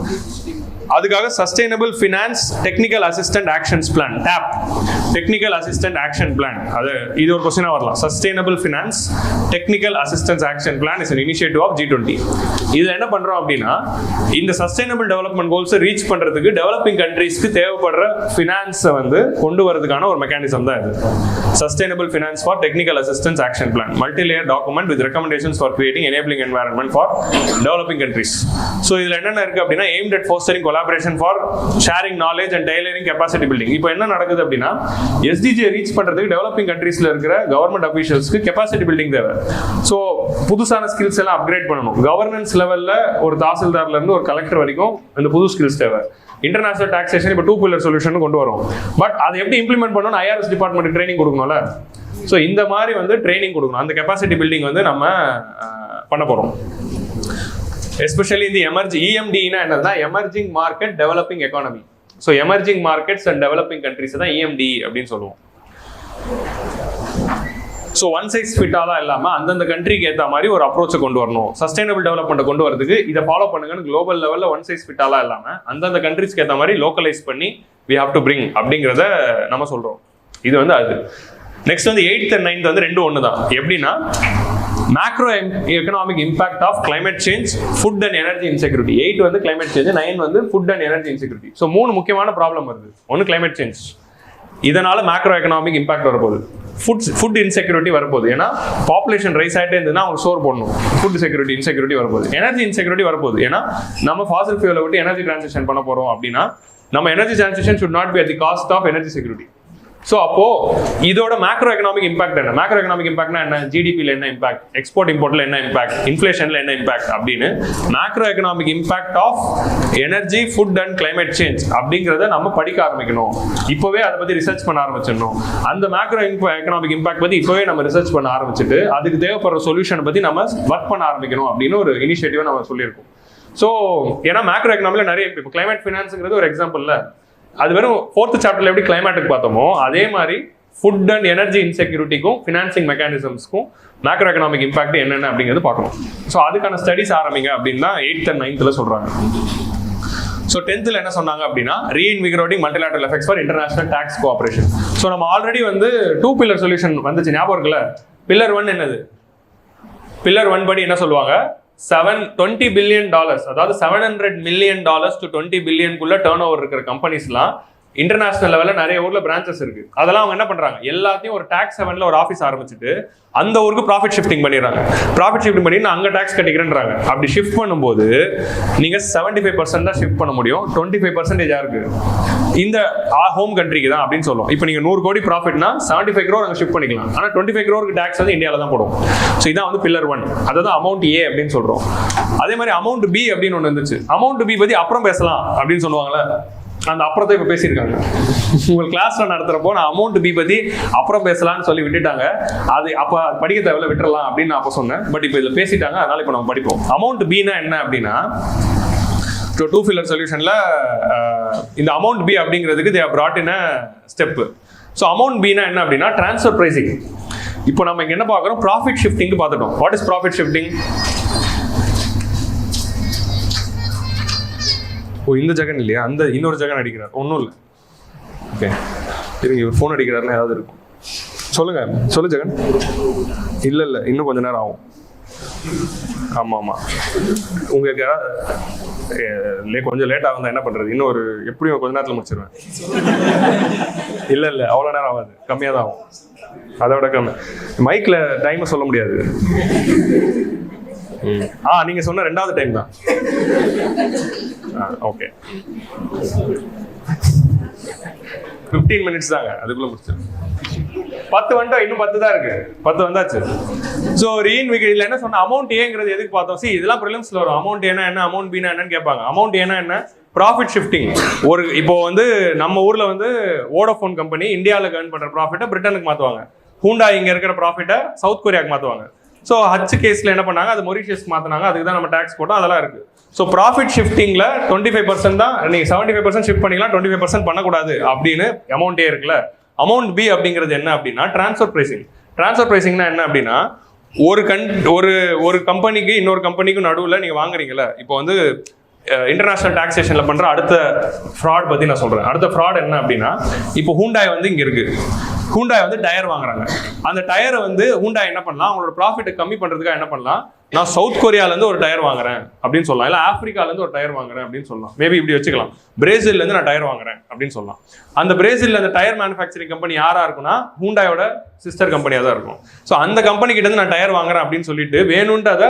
அதுக்காக sustainable finance technical assistant actions plan, TAP technical assistant action plan. இது ஒரு கொஸ்டினா வரலாம். Sustainable finance technical assistance action plan is an initiative of G20. இது என்ன பண்றோம் அப்படின்னா, இந்த சஸ்டைனபிள் டெவலப்மெண்ட் கோல்ஸை ரீச் பண்றதுக்கு டெவலப்பிங் கண்ட்ரீஸ்க்கு தேவைப்படுற ஃபினான்ஸை வந்து கொண்டு வரதுக்கான ஒரு மெக்கானிசம் தான் இது. Sustainable finance for technical assistance action plan, multi-layer document with recommendations for creating enabling environment for developing countries. So இதுல என்னென்ன இருக்கு அப்படின்னா, aimed at fostering collaboration for sharing knowledge and tailoring capacity building. இப்போ என்ன நடக்குது அப்படின்னா, எஸ்டிஜி ரீச் பண்றதுக்கு developing கண்ட்ரீஸ்ல இருக்கிற கவர்மெண்ட் அபிஷியல்ஸ்க்கு கெபாசிட்டி பில்டிங் தேவை. ஸோ புதுசான ஸ்கில்ஸ் எல்லாம் அப்கிரேட் பண்ணணும். கவர்னன்ஸ் லெவல்ல ஒரு தாசில்தார்ல இருந்து ஒரு கலெக்டர் வரைக்கும் இந்த புது ஸ்கில்ஸ் தேவை. இன்டர்நேஷனல் டாக்ஸேஷன் இப்போ 2 பில்லர் சொல்யூஷன் கொண்டு வரும். பட் அதை எப்படி இம்ப்ளிமெண்ட் பண்ணணும், ஐஆர்எஸ் டிபார்ட்மெண்ட் ட்ரைனிங் கொடுக்கணும்ல. ஸோ இந்த மாதிரி வந்து ட்ரைனிங் கொடுக்கணும். அந்த கெபாசிட்டி பில்டிங் வந்து நம்ம பண்ண போறோம். எஸ்பெஷலி இந்த EMD-னா என்னதுன்னா, emerging market developing economy. So emerging markets and developing countries தான் EMD அப்படின்னு சொல்லுவோம். ஸோ ஒன் சைஸ் ஃபிட்டாலாம் இல்லாமல் அந்தந்த கண்ட்ரிக்கு ஏற்ற மாதிரி ஒரு அப்ரோச்சை கொண்டு வரணும். சஸ்டைனபிள் டெவலப்மெண்ட்டை கொண்டு வரதுக்கு இதை ஃபாலோ பண்ணுங்கன்னு குளோபல் லெவலில் ஒன் சைஸ் ஃபிட்டாலாம் இல்லாமல் அந்தந்த கண்ட்ரிஸ்க்கு ஏற்ற மாதிரி லோக்கலைஸ் பண்ணி we have to bring அப்படிங்கிறத நம்ம சொல்கிறோம். இது வந்து அது. நெக்ஸ்ட் வந்து 8th and 9th வந்து ரெண்டும் ஒன்று தான். எப்படின்னா, macro economic impact of climate change, food and energy insecurity. 8 வந்து கிளைமேட் சேஞ்ச், 9 வந்து food and energy insecurity. So 3 முக்கியமான ப்ராப்ளம் வருது. ஒன்று கிளைமேட் சேஞ்ச், இதனால மேக்ரோ எக்கனாமிக் இம்பாக்ட் வரப்போகுது. ஃபுட் இன்செக்யூரிட்டி வரப்போகுது, ஏன்னா பாப்புலேஷன் ரைஸ் ஆகிட்டே இருந்ததுன்னா அவங்க சோர் போடணும். ஃபுட் செக்யூரிட்டி இன்செக்யூரிட்டி வரப்போகுது. எனர்ஜி இன்செக்யூரிட்டி வரப்போகுது, ஏன்னா நம்ம ஃபாசில் ஃபியூலை விட்டு எனர்ஜி டிரான்சிஷன் பண்ண போகிறோம் அப்படின்னா நம்ம energy transition should not be at the cost of energy security. So அப்போ இதோட மேக்ரோ எக்கனாமிக் இம்பாக்ட் என்ன? மேக்ரோ எக்கனாமிக் இம்பாக்ட்னா என்ன? ஜிடிபியில் என்ன இம்பாக்ட், எக்ஸ்போர்ட் இம்போர்ட்ல என்ன இம்பாக்ட், இன்ஃப்ளேஷன்ல என்ன இம்பாக்ட் அப்படின்னு macro economic impact of energy, food and climate change அப்படிங்கிறத நம்ம படிக்க ஆரம்பிக்கணும். இப்போவே அதை பத்தி ரிசர்ச் பண்ண ஆரம்பிச்சிடணும். அந்த மேக்ரோ எக்கனாமிக் இம்பாக்ட் பத்தி இப்போவே நம்ம ரிசர்ச் பண்ண ஆரம்பிச்சுட்டு அதுக்கு தேவைப்படுற சொல்யூஷன் பத்தி நம்ம ஒர்க் பண்ண ஆரம்பிக்கணும் அப்படின்னு ஒரு இனிஷியேட்டிவ் நம்ம சொல்லியிருக்கோம். ஸோ ஏன்னா மேக்ரோ எக்கனாமிக்ல நிறைய, இப்போ கிளைமேட் ஃபினான்ஸுங்கிறது ஒரு எக்ஸாம்பிள்ல, அது வெறும் 4th சாப்டர்ல எப்படி கிளைமேட்டுக்கு பார்த்தோமோ அதே மாதிரி ஃபுட் அண்ட் எனர்ஜி இன்செக்யூரிட்டிக்கும் ஃபினான்சிங் மெக்கானிசம்ஸ்க்கும் மேக்ரோ எக்கனாமிக் இம்பாக்ட் என்னென்ன அப்படிங்கிறது பார்க்கணும். ஸோ அதுக்கான ஸ்டடிஸ் ஆரம்பிங்க அப்படின்னு தான் 8th and 9th சொல்றாங்க. ஸோ 10th என்ன சொன்னாங்க அப்படின்னா, reinvigorating multilateral effects for international tax cooperation. So நம்ம ஆல்ரெடி வந்து 2 பில்லர் சொல்யூஷன் வந்துச்சு, ஞாபகம் இருக்குல்ல? பில்லர் 1 என்னது? பில்லர் 1 படி என்ன சொல்லுவாங்க, $20 billion, அதாவது $700 million to $20 billion turn over இருக்கிற கம்பெனிஸ்லாம் இன்டர்நேஷனல் லெவலில் நிறைய ஊர்ல பிரான்ச்சஸ் இருக்கு. அதெல்லாம் அவங்க என்ன பண்றாங்க, எல்லாத்தையும் ஒரு டாக்ஸ் ஹெவன்ல ஒரு ஆஃபீஸ் ஆரம்பிச்சுட்டு அந்த ஊருக்கு ப்ராஃபிட் ஷிஃப்டிங் பண்ணிடுறாங்க. ப்ராஃபிட் ஷிஃப்டிங் பண்ணி நான் அங்கே டாக்ஸ் கட்டிக்கிறேன்றாங்க. அப்படி ஷிஃப்ட் பண்ணும்போது நீங்க 75% தான் ஷிஃப்ட் பண்ண முடியும், 25% யாருக்கு? இந்த ஹோம் கண்ட்ரிக்கு தான் அப்படின்னு சொல்லுவோம். இப்போ நீங்க 100 கோடி ப்ராஃபிட்னா 75 crore அங்கே ஷிஃப்ட் பண்ணிக்கலாம். ஆனால் 25 crore டாக்ஸ் வந்து இந்தியாவில் தான் போடும். ஸோ இதான் வந்து பில்லர் 1, அதாவது அமௌண்ட் ஏ அப்படின்னு சொல்றோம். அதே மாதிரி அமௌண்ட் பி அப்படின்னு ஒன்று இருந்துச்சு. அமௌண்ட் பி பத்தி அப்புறம் பேசலாம் அப்படின்னு சொல்லுவாங்களே, அந்த அப்புறத்தை இப்போ பேசியிருக்காங்க. உங்கள் கிளாஸ்ல நடத்துறப்போ நான் அமௌண்ட் பி பத்தி அப்புறம் பேசலாம்னு சொல்லி விட்டுட்டாங்க. அது அப்போ படிக்க தேவையில்ல, விட்டுறலாம் அப்படின்னு நான் அப்போ சொன்னேன். பட் இப்போ இதில் பேசிட்டாங்க, அதனால இப்போ நம்ம படிப்போம். அமௌண்ட் பின்னா என்ன அப்படின்னா, 2 பில்லர் சொல்யூஷன்ல இந்த அமௌண்ட் பி அப்படிங்கிறதுக்கு they have brought in a step. So amount பின்னா என்ன அப்படின்னா, டிரான்ஸ்ஃபர் பிரைசிங். இப்போ நம்ம இங்க என்ன பார்க்குறோம், ப்ராஃபிட் ஷிஃப்டிங் பார்த்துட்டோம். What is profit shifting? ஓ, இந்த ஜெகன் இல்லையா, அந்த இன்னொரு ஜெகன் அடிக்கிறார். ஒன்றும் இல்லை, ஓகே இருங்க, இவர் ஃபோன் அடிக்கிறாருன்னு ஏதாவது இருக்கும். சொல்லு ஜெகன். இல்லை இன்னும் கொஞ்ச நேரம் ஆகும். ஆமாம் உங்களுக்கு கொஞ்சம் லேட்டாக வந்தால் என்ன பண்ணுறது, இன்னும் ஒரு எப்படியும் கொஞ்ச நேரத்தில் முடிச்சிருவேன். இல்லை அவ்வளோ நேரம் ஆகாது, கம்மியாக தான் ஆகும், அதோட கம்மி. மைக்கில் டைமை சொல்ல முடியாது. நீங்கள் சொன்ன 2வது டைம் தான். ஓகே 15 minutes தாங்க, அதுக்குள்ளே முடிச்சிருக்கேன். 10 வந்துட்டோம், இன்னும் 10 தான் இருக்கு, 10 வந்தாச்சு. ஸோ ரீஇன்விகேஷன்ல என்ன சொன்ன, அமௌண்ட் ஏங்கிறது எதுக்கு பார்த்தோம். சி இதெல்லாம் ப்ரிலிம்ஸ்ல வரும். அமௌண்ட் ஏன்னா என்ன, அமௌண்ட் பீனா என்னன்னு கேட்பாங்க. அமௌண்ட் ஏன்னா என்ன, ப்ராஃபிட் ஷிஃப்டிங். ஒரு இப்போ வந்து நம்ம ஊர்ல வந்து வோடஃபோன் கம்பெனி இந்தியாவில் ஏர்ன் பண்ற ப்ராஃபிட்டை பிரிட்டனுக்கு மாற்றுவாங்க. ஹூண்டா இங்க இருக்கிற ப்ராஃபிட்டை சவுத் கொரியாவுக்கு மாற்றுவாங்க. ஸோ ஹச் கேஸ்ல என்ன பண்ணாங்க, அது மொரிஷியஸ்க்கு மாற்றினாங்க. அதுக்கு தான் நம்ம டேக்ஸ் போட்டோம், அதெல்லாம் இருக்கு. ஸோ ப்ராஃபிட் ஷிஃப்டிங்ல 25% தான், நீங்க 75% ஷிஃப்ட் பண்ணிக்கலாம், 25% பண்ணக்கூடாது அப்படின்னு அமௌண்ட்டே இருக்குல்ல. அமௌண்ட் பி அப்படிங்கிறது என்ன அப்படின்னா டிரான்ஸ்ஃபர் பிரைசிங். டிரான்ஸ்ஃபர் பிரைசிங்னா என்ன அப்படின்னா, ஒரு கம்பெனிக்கு இன்னொரு கம்பெனிக்கும் நடுவில் நீங்க வாங்குறீங்கல்ல. இப்போ வந்து இன்டர்நேஷனல் டாக்ஸேஷன்ல பண்ற அடுத்த ஃப்ராட் பத்தி நான் சொல்றேன். அடுத்த ஃப்ராட் என்ன அப்படின்னா, இப்போ ஹூண்டாய் வந்து இங்க இருக்கு. ஹூண்டாய் வந்து டயர் வாங்குறாங்க. அந்த டயரை வந்து ஹூண்டாய் என்ன பண்ணலாம், அவங்களோட ப்ராஃபிட்டை கம்மி பண்றதுக்காக என்ன பண்ணலாம், நான் சவுத் கொரியாலேருந்து ஒரு டயர் வாங்குறேன் அப்படின்னு சொல்லலாம், இல்லை ஆப்பிரிக்காலேருந்து ஒரு டயர் வாங்குறேன் அப்படின்னு சொல்லலாம். மேபி இப்படி வச்சுக்கலாம், பிரேசில்லேருந்து நான் டயர் வாங்குறேன் அப்படின்னு சொல்லலாம். அந்த பிரேசிலில் அந்த டயர் மேனுஃபேக்சரிங் கம்பெனி யாராக இருக்குன்னா, ஹூண்டாயோட சிஸ்டர் கம்பெனியாக தான் இருக்கும். ஸோ அந்த கம்பெனி கிட்ட இருந்து நான் டயர் வாங்குறேன் அப்படின்னு சொல்லிட்டு வேணும்ட்டு அதை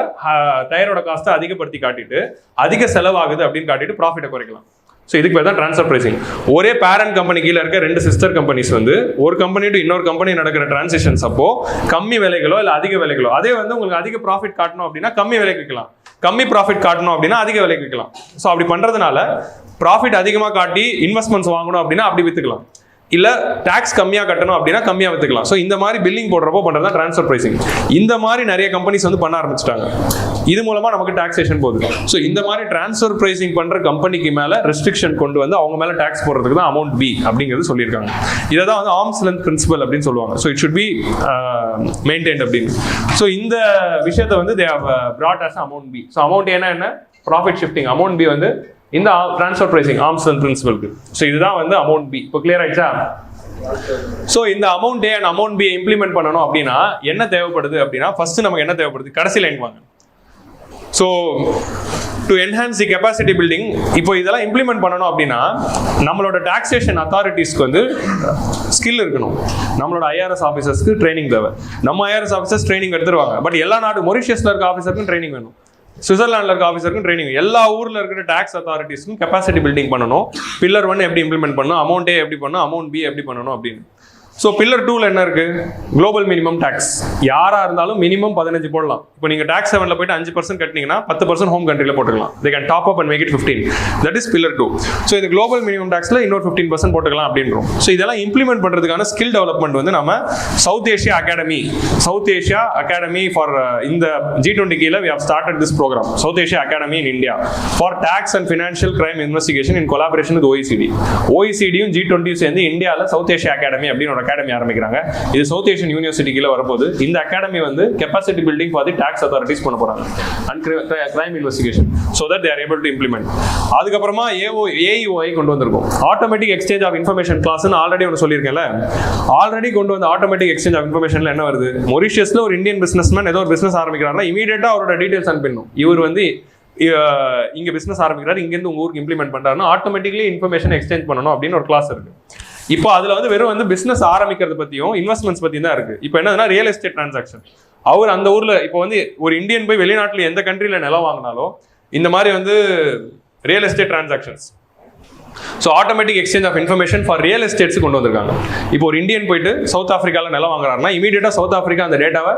டயரோட காஸ்ட்டை அதிகப்படுத்தி காட்டிட்டு அதிக செலவாகுது அப்படின்னு காட்டிட்டு ப்ராஃபிட்டை குறைக்கலாம். ஸோ இதுக்கு பேர் தான் ட்ரான்ஸ்ஃபர் பிரைசிங். ஒரே பேரண்ட் கம்பெனி கீழே இருக்க 2 சிஸ்டர் கம்பெனிஸ் வந்து ஒரு கம்பெனி டு இன்னொரு கம்பெனி நடக்கிற டிரான்சாக்ஷன்ஸ் அப்போ கம்மி விலைகளோ இல்லை அதிக விலைகளோ, அதே வந்து உங்களுக்கு அதிக ப்ராஃபிட் காட்டணும் அப்படின்னா கம்மி விலைக்கு விற்கலாம், கம்மி ப்ராஃபிட் காட்டணும் அப்படின்னா அதிக விலைக்கு விற்கலாம். ஸோ அப்படி பண்றதுனால ப்ராஃபிட் அதிகமாக காட்டி இன்வெஸ்ட்மெண்ட்ஸ் வாங்கணும் அப்படின்னா அப்படி வித்துக்கலாம், இல்ல டாக்ஸ் கம்மியா கட்டணும் அப்படின்னா கம்மியா வித்துக்கலாம். ஸோ இந்த மாதிரி பில்லிங் போடுறப்போ பண்றதா ட்ரான்ஸ்ஃபர் பிரைசிங். இந்த மாதிரி நிறைய கம்பெனிஸ் வந்து பண்ண ஆரம்பிச்சிட்டாங்க. இது மூலமா நமக்கு டாக்ஸேஷன் போகுது. ஸோ இந்த மாதிரி ட்ரான்ஸ்ஃபர் பிரைசிங் பண்ற கம்பெனிக்கு மேல ரெஸ்ட்ரிக்ஷன் கொண்டு வந்து அவங்க மேல டாக்ஸ் போடுறதுக்கு தான் அமௌண்ட் பி அப்படிங்கிறது சொல்லியிருக்காங்க. இதை தான் வந்து ஆர்ம்ஸ் லென்த் பிரின்சிபல் அப்படின்னு சொல்லுவாங்க. So it should be maintained அப்படின்னு. ஸோ இந்த விஷயத்தை வந்து they have brought as amount B. So amount என்ன ப்ராஃபிட் ஷிஃப்டிங். அமௌண்ட் பி வந்து இந்த ட்ரான்ஸ்ஃபர் பிரைசிங் ஆர்ம்ஸ் லென்த் பிரின்சிபலுக்கு. ஸோ இதுதான் வந்து அமௌண்ட் பி. இப்போ கிளியர் ஆயிடுச்சா? ஸோ இந்த amount A and amount B implement பண்ணணும் அப்படின்னா என்ன தேவைப்படுது அப்படின்னா, ஃபர்ஸ்ட் நமக்கு என்ன தேவைப்படுது, கடைசி லைன் வாங்க. So to enhance the capacity building, இப்போ இதெல்லாம் இம்ப்ளிமெண்ட் பண்ணணும் அப்படின்னா நம்மளோட டாக்ஸேஷன் அத்தாரிட்டிஸ்க்கு வந்து ஸ்கில் இருக்கணும். நம்மளோட ஐஆர்எஸ் ஆஃபீஸர்ஸ்க்கு ட்ரைனிங் தேவை. நம்ம ஐஆர்எஸ் ஆஃபீஸர்ஸ் ட்ரைனிங் எடுத்துருவாங்க. பட் எல்லா நாடு மொரிஷியஸ்ல இருக்க ஆஃபீஸருக்கும் ட்ரைனிங் வேணும், சுவிட்சர்லாண்டில் இருக்க ஆஃபீஸருக்கும் ட்ரைனிங், எல்லா ஊரில் இருக்கிற டாக்ஸ் அத்தாரிட்டிஸ்க்கும் கெப்பாசிட்டி பில்டிங் பண்ணணும். பில்லர் 1 எப்படி இம்ப்ளிமெண்ட் பண்ணணும், அமௌண்ட் ஏ எப்படி பண்ணணும், அமௌண்ட் பி எப்படி பண்ணணும் அப்படின்னு. ஸோ பில்லர் 2ல என்ன இருக்கு, குளோபல் மினிமம் டாக்ஸ். யாரா இருந்தாலும் மினிமம் 15 போடலாம். இப்போ நீங்க டாக்ஸ் 7ல போயிட்டு 5% கட்டினீங்கன்னா 10% ஹோம் கண்ட்ரில போட்டுக்கலாம். they can top up and make it 15. that is pillar 2. So இது குளோபல் மினிமம் டாக்ஸ்ல இன்னொரு 15% போட்டுக்கலாம் அப்படின்றோம். ஸோ இதெல்லாம் இம்ப்ளிமெண்ட் பண்றதுக்கான ஸ்கில் டெவலப்மெண்ட் வந்து நம்ம சவுத் ஏஷியா அகாடமி ஃபார் இந்த G20 கீழ we have started this program, South Asia Academy in India for tax and financial crime investigation in collaboration with OECD. OECDயும் G20 சேர்ந்து இந்தியால சவுத் ஏஷியா அகாடமி அப்படின்னு academy ஆரம்பிக்கிறாங்க. இது south Asian university கீழ வரப்போகுது. இந்த அகாடமி வந்து capacity building for the tax authorities பண்ண போறாங்க and crime investigation, so that they are able to implement. அதுக்கப்புறமா AEOI கொண்டு வந்திருக்கும், ஆட்டோமேட்டிக் எக்ஸ்சேஞ்ச் ஆஃப் இன்ஃபர்மேஷன் கிளாஸ்னு ஆல்ரெடி ஒன்று சொல்லியிருக்கேன்ல. ஆல்ரெடி கொண்டு வந்த ஆட்டோமேட்டிக் எக்ஸ்சேஞ்ச் ஆஃப் இன்ஃபர்மேஷன்ல என்ன வருது, மொரிஷியஸ்ல ஒரு இந்தியன் பிசினஸ்மேன் ஏதோ ஒரு பிசினஸ் ஆரம்பிக்கிறாருன்னா இமீடியட்டா அவரோட டீடைல்ஸ் அனுப்பிடணும். இவர் வந்து இங்க பிசினஸ் ஆரம்பிக்கிறாரு, இங்க இருந்து உங்க ஊருக்கு இம்ப்ளிமெண்ட் பண்றாருன்னா ஆட்டோமேட்டிக்லி இன்ஃபர்மேஷன் எக்ஸ்சேஞ்ச் பண்ணணும் அப்படின்னு ஒரு கிளாஸ் இருக்கு. இப்போ அதுல வந்து வெறும் வந்து பிசினஸ் ஆரம்பிக்கிறது பத்தியும் இன்வெஸ்ட்மெண்ட்ஸ் பத்தியும் தான் இருக்கு. இப்போ என்னன்னா ரியல் எஸ்டேட் டிரான்சாக்ஷன். அவர் அந்த ஊர்ல இப்போ வந்து ஒரு இந்தியன் போய் வெளிநாட்டுல எந்த கண்ட்ரில நிலம் வாங்கினாலும் இந்த மாதிரி வந்து real estate transactions. So automatic exchange of information for real estates கொண்டு வந்திருக்காங்க. இப்போ ஒரு இந்தியன் போயிட்டு சவுத் ஆஃப்ரிக்காவில் நிலம் வாங்குறாருன்னா இமீடியட்டா சவுத் ஆஃப்ரிக்கா அந்த டேட்டாவை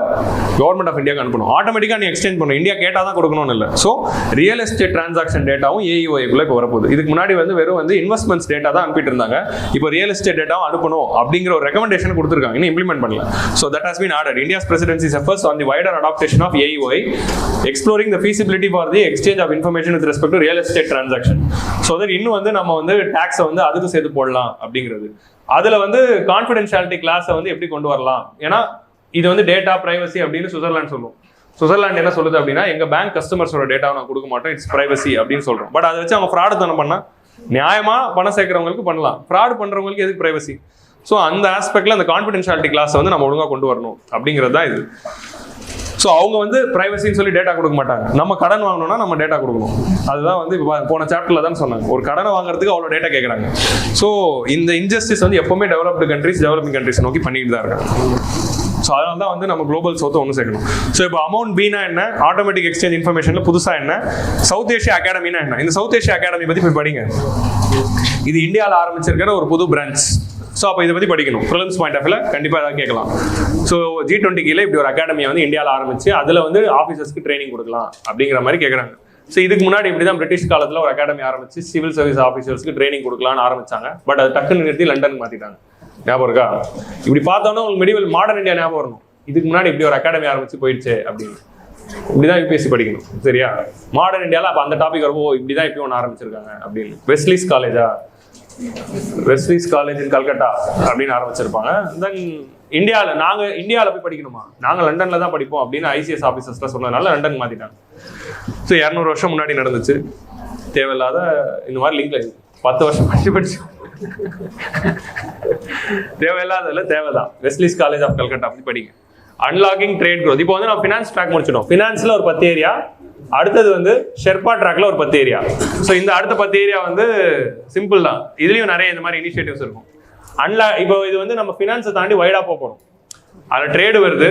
கவர்மெண்ட் ஆஃப் இந்தியாவுக்கு அனுப்பணும். ஆட்டோமேட்டிக்கா நீ எக்ஸ்சேஞ்ச் பண்ணணும், இந்தியா கேட்டால் தான் கொடுக்கணும்னு இல்லை. ஸோ ரியல் எஸ்டேட் டிரான்சாக்ஷன் டேட்டாவும் AEOI-க்குள்ள இப்போ வரப்போகுது. இதுக்கு முன்னாடி வந்து வெறும் வந்து இன்வெஸ்ட்மெண்ட்ஸ் டேட்டா தான் அனுப்பிட்டு இருந்தாங்க. இப்போ ரியல் எஸ்டேட் டேட்டாவும் அனுப்பணும் அப்படிங்கிற ஒரு ரெக்கமெண்டேஷன் கொடுத்துருக்காங்க, இன்னும் இம்ப்ளிமெண்ட் பண்ணல. So that has been ordered. India's presidency's efforts on the wider adoption of AEOI, exploring the feasibility for the exchange of information with respect to real estate transaction. So that இன்னும் வந்து நம்ம வந்து டாக்ஸை வந்து அதுக்கு சேர்த்து போடலாம் அப்படிங்கிறது. அதுல வந்து கான்ஃபிடென்ஷியாலிட்டி கிளாஸை வந்து எப்படி கொண்டு வரலாம், ஏன்னா இது வந்து டேட்டா பிரைவசி அப்படின்னு சுவிட்சர்லாந்து சொல்லுவோம். சுவிட்சர்லாந்து என்ன சொல்லுது அப்படின்னா, எங்க பேங்க் கஸ்டமர்ஸோட டேட்டாவை நான் கொடுக்க மாட்டோம், இட்ஸ் பிரைவசி அப்படின்னு சொல்றோம். பட் அதை வச்சு அவங்க ஃப்ராடு தானே பண்ணா, நியாயமா பணம் சேர்க்கிறவங்களுக்கு பண்ணலாம், ஃப்ராடு பண்றவங்களுக்கு எதுக்கு பிரைவசி? ஸோ அந்த ஆஸ்பெக்ட்ல அந்த கான்ஃபிடென்ஷியாலிட்டி கிளாஸை வந்து நம்ம ஒழுங்கா கொண்டு வரணும் அப்படிங்கிறது தான் இது. ஸோ அவங்க வந்து பிரைவசின்னு சொல்லி டேட்டா கொடுக்க மாட்டாங்க. நம்ம கடன் வாங்கணும்னா நம்ம டேட்டா கொடுக்கணும். அதுதான் வந்து இப்போ போன சாப்டர்ல தான் சொன்னாங்க, ஒரு கடனை வாங்குறதுக்கு அவ்வளோ டேட்டா கேட்குறாங்க. ஸோ இந்த இன்ஜஸ்டிஸ் வந்து எப்பவுமே டெவலப்டு கண்ட்ரிஸ் டெவலப்பிங் கண்ட்ரிஸ் நோக்கி பண்ணிட்டு தான் இருக்காங்க. ஸோ அதனால தான் வந்து நம்ம குளோபல் சவுத்தை ஒன்று சேர்க்கணும். ஸோ இப்போ அமௌண்ட் பீனா என்ன, ஆட்டோமேட்டிக் எக்ஸ்சேஞ்ச் இன்ஃபர்மேஷனில் புதுசாக என்ன, சவுத் ஏஷியா அகாடமினா என்ன. இந்த சவுத் ஏஷியா அகாடமி பற்றி போய் படிங்க. இது இந்தியாவில் ஆரம்பிச்சிருக்கிற ஒரு புது பிரான்ச். ஸோ அப்போ இதை பற்றி படிக்கணும். ப்ரிலிம்ஸ் பாயிண்ட் ஆஃப் வியூல கண்டிப்பாக ஏதாவது கேட்கலாம். ஸோ G20 கீழே இப்படி ஒரு அகாடமியை வந்து இந்தியாவில் ஆரம்பிச்சு அதில் வந்து ஆஃபீஸர்ஸ்க்கு ட்ரைனிங் கொடுக்கலாம் அப்படிங்கிற மாதிரி கேட்குறாங்க. ஸோ இதுக்கு முன்னாடி இப்படி தான் பிரிட்டிஷ் காலத்தில் ஒரு அகாடமி ஆரம்பிச்சு சிவில் சர்வீஸ் ஆஃபீஸர்ஸ்க்கு ட்ரைனிங் கொடுக்கலாம்னு ஆரம்பிச்சாங்க. பட் அது டக்குன்னு நிறுத்தி லண்டன் மாற்றிட்டாங்க. ஞாபகம் இருக்கா? இப்படி பார்த்தோன்னா உங்களுக்கு மெடிவல் மாடர்ன் இந்தியா ஞாபகம் வரணும். இதுக்கு முன்னாடி இப்படி ஒரு அகாடமி ஆரம்பிச்சு போயிடுச்சு அப்படின்னு. இப்படிதான் UPSC படிக்கணும். சரியா? மாடர்ன் இந்தியாவில் அப்போ அந்த டாபிக் வரப்போ இப்படிதான் இப்படி ஒன்று ஆரம்பிச்சிருக்காங்க அப்படின்னு. வெஸ்லிஸ் காலேஜ் இன் கல்கட்டா அப்படின்னு ஆரம்பிச்சிருப்பாங்க. தென் இந்தியாவில் போய் படிக்கணுமா, நாங்கள் லண்டன்ல தான் படிப்போம் அப்படின்னு ICS ஆஃபீஸர்ஸ்லாம் சொன்னதுனால லண்டன் மாத்திட்டாங்க. ஸோ 200 வருஷம் முன்னாடி நடந்துச்சு. தேவையில்லாத இந்த மாதிரி லிங்க்ல 10 வருஷம் படிச்சு தேவையில்லாததுல தேவைதான். வெஸ்லிஸ் காலேஜ் ஆஃப் கல்கட்டா அப்படி படிங்க. Unlocking trade growth. இப்போ வந்து நம்ம ஃபினான்ஸ் ட்ராக் முடிச்சிட்டோம். ஃபினான்ஸ்ல ஒரு 10 ஏரியா, அடுத்தது வந்து ஷெர்பா ட்ராக்ல ஒரு 10 ஏரியா. ஸோ இந்த அடுத்த 10 ஏரியா வந்து சிம்பிள் தான். இதுலயும் நிறைய இந்த மாதிரி இனிஷியேட்டிவ்ஸ் இருக்கும். இப்போ இது வந்து நம்ம ஃபினான்ஸை தாண்டி வைடா போகிறோம். அதில் ட்ரேடு வருது,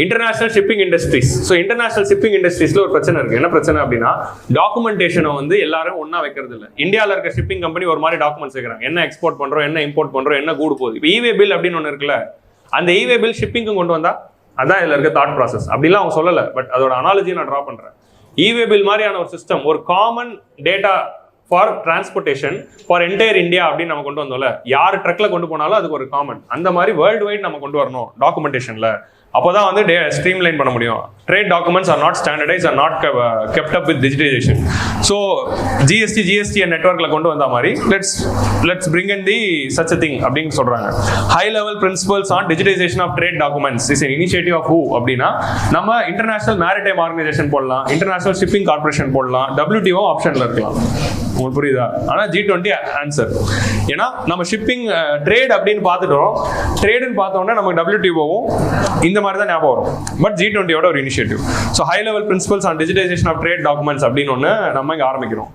international shipping industries. So international shipping இண்டஸ்ட்ரீஸ்ல ஒரு பிரச்சனை இருக்கு. என்ன பிரச்சனை அப்படின்னா, டாக்குமெண்டேஷனை வந்து எல்லாரும் ஒன்னா வைக்கிறது இல்லை. இந்தியாவில் இருக்க ஷிப்பிங் கம்பெனி ஒரு மாதிரி டாக்குமெண்ட்ஸ் வைக்கிறாங்க. என்ன எக்ஸ்போர்ட் பண்றோம், என்ன இம்போர்ட் பண்றோம், என்ன கூடு போகுது. இப்போ இவே பில் அப்படின்னு ஒன்று இருக்குல்ல, அந்த இவே பில் ஷிப்பிங்கும் கொண்டு வந்தா அதான் இதில் இருக்க தாட் ப்ராசஸ். அப்படிலாம் அவங்க சொல்லலை, பட் அதோட அனாலஜி நான் ட்ரா பண்றேன். இவே பில் மாதிரியான ஒரு சிஸ்டம், ஒரு common data for transportation for entire India அப்படின்னு நம்ம கொண்டு வந்தோம்ல. யார் ட்ரக்ல கொண்டு போனாலும் அதுக்கு ஒரு காமன், அந்த மாதிரி வேர்ல்டு வைட் நம்ம கொண்டு வரணும் டாக்குமெண்டேஷன்ல. அப்போதான் வந்து ஸ்ட்ரீம்லைன் பண்ண முடியும். Trade documents are not standardise, or not kept up with digitisation. So GSTN நெட்வொர்க்ல கொண்டு வந்த மாதிரி let's bring in the such thing அப்படின்னு சொல்றாங்க. High level principles on digitisation of trade documents is an initiative of who அப்படின்னா நம்ம international maritime organisation போடலாம், international shipping corporation போடலாம், WTO ஆப்ஷன்ல இருக்கலாம். உங்களுக்கு புரியுதா? ஆனா G20 ஆன்சர். ஏன்னா நம்ம ஷிப்பிங் ட்ரேட் அப்படின்னு பார்த்துட்டோம். ட்ரேடுன்னு பார்த்தோம்னா நமக்கு WTOவும் இந்த மாதிரி தான் ஞாபகம் வரும். பட் G20யோட ஒரு initiative. So high level principles on digitisation of trade documents அப்படின்னு ஒன்று நம்ம இங்கே ஆரம்பிக்கிறோம்.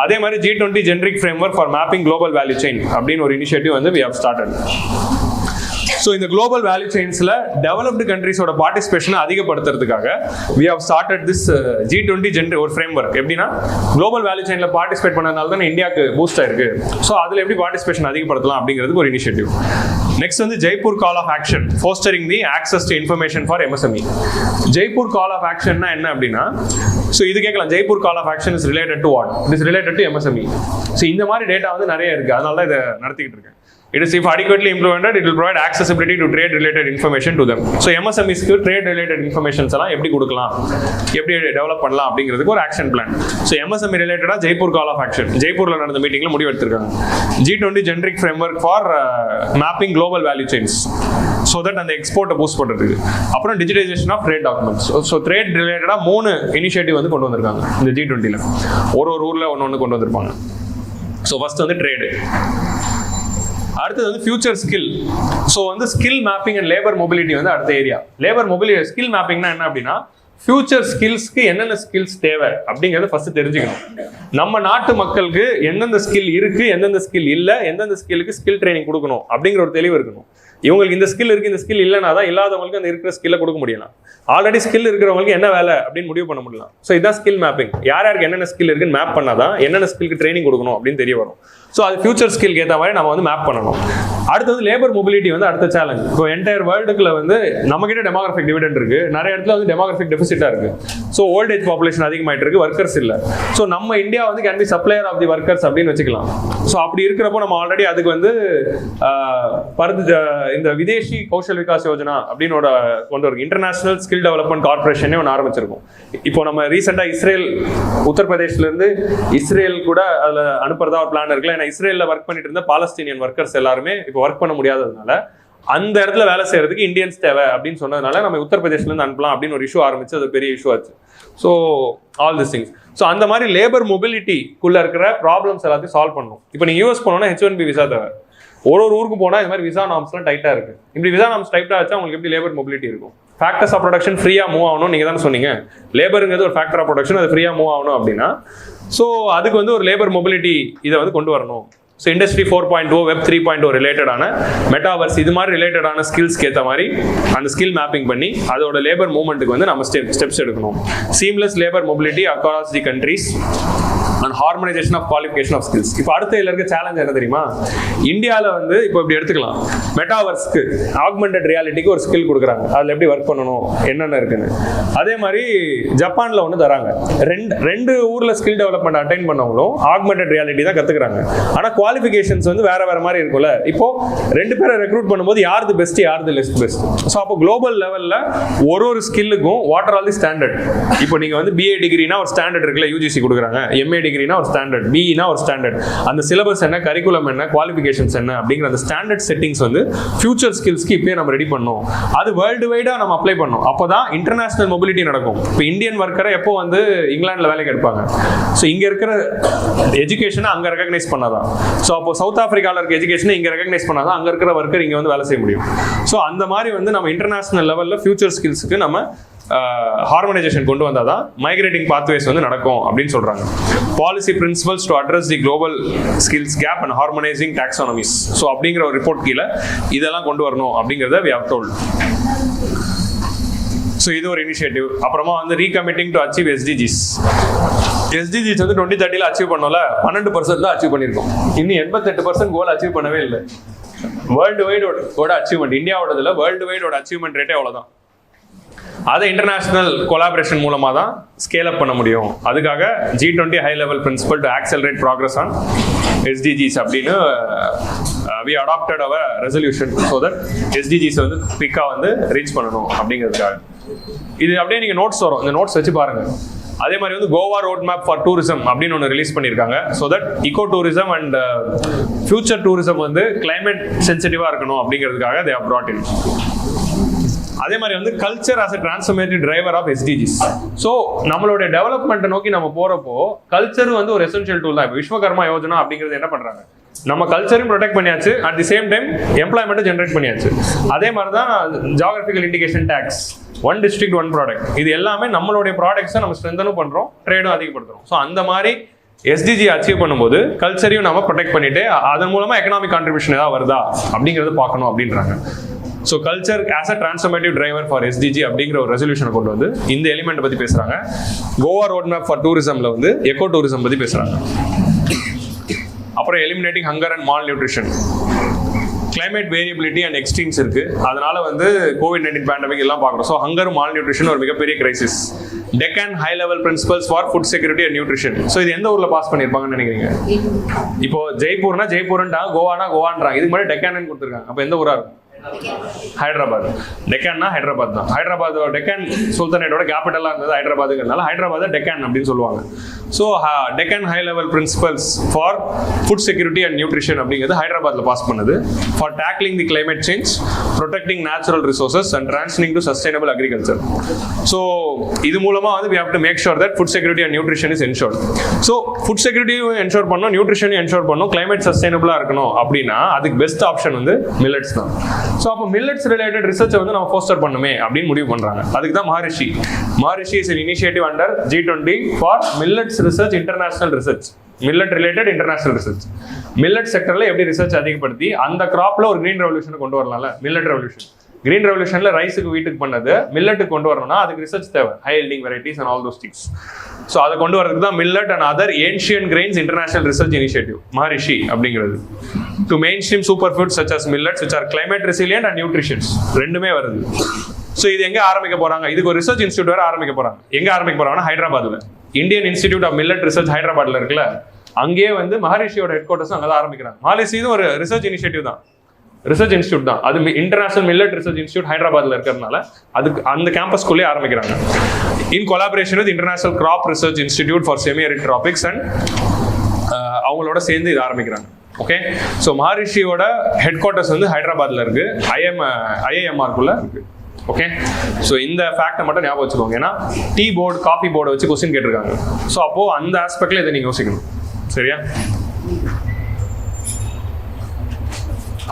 அதே மாதிரி G20 generic framework for mapping global value chain அப்படின்னு ஒரு இனிஷியேட்டிவ் வந்து we have started. ஸோ இந்த global value செயின்ஸ்ல developed கண்ட்ரிஸோட பார்ட்டிசிபேஷனை அதிகப்படுத்துறதுக்காக we have started this G20 ஒரு ஃப்ரேம் ஒர்க். எப்படின்னா குளோபல் வேல்யூ செயின்ல பார்ட்டிசிபேட் பண்ணதுனால தான் இந்தியாவுக்கு பூஸ்ட் ஆயிருக்கு. ஸோ அதில் எப்படி பார்ட்டிசிபேஷன் அதிகப்படுத்தலாம் அப்படிங்கிறதுக்கு ஒரு இனிஷியேட்டிவ். நெக்ஸ்ட் வந்து Jaipur call of action fostering the access to information for MSME. Jaipur call of ஆக்ஷன்னா என்ன அப்படின்னா, ஸோ இது கேட்கலாம், Jaipur call of action is related to what? It is related to MSME. So இந்த மாதிரி டேட்டா வந்து நிறைய இருக்கு, அதனால தான் இதை நடத்திக்கிட்டு இருக்கேன். It is if adequately implemented, it will provide accessibility to trade related information to them. So MSMEs க்கு trade related informations எல்லாம் எப்படி கொடுக்கலாம், எப்படி டெவலப் பண்ணலாம் அப்படிங்கிறதுக்கு ஒரு ஆக்ஷன் பிளான். ஸோ MSME ரிலேட்டடா ஜெய்ப்பூர் கால் ஆஃப் ஆக்ஷன் ஜெய்ப்பூர்ல நடந்த மீட்டிங்ல முடிவு எடுத்திருக்காங்க. G20 generic framework for mapping global value chains so that அந்த எக்ஸ்போர்ட்டை பூஸ்ட் பண்றதுக்கு. அப்புறம் digitisation of trade documents. So trade ரிலேட்டடா 3 இனிஷியேட்டிவ் வந்து கொண்டு வந்திருக்காங்க இந்த G20ல. ஒரு ஊர்ல ஒன்று கொண்டு வந்திருப்பாங்க. ஸோ ஃபர்ஸ்ட் வந்து ட்ரேடு, அடுத்தது வந்து ஃபியூச்சர் ஸ்கில். ஸோ வந்து skill mapping and labour mobility வந்து அடுத்த ஏரியா. லேபர் மொபிலிட்டி ஸ்கில் மேப்பிங்னா என்ன அப்படின்னா, ஃபியூச்சர் ஸ்கில்ஸ்க்கு என்னென்ன ஸ்கில்ஸ் தேவை அப்படிங்கிறத ஃபர்ஸ்ட் தெரிஞ்சுக்கணும். நம்ம நாட்டு மக்களுக்கு எந்தெந்த ஸ்கில் இருக்கு, எந்தெந்த ஸ்கில் இல்லை, எந்தெந்த ஸ்கில்லுக்கு ஸ்கில் ட்ரைனிங் கொடுக்கணும் அப்படிங்கிற ஒரு தெளிவு இருக்கணும். இவங்களுக்கு இந்த ஸ்கில் இருக்கு, இந்த ஸ்கில் இல்லைனா தான் இல்லாதவங்களுக்கு அந்த இருக்கிற ஸ்கில்லை கொடுக்க முடியலாம். ஆல்ரெடி ஸ்கில் இருக்கிறவங்களுக்கு என்ன வேலை அப்படின்னு முடிவு பண்ண முடியலாம். ஸோ இதுதான் ஸ்கில் மேப்பிங். யாருக்கு என்னென்ன ஸ்கில் இருக்குன்னு மேப் பண்ணாதான் என்னென்ன ஸ்கில்க்கு ட்ரைனிங் கொடுக்கணும் அப்படின்னு தெரிய வரும். ஸோ அது ஃபியூச்சர் ஸ்கில்க்கு ஏற்ற மாதிரி நம்ம வந்து மேப் பண்ணணும். அடுத்தது லேபர் மொபிலிட்டி வந்து அடுத்த சேலஞ்ச். இப்போ என்டையர் வேர்ல்டுக்குள்ள வந்து நம்ம கிட்ட டெமோகிராஃபிக் டிவிடெண்ட் இருக்கு, நிறைய இடத்துல வந்து டெமோகிராஃபிக் டெபிசிட்டா இருக்கு. ஸோ ஓல்ட் ஏஜ் பாப்புலேஷன் அதிகமாயிட்டு இருக்கு, ஒர்க்கர்ஸ் இல்லை. ஸோ நம்ம இந்தியா வந்து can be supplier of the workers அப்படின்னு வச்சுக்கலாம். ஸோ அப்படி இருக்கிறப்போ நம்ம ஆல்ரெடி அதுக்கு வந்து இந்த விதேஷி கௌஷல் விகாஸ் யோஜனா அப்படின்னு கொண்டு வரும். இன்டர்நேஷனல் ஸ்கில் டெவலப்மெண்ட் கார்பரேஷனே ஒன்று ஆரம்பிச்சிருக்கும். இப்போ நம்ம ரீசெண்டாக இஸ்ரேல், உத்தரப்பிரதேஷ்ல இருந்து இஸ்ரேல் கூட அதில் அனுப்புறதா ஒரு பிளான் இருக்குல்ல. ஏன்னா இஸ்ரேல்ல ஒர்க் பண்ணிட்டு இருந்த பாலஸ்தீனியன் ஒர்க்கர்ஸ் எல்லாருமே இப்போ ஒர்க் பண்ண முடியாததுனால அந்த இடத்துல வேலை செய்யறதுக்கு இந்தியன்ஸ் தேவை அப்படின்னு சொன்னதுனால நம்ம உத்தரப்பிரதேஷ்ல இருந்து அனுப்பலாம் அப்படின்னு ஒரு இஷ்யூ ஆரம்பிச்சு, அது பெரிய இஷ்யூ ஆச்சு. So all this things. So அந்த மாதிரி லேபர் மொபிலிட்டிக்குள்ள இருக்கிற ப்ராப்ளம்ஸ் எல்லாத்தையும் சால்வ் பண்ணணும். இப்போ நீங்க யூஎஸ் போனோம்னா H1B விசா தேவை. ஒரு ஊருக்கு போனால் இந்த மாதிரி விசா நார்ம்ஸ்லாம் டைட்டாக இருக்கு. இப்படி விசா நார்ம்ஸ் டைட்டாக வச்சா உங்களுக்கு எப்படி லேபர் மொபிலிட்டி இருக்கும்? ஃபேக்டர்ஸ் ஆஃப் ப்ரொடக்ஷன் ஃப்ரீயாக மூவ் ஆகணும், நீங்கள் தானே சொன்னீங்க. லேபருங்கிறது ஒரு ஃபேக்டர் ஆஃப் ப்ரொடக்ஷன், அது ஃப்ரீயாக மூவ் ஆகணும் அப்படின்னா ஸோ அதுக்கு வந்து ஒரு லேபர் மொபிலிட்டி இதை வந்து கொண்டு வரணும். ஸோ இண்டஸ்ட்ரி 4.0 வெப் 3.0 ரிலேட்டடான மெட்டாவர்ஸ் இது மாதிரி ரிலேட்டடான ஸ்கில்ஸ்க்கு ஏற்ற மாதிரி அந்த ஸ்கில் மேப்பிங் பண்ணி அதோட லேபர் மூவ்மெண்ட்டுக்கு வந்து நம்ம ஸ்டெப்ஸ் எடுக்கணும். Seamless labour mobility across the countries and harmonisation of qualification of skills. இப்போ அடுத்த இதில் இருக்க சேலஞ்ச் என்ன தெரியுமா? இந்தியாவில் வந்து இப்போ இப்படி எடுத்துக்கலாம், மெட்டாவர்ஸ்க்கு ஆக்மெண்டட் ரியாலிட்டிக்கு ஒரு ஸ்கில் கொடுக்குறாங்க, அதில் எப்படி ஒர்க் பண்ணணும் என்னென்ன இருக்குன்னு. அதே மாதிரி ஜப்பானில் ஒன்று தராங்க. ரெண்டு ஊரில் ஸ்கில் டெவலப்மெண்ட் அட்டைன் பண்ணவங்களும் ஆக்மெண்டட் ரியாலிட்டி தான் கற்றுக்குறாங்க. ஆனால் குவாலிஃபிகேஷன்ஸ் வந்து வேற மாதிரி இருக்கும்ல. இப்போ 2 பேரை ரெக்ரூட் பண்ணும்போது யாருது பெஸ்ட் யாருது லெஸ்ட் பெஸ்ட். ஸோ அப்போ குளோபல் லெவலில் ஒரு ஸ்கில்லுக்கும் what are all the standard. இப்போ நீங்கள் வந்து பிஏ டிகிரினா ஒரு ஸ்டாண்டர்ட் இருக்குல்ல, யூஜிசி கொடுக்குறாங்க. எம்ஏ டிகிரினா ஒரு ஸ்டாண்டர்ட், பிஇனா ஒரு ஸ்டாண்டர்ட். அந்த சிலபஸ் என்ன, கரிக்குலம் என்ன, குவாலிஃபிகேஷன்ஸ் என்ன அப்படிங்கிற அந்த ஸ்டாண்டர்ட் செட்டிங்ஸ் வந்து ஃபியூச்சர் ஸ்கில்ஸ்க்கு இப்பயே நம்ம ரெடி பண்ணோம். அது வேர்ல்டு வைடா நம்ம அப்ளை பண்ணோம். அப்போதான் இன்டர்நேஷனல் மொபிலிட்டி நடக்கும். இப்போ இந்தியன் ஒர்க்கரை எப்போ வந்து இங்கிலாந்துல வேலைக்கு எடுப்பாங்க. ஸோ இங்க இருக்கிற எஜுகேஷனை அங்க ரெகக்னைஸ் பண்ணாதான். ஸோ அப்போ சவுத் ஆப்பிரிக்காவில் இருக்க எஜுகேஷனை இங்க ரெகக்னைஸ் பண்ணாதான் அங்க இருக்கிற ஒர்க்கர் இங்க வந்து வேலை செய்ய முடியும். ஸோ அந்த மாதிரி வந்து நம்ம இன்டர்நேஷனல் லெவலில் ஃபியூச்சர் ஸ்கில்ஸ்க்கு நம்ம ஹார்மனைசேஷன் கொண்டு வந்தால் தான் மைக்ரேட்டிங் பாத்வேஸ் வந்து நடக்கும் அப்படின்னு சொல்றாங்க. Policy principles to address the global skills gap and harmonising taxonomies. So அப்படிங்கிற ஒரு ரிப்போர்ட் கீழே இதெல்லாம் கொண்டு வரணும் அப்படிங்கிறத we have told. ஸோ இது ஒரு இனிஷியேட்டிவ். அப்புறமா வந்து ரீகமிட்டிங் டு அச்சீவ் எஸ்டிஜிஸ். எஸ்டிஜிஸ் வந்து 2030 அச்சீவ் பண்ணோம்ல, 12% தான் அச்சீவ் பண்ணியிருக்கோம். இன்னும் 88% கோல் அச்சீவ் பண்ணவே இல்லை. வேர்ல்டு வைடோட அச்சீவ்மெண்ட், இந்தியாவோடதுல வேர்ல்டு வைடோட அச்சீவ்மெண்ட் ரேட்டே அவ்வளோதான். அதை இன்டர்நேஷனல் கொலாபரேஷன் மூலமாக தான் ஸ்கேல் அப் பண்ண முடியும். அதுக்காக G20 high level principle to accelerate progress on SDGs அப்படின்னு we adopted our resolution so that SDGs வந்து குயிக்காக வந்து ரீச் பண்ணணும் அப்படிங்கிறதுக்காக. இது அப்படியே நீங்கள் நோட்ஸ் வரும், இந்த நோட்ஸ் வச்சு பாருங்க. அதே மாதிரி வந்து Goa road map for tourism அப்படின்னு ஒன்று ரிலீஸ் பண்ணியிருக்காங்க. So that eco tourism and future tourism வந்து கிளைமேட் சென்சிட்டிவாக இருக்கணும் அப்படிங்கிறதுக்காக they have brought in. அதே மாதிரி வந்து culture as a transformative driver of SDGs. So நம்மளுடைய டெவலப்மெண்ட்டை நோக்கி நம்ம போறப்போ கல்ச்சர் வந்து ஒரு எசென்ஷியல் டூல் தான். இப்போ விஸ்வகர்மா யோஜனா அப்படிங்கிறது என்ன பண்றாங்க, நம்ம கல்ச்சரையும் ப்ரொடெக்ட் பண்ணியாச்சு, அட் தி சேம் டைம் எம்ப்ளாய்மெண்ட்டும் ஜென்ரேட் பண்ணியாச்சு. அதே மாதிரி தான் geographical indication tags, one district one product, இது எல்லாமே நம்மளுடைய ப்ராடக்ட்ஸை நம்ம ஸ்ட்ரென்தனும் பண்றோம், ட்ரேடும் அதிகப்படுத்துறோம். ஸோ அந்த மாதிரி எஸ்டிஜி அச்சீவ் பண்ணும்போது கல்ச்சரையும் நம்ம ப்ரொடெக்ட் பண்ணிட்டு அதன் மூலமா எக்கனாமிக் கான்ட்ரிபியூஷன் ஏதாவது வருதா அப்படிங்கிறது பார்க்கணும் அப்படின்றாங்க. So culture as a transformative driver for SDG அப்படிங்கிற ஒரு ரெசல்யூஷனை கொண்டு வந்து இந்த எலிமெண்ட் பற்றி பேசுகிறாங்க. கோவா ரோட் மேப் ஃபார் டூரிசமில் வந்து எக்கோ டூரிசம் பற்றி பேசுகிறாங்க. அப்புறம் eliminating hunger and mall nutrition. Climate variability and extremes இருக்கு, அதனால வந்து COVID-19 பேண்டமிக் எல்லாம் பார்க்குறோம். ஸோ ஹங்கர் மால் நியூட்ரிஷன் ஒரு மிகப்பெரிய crisis. Deccan high level principles for food security and nutrition. So இது எந்த ஊரில் பாஸ் பண்ணியிருப்பாங்கன்னு நினைக்கிறீங்க? இப்போ ஜெய்ப்பூர்னா ஜெய்ப்பூர்ன்றாங்க, கோவானா கோவான்றாங்க. இதுக்கு முன்னாடி டெக்கான்னு கொடுத்துருக்காங்க. அப்போ எந்த ஊராக இருக்கும்? ஹைதராபாத். டெக்கான்னா ஹைதராபாத் தான். ஹைதராபாத் டெக்கான் சுல்தானேட்டோட கேபிட்டலாக இருந்தது ஹைதராபாத்துங்கிறதுனால ஹைதராபாத் டெக்கான் அப்படின்னு சொல்லுவாங்க. So Deccan high level principles for food security and nutrition அப்படிங்கிறது ஹைதராபாத்தில் பாஸ் பண்ணுது. For tackling the climate change, protecting natural resources and transitioning to sustainable agriculture. So இது மூலமாக வந்து we have to make sure that food security and nutrition is ensured. So food செக்யூரிட்டியும் ensure பண்ணணும், நியூட்ரிஷனையும் ensure பண்ணணும், climate சஸ்டைனபிளாக இருக்கணும் அப்படின்னா அதுக்கு பெஸ்ட் ஆப்ஷன் வந்து மில்லட்ஸ் தான். ஸோ அப்போ மில்லட்ஸ் ரிலேட்டட் ரிசர்ச்சை வந்து நம்ம ஃபோஸ்டர் பண்ணுமே அப்படின்னு முடிவு பண்ணுறாங்க. அதுக்கு தான் Maharishi is an initiative under G20 for millets research, international research, millet related international research. Millet செக்டர்ல எப்படி ரிசர்ச் அதிகப்படுத்தி அந்த கிராப்ல ஒரு கிரீன் ரெவல்யூஷனை கொண்டு வரலாம்ல. மில்லட் ரெவல்யூஷன், கிரீன் ரெவல்யூஷன்ல ரைஸுக்கு வீட்டுக்கு பண்ணது மில்லட்டுக்கு கொண்டு வரணும்னா அதுக்கு ரிசர்ச் தேவை, high yielding varieties and all those things. So அதை கொண்டு வரதுக்கு தான் millet and other ancient grains international research initiative Maharishi அப்படிங்கிறது. To mainstream super foods such as millets which are climate resilient and nutritious ரெண்டுமே வருது. So இது எங்க ஆரம்பிக்க போறாங்க? இதுக்கு ஒரு ரிசர்ச் இன்ஸ்டியூட் வேற ஆரம்பிக்க போறாங்க. எங்க ஆரம்பிக்க போறாங்கன்னா ஹைதராபாத்ல Indian institute of millet research ஹைதராபாத்ல இருக்குல்ல, அங்கேயே வந்து மஹரிஷியோட ஹெட் குவார்ட்டர்ஸ் அங்கே தான் ஆரம்பிக்கிறாங்க. மஹரிஷி ஒரு ரிசர்ச் இனிஷியேட்டிவ் தான், ரிசர்ச் இன்ஸ்டியூட் தான். அது இன்டர்நேஷனல் மில்லட் ரிசர்ச் இன்ஸ்டியூட் ஹைதராபாத்ல இருக்கிறதுனால அதுக்கு அந்த கேம்பஸ்குள்ளேயே ஆரம்பிக்கிறாங்க. In collaboration with international crop research institute for semi arid tropics and அவங்களோட சேர்ந்து இது ஆரம்பிக்கிறாங்க. ஓகே, ஸோ மஹரிஷியோட ஹெட் குவார்ட்டர்ஸ் வந்து ஹைதராபாத்ல இருக்கு, IIMR-குள்ள இருக்கு. ஓகே, ஸோ இந்த ஃபேக்டை மட்டும் ஞாபகம் வச்சுக்கோங்க. ஏன்னா டீ போர்டு காஃபி போர்டை வச்சு கொஸ்டின் கேட்டிருக்காங்க. ஸோ அப்போ அந்த ஆஸ்பெக்ட்ல இதை நீங்க யோசிக்கணும். சரியா?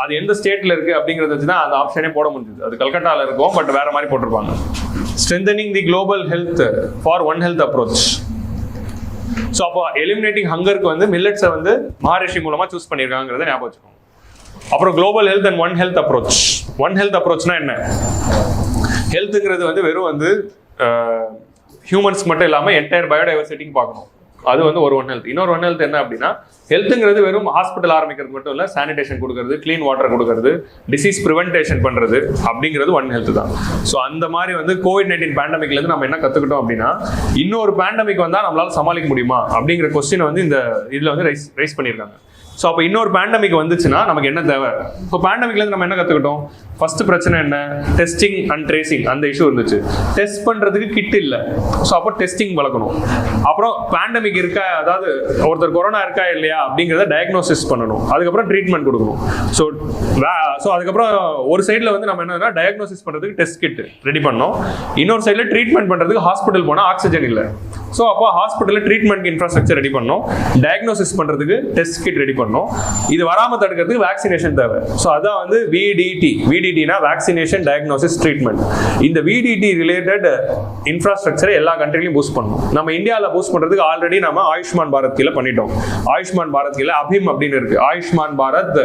அது எந்த ஸ்டேட்ல இருக்கு அப்படிங்கறத வச்சு தான் அந்த ஆப்ஷனே போட முடியுது. அது கல்கட்டால இருக்கும், பட் வேற மாதிரி போட்டிருப்பாங்க. Strengthening the global health for one health approach. So அப்போ எலிமினேட்டிங் ஹங்கருக்கு வந்து மில்லட்ஸை வந்து மகாரிஷி மூலமா சூஸ் பண்ணியிருக்காங்கிறத ஞாபகம் வச்சுக்கோங்க. அப்புறம் global health and one health approach. One health அப்ரோச்னா என்ன? ஹெல்த்துங்கிறது வந்து வெறும் வந்து ஹியூமன்ஸ் மட்டும் இல்லாமல் என்டையர் பயோடைவர்சிட்டிக்கு பார்க்கணும். அது வந்து ஒரு ஒன் ஹெல்த். இன்னொரு ஒன் ஹெல்த் என்ன அப்படின்னா, ஹெல்த்துங்கிறது வெறும் ஹாஸ்பிட்டல் ஆரம்பிக்கிறது மட்டும் இல்லை, சானிடேஷன் கொடுக்கறது, க்ளீன் வாட்டர் கொடுக்கறது, டிசீஸ் ப்ரிவென்டேஷன் பண்ணுறது அப்படிங்கிறது ஒன் ஹெல்த் தான். ஸோ அந்த மாதிரி வந்து COVID-19 பேண்டமிக்லேருந்து நம்ம என்ன கற்றுக்கிட்டோம் அப்படின்னா, இன்னொரு பேண்டமிக் வந்தால் நம்மளால சமாளிக்க முடியுமா அப்படிங்கிற கொஸ்டினை வந்து இந்த இதில் வந்து ரைஸ் பண்ணியிருக்காங்க. ஸோ அப்போ இன்னொரு பேண்டமிக் வந்துச்சுன்னா நமக்கு என்ன தேவை? இப்போ பேண்டமிக்லேருந்து நம்ம என்ன கற்றுக்கிட்டோம்? ஃபர்ஸ்ட் பிரச்சனை என்ன? டெஸ்டிங் அண்ட் ட்ரேசிங், அந்த இஷ்யூ இருந்துச்சு. டெஸ்ட் பண்ணுறதுக்கு கிட் இல்லை. ஸோ அப்போ டெஸ்டிங் வளர்க்கணும். அப்புறம் பேண்டமிக் இருக்கா, அதாவது ஒருத்தர் கொரோனா இருக்கா இல்லையா அப்படிங்கிறத டயக்னோசிஸ் பண்ணணும். அதுக்கப்புறம் ட்ரீட்மெண்ட் கொடுக்கணும். ஸோ அதுக்கப்புறம் ஒரு சைடில் வந்து நம்ம என்னன்னா டயக்னோசிஸ் பண்ணுறதுக்கு டெஸ்ட் கிட் ரெடி பண்ணோம். இன்னொரு சைடில் ட்ரீட்மெண்ட் பண்ணுறதுக்கு ஹாஸ்பிட்டல் போனால் ஆக்சிஜன் இல்லை. ஸோ அப்போ ஹாஸ்பிட்டலில் ட்ரீட்மெண்ட் இன்ஃப்ராஸ்ட்ரக்சர் ரெடி பண்ணோம், டயக்னோசிஸ் பண்ணுறதுக்கு டெஸ்ட் கிட் ரெடி பண்ணோம். இது வராமல் தடுக்கிறதுக்கு வேக்சினேஷன் தேவை. ஸோ அதான் வந்து விடிடினா வேக்சினேஷன் டயக்னோசிஸ் ட்ரீட்மெண்ட். இந்த விடிடி ரிலேட்டட் இன்ஃப்ராஸ்ட்ரக்சரை எல்லா கண்ட்ரிலையும் பூஸ்ட் பண்ணணும். நம்ம இந்தியாவில் பூஸ்ட் பண்ணுறதுக்கு ஆல்ரெடி நம்ம ஆயுஷ்மான் பாரத் கீழே பண்ணிட்டோம். ஆயுஷ்மான் பாரத் கீழே அபிம் அப்படின்னு இருக்கு. ஆயுஷ்மான் பாரத்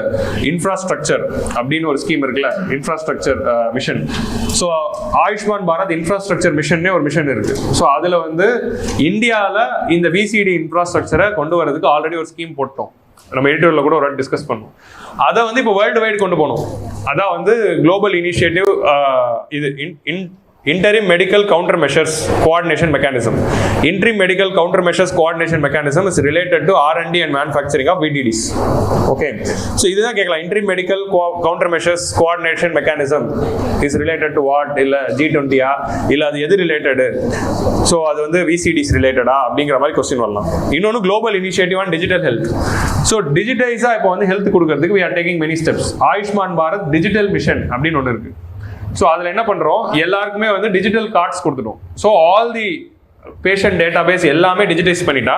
இன்ஃப்ராஸ்ட்ரக்சர் அப்படின்னு ஒரு ஸ்கீம் இருக்குல்ல, infrastructure mission. So Ayushman Bharat infrastructure மிஷன்னே ஒரு மிஷன் இருக்கு. ஸோ அதில் வந்து இந்தியாவில் இந்த விசிடி இன்ஃப்ராஸ்ட்ரக்சரை கொண்டு வரதுக்கு ஆல்ரெடி ஒரு ஸ்கீம் போட்டோம். நம்ம எடிட்டோரில் கூட ஒரு டிஸ்கஸ் பண்ணோம். அதை வந்து இப்போ வேர்ல்டு வைட் கொண்டு போகணும். அதான் வந்து குளோபல் இனிஷியேட்டிவ், இது Interim Medical Countermeasures Coordination Mechanism. Interim Medical Countermeasures Coordination Mechanism is related to R&D and manufacturing of VDDs. Okay. So இதுதான் கேட்கலாம். Interim Medical Countermeasures Coordination Mechanism is related to what? இல்ல G20 இல்ல அது எது related? So அது வந்து VCDs ரிலேட்டடா அப்படிங்கிற மாதிரி கொஸ்டின் வரலாம். இன்னொன்று global initiative on digital health. So டிஜிட்டைஸாக இப்போ வந்து ஹெல்த் கொடுக்கறதுக்கு we are taking many steps. Ayushman Bharat digital mission அப்படின்னு ஒன்று இருக்கு. ஸோ அதில் என்ன பண்ணுறோம், எல்லாருக்குமே வந்து டிஜிட்டல் கார்ட்ஸ் கொடுத்துட்டோம். So all the patient database எல்லாமே டிஜிட்டைஸ் பண்ணிட்டா,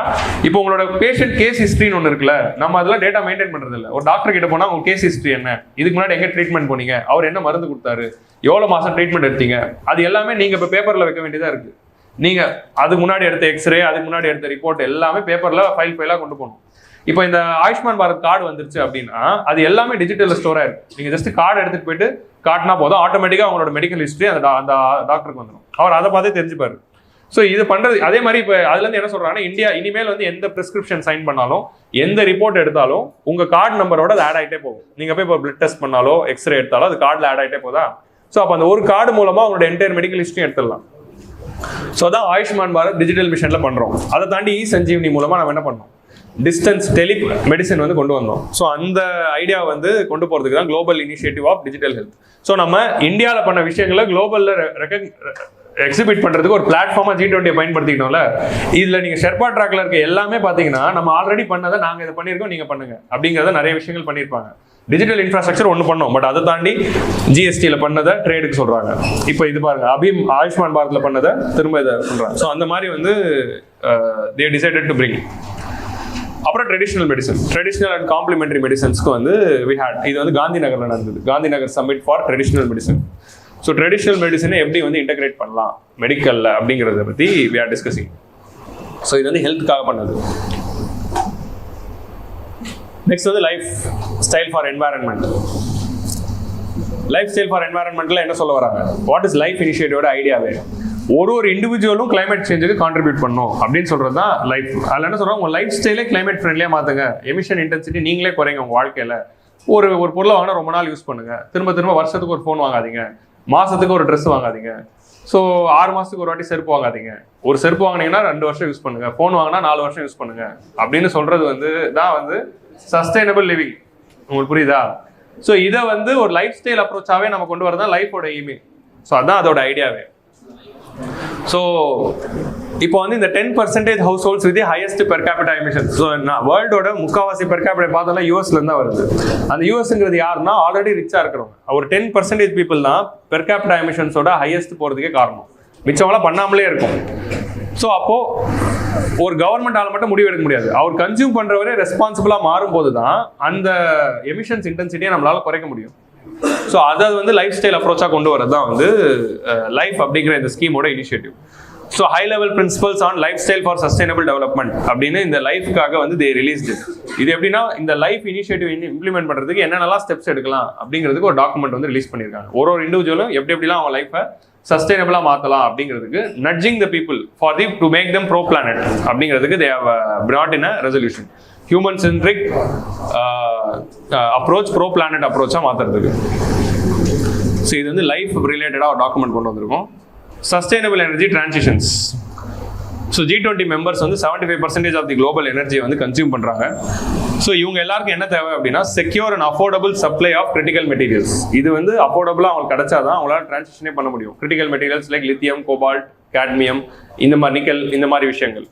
இப்போ உங்களோட பேஷண்ட் கேஸ் ஹிஸ்ட்ரின்னு ஒன்று இருக்குல்ல, நம்ம அதெல்லாம் டேட்டா மெயின்டைன் பண்ணுறது இல்லை. ஒரு டாக்டர் கிட்ட போனால் உங்கள் கேஸ் ஹிஸ்ட்ரி என்ன, இதுக்கு முன்னாடி எங்கே ட்ரீட்மெண்ட் போனீங்க, அவர் என்ன மருந்து கொடுத்தாரு, எவ்வளோ மாதம் ட்ரீட்மெண்ட் எடுத்தீங்க, அது எல்லாமே நீங்கள் இப்போ பேப்பரில் வைக்க வேண்டியதாக இருக்குது. நீங்கள் அதுக்கு முன்னாடி எடுத்த எக்ஸ்ரே, அதுக்கு முன்னாடி எடுத்த ரிப்போர்ட் எல்லாமே பேப்பரில் ஃபைலாக கொண்டு போகணும். இப்போ இந்த ஆயுஷ்மான் பாரத் கார்டு வந்துருச்சு அப்படின்னா அது எல்லாமே டிஜிட்டல் ஸ்டோராக இருக்கு. நீங்கள் ஜஸ்ட் கார்டு எடுத்துகிட்டு போயிட்டு காட்டினா போதும், ஆட்டோமேட்டிக்காக அவங்களோட மெடிக்கல் ஹிஸ்ட்ரி அந்த டாக்டருக்கு வந்துடும். அவர் அதை பார்த்தே தெரிஞ்சுப்பாரு. ஸோ இது பண்ணுறது அதே மாதிரி இப்போ அதுலேருந்து என்ன சொல்கிறாங்கன்னா, இந்தியா இனிமேல் வந்து எந்த ப்ரிஸ்கிரிப்ஷன் சைன் பண்ணாலும், எந்த ரிப்போர்ட் எடுத்தாலும் உங்கள் கார்டு நம்பரோட அது ஆட் ஆகிட்டே போகும். நீங்கள் போய் இப்போ பிளட் டெஸ்ட் பண்ணாலோ எக்ஸ்ரே எடுத்தாலும் அது கார்டில் ஆட் ஆகிட்டே போதா. ஸோ அப்போ அந்த ஒரு கார்டு மூலமாக உங்களோட என்டையர் மெடிக்கல் ஹிஸ்ட்ரி எடுத்துடலாம். ஸோ அதான் ஆயுஷ்மான் பாரத் டிஜிட்டல் மிஷனில் பண்ணுறோம். அதை தாண்டி சஞ்சீவனி மூலமாக நம்ம என்ன பண்ணோம், டிஸ்டன்ஸ் டெலி மெடிசன் வந்து கொண்டு வந்தோம். ஸோ அந்த ஐடியா வந்து கொண்டு போகிறதுக்கு தான் global initiative of digital health. So நம்ம இந்தியாவில் பண்ண விஷயங்களை குளோபலில் எக்ஸிபிட் பண்ணுறதுக்கு ஒரு பிளாட்ஃபார்மாக G20 பயன்படுத்திக்கிட்டோம்ல. இதில் நீங்கள் ஷெர்பா ட்ராக்ல இருக்க எல்லாமே பார்த்தீங்கன்னா நம்ம ஆல்ரெடி பண்ணதை நாங்கள் இதை பண்ணியிருக்கோம், நீங்கள் பண்ணுங்க அப்படிங்கிறத நிறைய விஷயங்கள் பண்ணியிருப்பாங்க. டிஜிட்டல் இன்ஃப்ராஸ்ட்ரக்சர் ஒன்று பண்ணோம், பட் அதை தாண்டி GSTயில் பண்ணதை ட்ரேடுக்கு சொல்கிறாங்க. இப்போ இது பாருங்க, ஆயுஷ்மான் பாரத்தில் பண்ணதை திரும்ப இதை சொல்கிறாங்க. ஸோ அந்த மாதிரி வந்து they decided to bring. அப்புறம் ட்ரெடிஷ்னல் அண்ட் காம்ப்ளிமெண்டரி மெடிசன்ஸ்க்கு வந்து இது வந்து காந்தி நகரில் நடந்தது, Gandhi Nagar summit for traditional medicine. So traditional மெடிசனை எப்படி வந்து இன்டகிரேட் பண்ணலாம் மெடிக்கலில் அப்படிங்கிறத பற்றி we are discussing. ஸோ இது வந்து ஹெல்த்துக்காக பண்ணது. நெக்ஸ்ட் வந்து lifestyle for environment. Lifestyle for என்வாரன்மெண்ட்டில் என்ன சொல்ல வராங்க, வாட் இஸ் லைஃப் இனிஷியேட்டிவோட ஐடியாவே, ஒரு இண்டிவிஜுவலும் கிளைமேட் சேஞ்சுக்கு கான்ட்ரிபியூட் பண்ணும் அப்படின்னு சொல்கிறது தான் லைஃப். அதில் என்ன சொல்கிறாங்க, உங்கள் லைஃப் ஸ்டைலே கிளைமேட் ஃப்ரெண்ட்லியாக மாற்றுங்க, எமிஷன் இன்டென்சிட்டி நீங்களே குறைங்க உங்கள் வாழ்க்கையில். ஒரு பொருளை வாங்கினா ரொம்ப நாள் யூஸ் பண்ணுங்கள், திரும்ப வருஷத்துக்கு ஒரு ஃபோன் வாங்காதீங்க, மாதத்துக்கு ஒரு ட்ரெஸ் வாங்காதீங்க, ஸோ 6 மாதத்துக்கு ஒரு வாட்டி செருப்பு வாங்காதீங்க, ஒரு செருப்பு வாங்கினீங்கன்னா 2 வருஷம் யூஸ் பண்ணுங்கள், ஃபோன் வாங்கினா 4 வருஷம் யூஸ் பண்ணுங்கள் அப்படின்னு சொல்கிறது வந்து தான் வந்து சஸ்டைனபிள் லிவிங். உங்களுக்கு புரியுதா? ஸோ இதை வந்து ஒரு லைஃப் ஸ்டைல் அப்ரோச்சாகவே நம்ம கொண்டு வரதான் லைஃபோட எய்மே. ஸோ அதான் அதோட ஐடியாவே. ஸோ இப்போ வந்து இந்த 10% households with highest per capita emissions. So வேர்ல்டோட முக்கால்வாசி பெர் கேபிட்டா பார்த்தோம்னா யூஎஸ்லேருந்து தான் வருது. அந்த யூஎஸ்ங்கிறது யாருன்னா ஆல்ரெடி ரிச்சாக இருக்கிறவங்க. ஒரு 10% பீப்புள் தான் பெர் கேபிட்டா எமிஷன்ஸோட ஹையஸ்ட் போகிறதுக்கே காரணம். மிச்சவங்களாம் பண்ணாமலே இருக்கும். ஸோ அப்போது ஒரு கவர்மெண்டால மட்டும் முடிவு எடுக்க முடியாது. அவர் கன்சியூம் பண்றவரே ரெஸ்பான்சிபிளா மாறும்போது தான் அந்த எமிஷன்ஸ் இன்டென்சிட்டியை நம்மளால குறைக்க முடியும். ஸோ அதை வந்து லைஃப் ஸ்டைல் அப்ரோச்சா கொண்டு வரது தான் வந்து லைஃப் அப்படிங்கிற இந்த ஸ்கீமோட initiative. So high level principles on lifestyle for sustainable development அப்படின்னு இந்த லைஃப்காக வந்து தே ரிலீஸ்டு. இது எப்படின்னா இந்த லைஃப் இனிஷியேட்டிவ் இம்ப்ளிமெண்ட் பண்றதுக்கு என்னென்னலாம் ஸ்டெப்ஸ் எடுக்கலாம் அப்படிங்கிறதுக்கு ஒரு டாக்குமெண்ட் வந்து ரிலீஸ் பண்ணியிருக்காங்க. ஒரு இண்டிவிஜுவலும் எப்படிலாம் அவங்க லைஃபை சஸ்டைனபிளா மாற்றலாம் அப்படிங்கிறதுக்கு nudging the people for the to make them pro planet அப்படிங்கிறதுக்கு they have brought in a resolution. Human centric approach pro planet அப்ரோச்சாக மாற்றுறதுக்கு. ஸோ இது வந்து லைஃப் ரிலேட்டடாக ஒரு டாக்குமெண்ட் கொண்டு வந்திருக்கோம். Sustainable energy transitions. So G20 members வந்து 75% ஆஃப் தி குளோபல் எனர்ஜியை வந்து கன்சியூம் பண்ணுறாங்க. ஸோ இவங்க எல்லாருக்கும் என்ன தேவை அப்படின்னா secure and affordable supply of critical materials. இது வந்து அஃபோர்டபுளாக அவங்களுக்கு கிடைச்சாதான் அவங்களால டிரான்சிஷனே பண்ண முடியும். Critical materials like lithium, cobalt, cadmium, இந்த மாதிரி நிக்கல், இந்த மாதிரி விஷயங்கள்.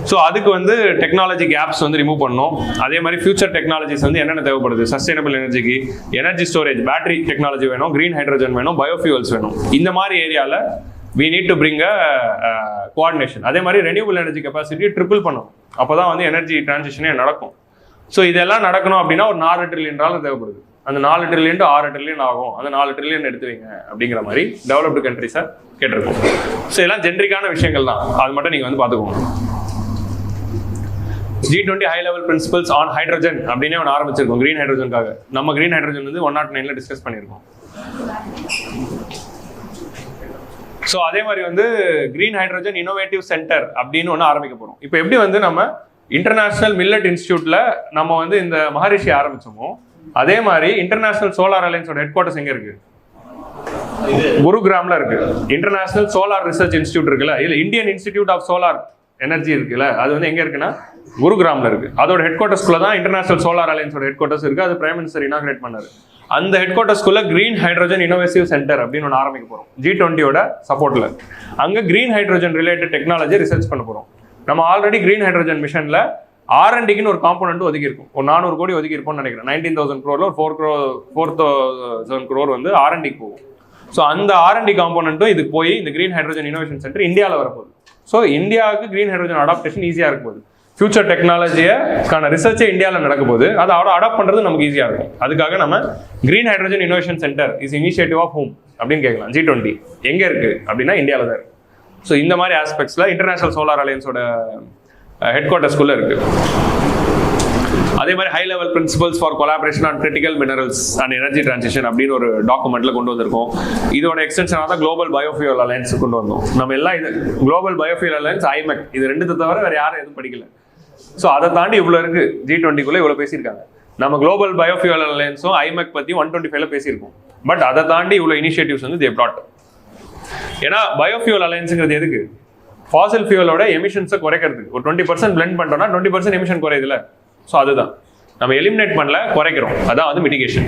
ஸோ அதுக்கு வந்து டெக்னாலஜி கேப்ஸ் வந்து ரிமூவ் பண்ணணும். அதே மாதிரி ஃபியூச்சர் டெக்னாலஜிஸ் வந்து என்னென்ன தேவைப்படுது சஸ்டைனபிள் எனர்ஜிக்கு, எனர்ஜி ஸ்டோரேஜ், பேட்டரி டெக்னாலஜி வேணும், கிரீன் ஹைட்ரஜன் வேணும், பயோஃபியூல்ஸ் வேணும். இந்த மாதிரி ஏரியாவில் we need to bring a coordination. அதே மாதிரி ரெனியூபிள் எனர்ஜி கெப்பாசிட்டியை ட்ரிபிள் பண்ணணும். அப்போ தான் வந்து எனர்ஜி டிரான்சிஷனே நடக்கும். ஸோ இதெல்லாம் நடக்கணும் அப்படின்னா ஒரு $4 trillion தேவைப்படுது. அந்த $4 trillion to $6 trillion ஆகும். அந்த $4 trillion எடுத்து வைங்க அப்படிங்கிற மாதிரி டெவலப்டு கண்ட்ரிஸை கேட்டிருக்கோம். ஸோ எல்லாம் ஜென்ரிக்கான விஷயங்கள் தான், அது மட்டும் நீங்கள் வந்து பார்த்துக்கோங்க. G20 high level principles on hydrogen அப்படின்னே ஒன்று ஆரம்பிச்சிருக்கோம் கிரீன் ஹைட்ரஜனுக்காக. நம்ம கிரீன் ஹைட்ரஜன் வந்து 109ல டிஸ்கஸ் பண்ணியிருக்கோம். ஸோ அதே மாதிரி வந்து கிரீன் ஹைட்ரஜன் இன்னோவேட்டிவ் சென்டர் அப்படின்னு ஒன்று ஆரம்பிக்க போகிறோம். இப்போ எப்படி வந்து நம்ம இன்டர்நேஷனல் மில்லட் இன்ஸ்டியூட்ல நம்ம வந்து இந்த மகரிஷி ஆரம்பிச்சோமோ அதே மாதிரி இன்டர்நேஷனல் சோலார் அலையன்ஸோட ஹெட் குவார்ட்டர்ஸ் எங்க இருக்கு? குருகிராம்ல இருக்கு. இன்டர்நேஷனல் சோலார் ரிசர்ச் இன்ஸ்டியூட் இருக்குல்ல, இல்ல Indian institute of solar energy இருக்குல்ல, அது வந்து எங்க இருக்குன்னா குருகிராம்ல இருக்கு. அதோட ஹெட் குவார்ட்டர்ஸ்குள்ள தான் இன்டர்நேஷனல் சோலார் அலையன்ஸோட ஹெட் குவார்ட்டர்ஸ் இருக்கு. அது பிரைம் மினிஸ்டர் இனாகிரேட் பண்ணாரு. அந்த ஹெட் குவார்ட்டர்ஸ்குள்ள கிரீன் ஹைட்ரஜன் இன்னோவேட்டிவ் சென்டர் அப்படின்னு ஒன்று ஆரம்பிக்க போறோம் G20யோட சப்போர்ட்ல. அங்க green hydrogen related technology research பண்ண போறோம். நம்ம ஆல்ரெடி கிரீன் ஹைட்ரஜன் மிஷன்ல R&Dக்குன்னு ஒரு காம்பனண்ட் ஒதுக்கி இருக்கும். ஒரு 400 கோடி ஒதுக்கி இருப்போம்னு நினைக்கிறேன். 19,000 crore ஒரு 4,000 crore வந்து R&Dக்கு போகும். ஸோ அந்த R&D காம்பனண்ட்டும் இதுக்கு போய் இந்த கிரீன் ஹைட்ரஜன் இன்னோவேஷன் சென்டர் இந்தியாவில் வரப்போகுது. ஸோ இந்தியாவுக்கு கிரீன் ஹைட்ரஜன் அடாப்டேஷன் ஈஸியாக இருக்கும் போது, ஃபியூச்சர் டெக்னாலஜியக்கான ரிசர்ச்சே இந்தியாவில் நடக்கும் போது அதை அடாப்ட் பண்ணுறது நமக்கு ஈஸியாக இருக்கும். அதுக்காக நம்ம green hydrogen innovation centre is initiative of home அப்படின்னு கேட்கலாம். G20 எங்கே இருக்குது அப்படின்னா இந்தியாவில் தான் இருக்குது. ஸோ இந்த மாதிரி ஆஸ்பெக்ட்ஸில் இன்டர்நேஷனல் சோலார் அலையன்ஸோட ஹெட் குவார்ட்டர்ஸ்குள்ளே இருக்குது. அதே மாதிரி high level principles for collaboration on critical minerals and energy transition அப்படின்னு ஒரு டாக்குமெண்ட்ல கொண்டு வந்திருக்கோம். இதோட எக்ஸ்டென்ஷனாக தான் குளோபல் பயோஃபியூல் அலையன்ஸ் கொண்டு வந்தோம். நம்ம எல்லாம் இது குளோபல் பயோஃபியூல் அலையன்ஸ், IMEC, இது ரெண்டு தவிர வேற யாரும் எதுவும் படிக்கல. ஸோ அதை தாண்டி இவ்வளோ இருக்கு. G20க்குள்ள இவ்வளோ பேசியிருக்காங்க. நம்ம குளோபல் பயோஃபியூல் அலையன்ஸும் IMEC பற்றி 125ல பேசியிருக்கோம். பட் அதை தாண்டி இவ்வளோ இனிஷியேட்டிவ்ஸ் வந்து தே brought. ஏன்னா பயோஃபியூல் அலையன்ஸுங்கிறது எதுக்கு? ஃபாசில் ஃபியூலோட எமிஷன்ஸை குறைக்கிறதுக்கு. ஒரு 20% பிளெண்ட் பண்ணிட்டோம்னா 20% எமிஷன் குறையுதுல. ஸோ அதுதான் நம்ம எலிமினேட் பண்ணல, குறைக்கிறோம். அதான் வந்து மிட்டிகேஷன்.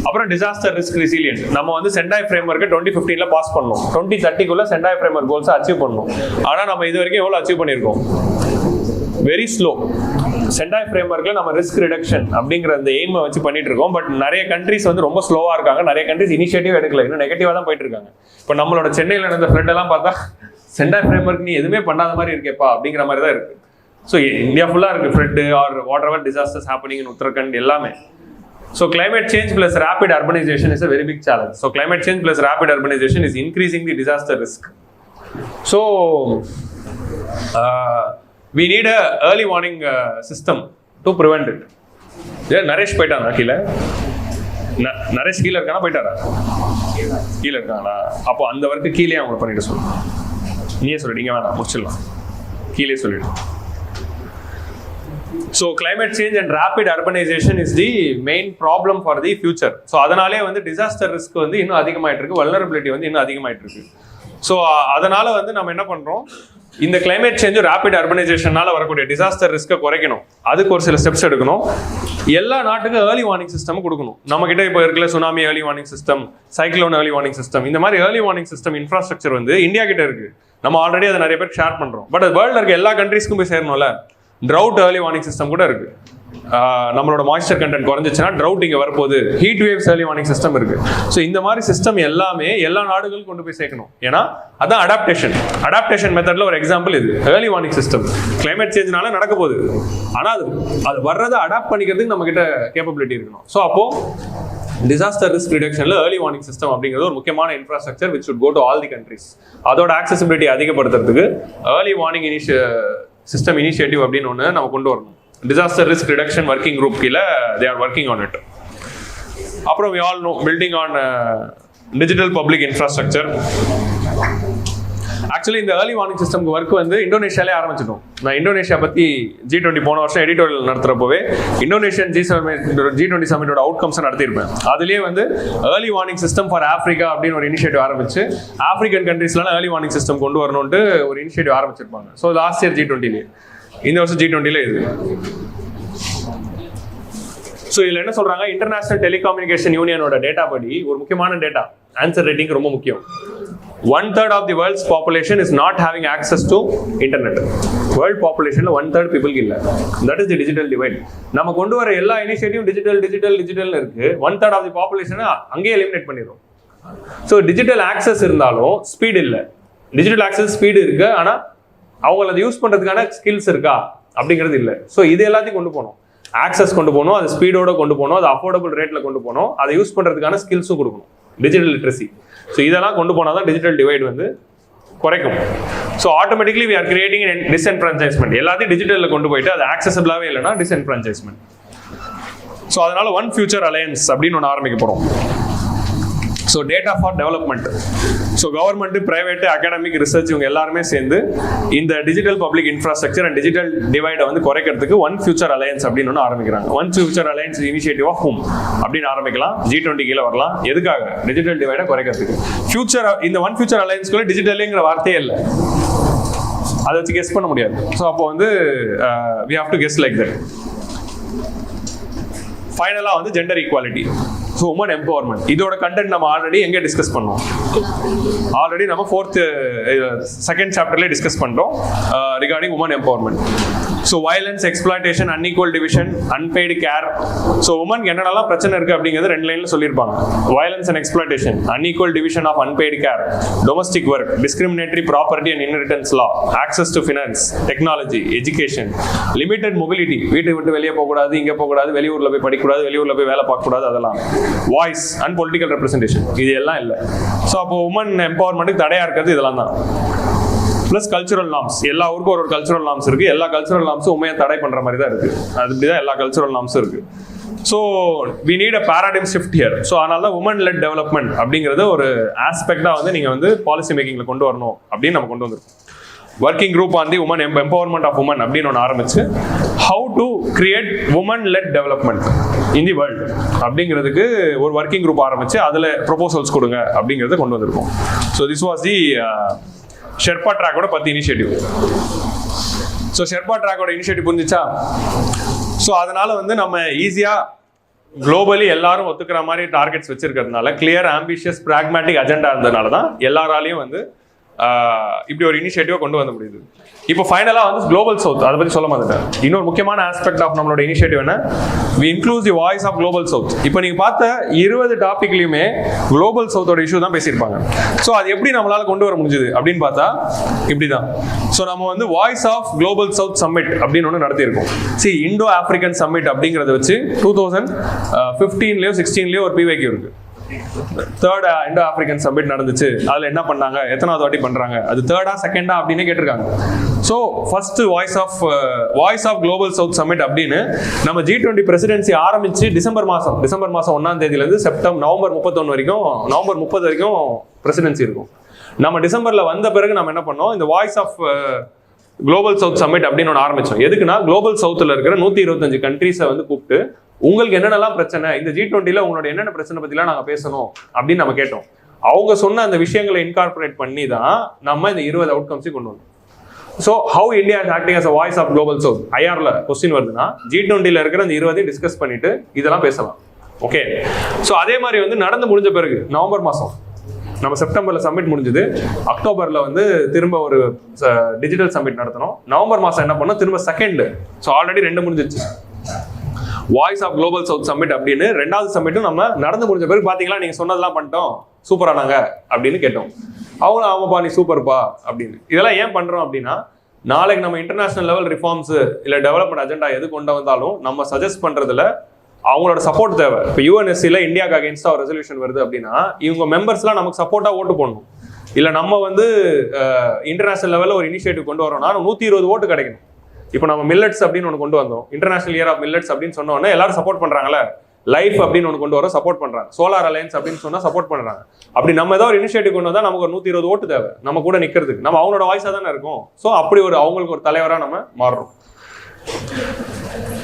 அப்புறம் டிசாஸ்டர் ரிஸ்க் ரெசிலியன்ட். நம்ம வந்து சென்டாய் ஃப்ரேம்வொர்க்கை 2015ல பாஸ் பண்ணோம். 2030க்குள்ள சென்டாய் ஃப்ரேம்வொர்க் கோல்ஸை அச்சீவ் பண்ணணும். ஆனால் நம்ம இது வரைக்கும் எவ்வளோ அச்சீவ் பண்ணியிருக்கோம்? Very slow. சென்டாய் ஃப்ரேம்வொர்க்ல நம்ம ரிஸ்க் ரிடக்ஷன் அப்படிங்கிற அந்த எய்மை வச்சு பண்ணிட்டு இருக்கோம். பட் நிறைய கண்ட்ரிஸ் வந்து ரொம்ப ஸ்லோவா இருக்காங்க. நிறைய கண்ட்ரிஸ் இனிஷியேட்டிவ் எடுக்கல, இன்னும் நெகட்டிவா தான் போயிட்டு இருக்காங்க. இப்போ நம்மளோட சென்னையில் நடந்த ஃப்ளட் எல்லாம் பார்த்தா சென்டாய் ஃப்ரேம்வொர்க் நீ எதுவுமே பண்ணாத மாதிரி இருக்கேப்பா அப்படிங்கிற மாதிரி தான் இருக்கு. ஸோ இந்தியா ஃபுல்லாக இருக்குது flood or whatever disasters happening in Uttarakhand எல்லாமே. So climate change plus rapid urbanization is a very big challenge. So climate change plus rapid urbanization is increasing the disaster risk. So we need a early warning system to prevent it. Naresh போயிட்டாங்க கீழே. நரேஷ் கீழே இருக்கானா போயிட்டாரா? கீழே இருக்காங்களா? அப்போ அந்த work கீழே அவங்க பண்ணிட்டு சொல்லுங்க. நீயே சொல்லிடுங்க, வேணாம் முடிச்சிடலாம், கீழே சொல்லிடு. So climate change and rapid urbanization is the main problem for the future. So அதனாலே வந்து disaster risk வந்து இன்னும் அதிகமாயிட்டு இருக்கு, vulnerability வந்து இன்னும் அதிகமாயிட்டு இருக்கு. ஸோ அதனால வந்து நம்ம என்ன பண்றோம், இந்த கிளைமேட் சேஞ்ச் ரேபிட் அர்பனைசேஷனால வரக்கூடிய டிசாஸ்டர் ரிஸ்க்கை குறைக்கணும். அதுக்கு ஒரு சில ஸ்டெப்ஸ் எடுக்கணும். எல்லா நாட்டுக்கும் ஏர்லி வார்னிங் சிஸ்டம் கொடுக்கணும். நம்ம கிட்ட இப்போ இருக்கல tsunami early warning system, cyclone early warning system, இந்த மாதிரி ஏர்லி வார்னிங் சிஸ்டம் இன்ஃப்ராஸ்ட்ரக்சர் வந்து இந்தியா கிட்ட இருக்கு. நம்ம ஆல்ரெடி அதை நிறைய பேர் ஷேர் பண்றோம். பட் அது வேர்ல்ட்ல இருக்க எல்லா கண்ட்ரீஸ்க்கும் போய் சேரணும்ல. ட்ரவுட் ஏர்லி வார்னிங் சிஸ்டம் கூட இருக்கு. நம்மளோட மாய்ஸ்சர் கண்டென்ட் குறைஞ்சிச்சுன்னா ட்ரவுட் இங்கே வரப்போகுது, heat waves early warning system இருக்கு. ஸோ இந்த மாதிரி சிஸ்டம் எல்லாமே எல்லா நாடுகளுக்கும் கொண்டு போய் சேர்க்கணும். ஏன்னா அதான் அடாப்டேஷன் மெத்தட்ல ஒரு எக்ஸாம்பிள் இது. ஏர்லி வார்னிங் சிஸ்டம் கிளைமேட் சேஞ்ச்னால நடக்க போகுது, ஆனால் அது வர்றதை அடாப்ட் பண்ணிக்கிறதுக்கு நம்ம கிட்ட கேப்பபிலிட்டி இருக்கணும். ஸோ அப்போ டிசாஸ்டர் ரிஸ்க் ரிடக்ஷன்ல ஏர்லி வார்னிங் சிஸ்டம் அப்படிங்கிறது ஒரு முக்கியமான infrastructure which should go to all the countries. அதோட ஆக்சசிபிலிட்டி அதிகப்படுத்துறதுக்கு ஏர்லி வார்னிங் சிஸ்டம் இனிஷியேட்டிவ் அப்படின்னு ஒன்று நம்ம கொண்டு வரணும். Disaster risk reduction working group கீழே they are working on it. அப்புறம் we all know building on digital public infrastructure. Actually இந்த ஏர்லி வார்னிங் சிஸ்டம்க்கு ஒர்க் வந்து இந்தோனேஷியாலே ஆரம்பிச்சிட்டோம். நான் இந்தோனேஷியா பற்றி G20 போன வருஷம் எடிட்டோரியல் நடத்துறப்பவே இந்தோனேஷியன் G20 சமிட்டோட அவுட்கம்ஸ் நடத்தியிருப்பேன். அதுலேயே வந்து early warning system for Africa அப்படின்னு ஒரு இனிஷியேட்டிவ் ஆரம்பிச்சு ஆஃப்ரிக்கன் கண்ட்ரீஸ்லாம் ஏர்லி வார்னிங் சிஸ்டம் கொண்டு வரணும்ட்டு ஒரு இனிஷியேட்டிவ் ஆரம்பிச்சிருப்பாங்க. ஸோ லாஸ்ட் இயர் G20லேயே, இந்த வருஷம் G20ல இது. ஸோ இதில் என்ன சொல்றாங்க, இன்டர்நேஷனல் டெலிகம்யூனிகேஷன் யூனியனோட டேட்டா படி ஒரு முக்கியமான டேட்டா, ஆன்சர் ரேட்டிங் ரொம்ப முக்கியம். 1/3 of the world's population is not having access to internet. World populationல 1/3 people இல்ல. That is the digital divide. நம்ம கொண்டு வர எல்லா இனிஷியேட்டிவ் டிஜிட்டல் இருக்கு. 1/3 of the population அங்கேயே எலிமினேட் பண்ணிடும். ஸோ டிஜிட்டல் ஆக்சஸ் இருந்தாலும் ஸ்பீட் இல்லை. டிஜிட்டல் ஆக்சஸ் ஸ்பீடு இருக்கு, ஆனால் அவங்கள அதை யூஸ் பண்றதுக்கான ஸ்கில்ஸ் இருக்கா அப்படிங்கிறது இல்லை. ஸோ இது எல்லாத்தையும் கொண்டு போகணும். ஆக்சஸ் கொண்டு போகணும், அது ஸ்பீடோட கொண்டு போகணும், அது அஃபோர்டபுள் ரேட்ல கொண்டு போகணும், அதை யூஸ் பண்றதுக்கான ஸ்கில்ஸும் கொடுக்கணும், டிஜிட்டல் லிட்ரஸி. ஸோ இதெல்லாம் கொண்டு போனால் தான் டிஜிட்டல் டிவைட் வந்து குறைக்கும். So automatically we are creating disenfranchisement. எல்லாத்தையும் டிஜிட்டலில் கொண்டு போயிட்டு அது ஆக்சசபிளாகவே இல்லைன்னா டிஸ்என்ஃப்ரான்ச்சைஸ்மெண்ட். ஸோ அதனால ஒன் ஃபியூச்சர் அலையன்ஸ் அப்படின்னு ஒன்று ஆரம்பிக்க போகிறோம். So data for development. So government, private, academic, research இவங்க எல்லாருமே சேர்ந்து இந்த digital public infrastructure and digital டிவைடை வந்து குறைக்கிறதுக்கு ஒன் ஃபியூச்சர் அலையன்ஸ் அப்படின்னு ஒன்று ஆரம்பிக்கிறாங்க. One future alliance initiative of home அப்படின்னு ஆரம்பிக்கலாம். G20 கீழே வரலாம். எதுக்காக? டிஜிட்டல் டிவைடை குறைக்கிறதுக்கு. ஃபியூச்சர் இந்த ஒன் ஃபியூச்சர் அலையன்ஸ்குள்ள டிஜிட்டலுங்கிற வார்த்தையே இல்லை, அதை வச்சு கெஸ் பண்ண முடியாது. ஸோ அப்போ வந்து we have to guess like that. ஃபைனலாக வந்து gender equality. So women empowerment. இதோட கண்டென்ட் நம்ம ஆல்ரெடி எங்கே டிஸ்கஸ் பண்ணோம்? ஆல்ரெடி நம்ம செகண்ட் சாப்டர்லேயே டிஸ்கஸ் பண்ணுறோம் regarding women empowerment. So violence, exploitation, unequal division, unpaid care. So உமனுக்கு என்னென்னலாம் பிரச்சனை இருக்குது அப்படிங்கிறது 2 லைனில் சொல்லியிருப்பாங்க. Violence and exploitation, unequal division of unpaid care, domestic work, discriminatory property and inheritance law, access to finance, technology, education, limited mobility, வீட்டை விட்டு வெளியே போகக்கூடாது, இங்கே போகக்கூடாது, வெளியூரில் போய் படிக்கக்கூடாது, வெளியூரில் போய் வேலை பார்க்கக்கூடாது, அதெல்லாம். வாய்ஸ் அண்ட் பொலிட்டிக்கல் ரெப்ரசன்டேஷன், இது எல்லாம் இல்லை. ஸோ அப்போ உமன் எம்பவர்மெண்ட்டுக்கு தடையா இருக்கிறது இதெல்லாம் தான். Plus cultural norms. எல்லா ஊருக்கும் ஒரு கல்ச்சுரல் நார்ம்ஸ் இருக்கு. எல்லா கல்ச்சுரல் நார்ம்ஸும் உண்மையை தடை பண்ற மாதிரி தான் இருக்கு. அதுதான் எல்லா கல்ச்சுரல் நார்ம்ஸும் இருக்கு. So we need a paradigm shift here. So அதனால தான் உமன் லெட் டெவலப்மெண்ட் அப்படிங்கிறது ஒரு ஆஸ்பெக்டா வந்து நீங்க வந்து பாலிசி மேக்கிங்ல கொண்டு வரணும் அப்படின்னு நம்ம கொண்டு வந்திருக்கோம். Working group on the woman empowerment of woman அப்படின்னு ஒன்று ஆரம்பிச்சு how to create woman led development in the world அப்படிங்கிறதுக்கு ஒரு ஒர்க்கிங் குரூப் ஆரம்பிச்சு அதில் ப்ரொபோசல்ஸ் கொடுங்க அப்படிங்கிறத கொண்டு வந்திருக்கோம். So this was the Sherpa ட்ராக்கோட 10 இனிஷியேட்டிவ். ஸோ ஷெர்பா ட்ராக்கோட இனிஷியேட்டிவ் புரிஞ்சிச்சா? ஸோ அதனால வந்து நம்ம ஈஸியாக குளோபலி எல்லாரும் ஒத்துக்கிற மாதிரி டார்கெட்ஸ் வச்சிருக்கிறதுனால, கிளியர், ஆம்பிஷியஸ், பிராக்மேட்டிக் அஜெண்டா இருந்ததுனால தான் எல்லாராலையும் வந்து இப்படி ஒரு இனிஷியேட்டிவ் கொண்டு வர முடியுது. இப்போ ஃபைனலா வந்து குளோபல் சவுத், அதை பத்தி சொல்ல மாட்டேன். இன்னொரு முக்கியமான ஆஸ்பெக்ட் ஆஃப் நம்மளோட இனிஷியேட்டிவ் என்ன, we include the voice of global south. இப்போ நீங்க பார்த்த 20 டாபிக்லயுமே குளோபல் சவுத்தோட இஷ்யூ தான் பேசியிருப்பாங்க. ஸோ அது எப்படி நம்மளால கொண்டு வர முடிஞ்சது அப்படின்னு பார்த்தா இப்படிதான். ஸோ நம்ம வந்து voice of global south summit அப்படின்னு ஒன்று நடத்தியிருக்கோம். இண்டோ ஆப்பிரிக்கன் சம்மிட் அப்படிங்கிறத வச்சு 2015லயோ 16லயோ ஒரு PYQ இருக்கு. 3rd இண்டோ ஆப்பிரிக்கன் சம்மிட் நடந்துச்சு. அதுல என்ன பண்ணாங்க, எத்தனாவது வாட்டி பண்றாங்க, அது 3rd செகண்டா அப்படின்னு கேட்டிருக்காங்க. So first voice of global south summit அப்படின்னு நம்ம G20 பிரசிடென்சி ஆரம்பிச்சு டிசம்பர் மாசம் 1ஆம் தேதியிலேருந்து நவம்பர் 30 வரைக்கும் பிரசிடென்சி இருக்கும். நம்ம டிசம்பர்ல வந்த பிறகு நம்ம என்ன பண்ணோம், இந்த voice of global south summit அப்படின்னு ஒன்று ஆரம்பிச்சோம். எதுக்குன்னா குளோபல் சவுத்தில் இருக்கிற 125 கண்ட்ரீஸை வந்து கூப்பிட்டு உங்களுக்கு என்னென்னலாம் பிரச்சனை, இந்த G20ல உங்களோட என்னென்ன பிரச்சனை பத்திலாம் நாங்கள் பேசணும் அப்படின்னு நம்ம கேட்டோம். அவங்க சொன்ன அந்த விஷயங்களை இன்கார்பரேட் பண்ணி தான் நம்ம இந்த 20 அவுட்கம்ஸையும் கொண்டு வந்தோம். So how India is acting as a voice of global south. IRல கொஸ்டின் வருதுன்னா G20ல இருக்கிற அந்த 20 டிஸ்கஸ் பண்ணிட்டு இதெல்லாம் பேசலாம். ஓகே. ஸோ அதே மாதிரி வந்து நடந்து முடிஞ்ச பிறகு நவம்பர் மாதம் நம்ம செப்டம்பர்ல சம்மிட் முடிஞ்சது. அக்டோபர்ல வந்து திரும்ப ஒரு டிஜிட்டல் சம்மிட் நடத்தணும். நவம்பர் மாதம் என்ன பண்ணோம், திரும்ப 2nd. ஸோ ஆல்ரெடி 2 முடிஞ்சிச்சு. Voice of global south summit அப்படின்னு 2வது சம்மிட்டும் நம்ம நடந்து முடிஞ்ச பிறகு பார்த்தீங்களா நீங்கள் சொன்னதெல்லாம் பண்ணிட்டோம், சூப்பரானாங்க அப்படின்னு கேட்டோம். அவங்களும் ஆமாப்பா நீ சூப்பர்ப்பா அப்படின்னு. இதெல்லாம் ஏன் பண்ணுறோம் அப்படின்னா, நாளைக்கு நம்ம இன்டர்நேஷனல் லெவல் ரிஃபார்ம்ஸ் இல்லை டெவலப்மெண்ட் அஜெண்டா எது கொண்டு வந்தாலும் நம்ம சஜஸ்ட் பண்ணுறதுல அவங்களோட சப்போர்ட் தேவை. இப்போ யூஎன்எஸ்சியில் இந்தியாவுக்கு அகேன்ஸ்டாக ஒரு ரெசல்யூஷன் வருது அப்படின்னா இவங்க மெம்பர்ஸ்லாம் நமக்கு சப்போர்ட்டாக ஓட்டு போடணும். இல்லை நம்ம வந்து இன்டர்நேஷனல் லெவலில் ஒரு இனிஷியேட்டிவ் கொண்டு வரோம்னா 120 ஓட்டு கிடைக்கணும். இப்போ நம்ம மில்லட்ஸ் அப்படின்னு ஒன்று கொண்டு வந்தோம், இன்டர்நேஷனல் இயர் ஆஃப் மில்லட்ஸ் அப்படின்னு சொன்னோன்னே எல்லாரும் சப்போர்ட் பண்ணுறாங்களே. லைஃப் அப்படின்னு ஒன்று கொண்டு வர சப்போர்ட் பண்ணுறாங்க, சோலார் அலையன்ஸ் அப்படின்னு சொன்னால் சப்போர்ட் பண்ணுறாங்க. அப்படி நம்ம ஏதாவது ஒரு இனிஷியேட்டிவ் கொண்டு வந்தால் நமக்கு ஒரு 120 ஓட்டு தேவை நம்ம கூட நிற்கிறதுக்கு. நம்ம அவங்களோட வாய்ஸாக தானே இருக்கும். ஸோ அப்படி ஒரு அவங்களுக்கு ஒரு தலைவராக நம்ம மாறுறோம்.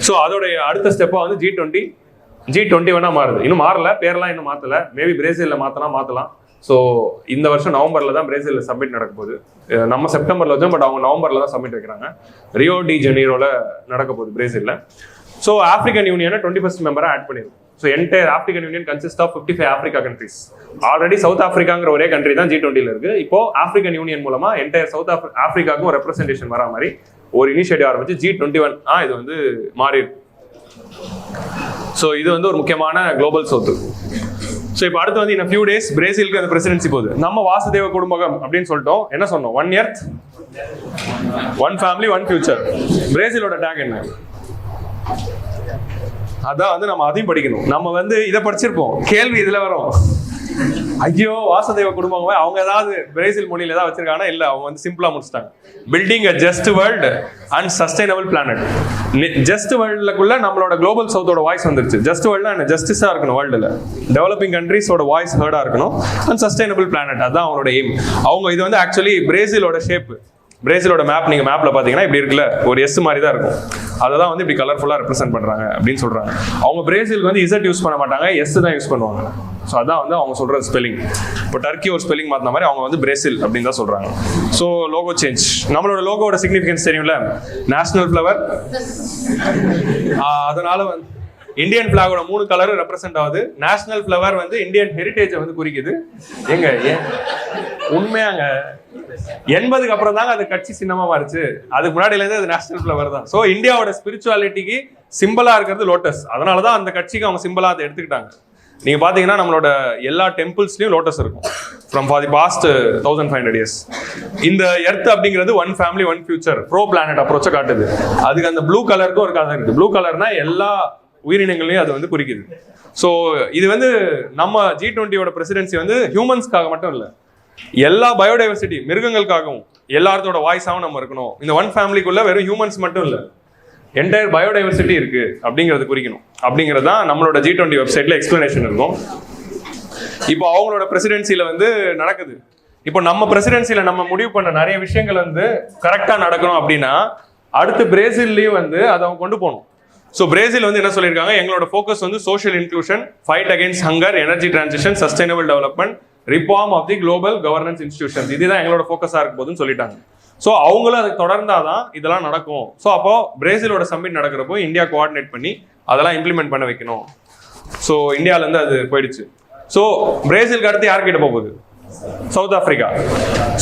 ஸோ அதோடைய அடுத்த ஸ்டெப்பாக வந்து G20 மாறுது. இன்னும் மாறல, பேரெல்லாம் இன்னும் மாற்றலை. மேபி பிரேசிலில் மாற்றலாம். ஸோ இந்த வருஷம் நவம்பரில் தான் பிரேசிலில் சப்மிட் நடக்க போகுது. நம்ம செப்டம்பரில் வச்சோம், பட் அவங்க நவம்பரில் தான் சப்மிட் வைக்கிறாங்க. ரியோ டி ஜெனீரோவில் நடக்க போகுது பிரேசிலில். ஸோ ஆப்பிரிக்கன் யூனியனை 21st மெம்பராக ஆட் பண்ணிடும். So entire African Union consist of 55 Africa countries. Already south ஆப்பிரிக்காங்கிற ஒரே கண்ட்ரி தான் G20 இருக்குது. இப்போ ஆப்பிரிக்கன் யூனியன் மூலமாக என்டையர் சவுத் ஆப்பிரிக்காவுக்கும் ஒரு ரெப்ரஸன்டேஷன் வரா மாதிரி ஒரு இனிஷியேட்டிவ் ஆரம்பிச்சு G21 இது வந்து மாறி இருக்கு. ஸோ இது வந்து ஒரு முக்கியமான குளோபல் சவுத்து. ஸோ இப்போ அடுத்து வந்து இன்னும் ஃபியூ டேஸ் பிரேசிலுக்கு அந்த பிரசிடென்சி போகுது. நம்ம வாசுதேவ குடும்பகம் அப்படின்னு சொல்லிட்டோம். என்ன சொன்னோம்? 1 earth 1 family 1 future. பிரேசிலோட டேக் என்ன? அதான் வந்து நம்ம அதையும் படிக்கணும். நம்ம வந்து இதை படிச்சிருப்போம், கேள்வி இதுல வரும். ஐயோ வாசுதேவ குடும்பம் அவங்க ஏதாவது பிரேசில் மொழியில ஏதாவது வச்சிருக்காங்கன்னா இல்ல, அவங்க வந்து சிம்பிளா முடிச்சிட்டாங்க. Building a just world and sustainable planet. Just வேர்ல்டுக்குள்ள நம்மளோட குளோபல் சவுத்தோட வாய்ஸ் வந்துருச்சு. ஜஸ்ட் வேர்ல்ட்னா என்ன? ஜஸ்டிஸா இருக்கணும் வேர்ல்டுல, டெவலப்பிங் கண்ட்ரீஸோட வாய்ஸ் ஹர்டா இருக்கணும், அண்ட் சஸ்டைனபிள் பிளானட். அதான் அவங்களோட எய்ம். அவங்க இது வந்து ஆக்சுவலி பிரேசிலோட ஷேப், பிரேசிலோட மேப் நீங்க மேப்ல பாத்தீங்கன்னா இப்படி இருக்குல்ல, ஒரு எஸ் மாதிரி தான் இருக்கும். அதை தான் வந்து இப்படி கலர்ஃபுல்லா ரெப்ரசென்ட் பண்றாங்க அப்படின்னு சொல்றாங்க. அவங்க பிரேசிலுக்கு வந்து இசட் யூஸ் பண்ண மாட்டாங்க, எஸ் தான் யூஸ் பண்ணுவாங்க. ஸோ அதான் வந்து அவங்க சொல்ற ஸ்பெல்லிங். இப்போ டர்க்கி ஒரு ஸ்பெல்லிங் மாத்தின மாதிரி அவங்க வந்து பிரேசில் அப்படின்னு தான் சொல்றாங்க. So logo change. நம்மளோட லோகோட சிக்னிஃபிகன்ஸ் தெரியும்ல, நேஷனல் ஃபிளவர். அதனால வந்து இந்தியன் பிளாகோட 3 கலர் ரெப்ரசென்ட் ஆகுது. நேஷனல் ஃபிளவர் வந்து இந்தியன் ஹெரிட்டேஜை வந்து குறிக்குது. ஏங்க உண்மையாங்க 80க்கு அப்புறம் தாங்க அது கட்சி சின்னமா மாறிச்சு. அதுக்கு முன்னாடில இருந்து அது நேஷனல் ஃபிளவர் தான். ஸோ இந்தியாவோட ஸ்பிரிச்சுவாலிட்டிக்கு சிம்பிளா இருக்கிறது லோட்டஸ். அதனாலதான் அந்த கட்சிக்கு அவங்க சிம்பிளா அதை எடுத்துக்கிட்டாங்க. நீங்க பாத்தீங்கன்னா நம்மளோட எல்லா டெம்பிள்ஸ்லயும் லோட்டஸ் இருக்கும் from for the past 1500 years. இந்த எர்த் அப்படிங்கிறது 1 family 1 future ப்ரோ பிளானட் அப்ரோச்சை காட்டுது. அதுக்கு அந்த ப்ளூ கலருக்கும் ஒரு கதை இருக்கு. ப்ளூ கலர்னா எல்லா உயிரினங்களையும் அது வந்து குறிக்குது. ஸோ இது வந்து நம்ம G20யோட பிரசிடென்சி வந்து ஹியூமன்ஸ்க்காக மட்டும் இல்லை, எல்லா பயோடைவர்சிட்டி மிருகங்களுக்காகவும் எல்லாத்தோட வாய்ஸாகவும் நம்ம இருக்கணும். இந்த 1 ஃபேமிலிக்குள்ள வெறும் ஹியூமன்ஸ் மட்டும் இல்லை, என்டையர் பயோடைவர்சிட்டி இருக்கு அப்படிங்கிறது குறிக்கணும். அப்படிங்கிறது தான் நம்மளோட G20 வெப்சைட்ல எக்ஸ்பிளனேஷன் இருக்கும். இப்போ அவங்களோட பிரசிடென்சில வந்து நடக்குது. இப்போ நம்ம பிரசிடென்சில நம்ம முடிவு பண்ண நிறைய விஷயங்கள் வந்து கரெக்டா நடக்கணும் அப்படின்னா அடுத்து பிரேசில்லையும் வந்து அதை அவங்க கொண்டு போகணும். ஸோ பிரேசில் வந்து என்ன சொல்லியிருக்காங்க, எங்களோட ஃபோக்கஸ் வந்து social inclusion, fight against hunger, energy transition, sustainable development, reform of the global governance institutions. இதுதான் எங்களோட ஃபோக்கஸாக இருக்க போதுன்னு சொல்லிட்டாங்க. ஸோ அவங்களும் அதுக்கு தொடர்ந்தாதான் இதெல்லாம் நடக்கும். ஸோ அப்போ பிரேசிலோட சம்மிட் நடக்கிறப்போ இந்தியா கோஆர்டினேட் பண்ணி அதெல்லாம் இம்ப்ளிமெண்ட் பண்ண வைக்கணும். ஸோ இந்தியாவிலேருந்து அது போயிடுச்சு. ஸோ பிரேசிலுக்கு அடுத்து யார்கிட்ட போகுது? South Africa.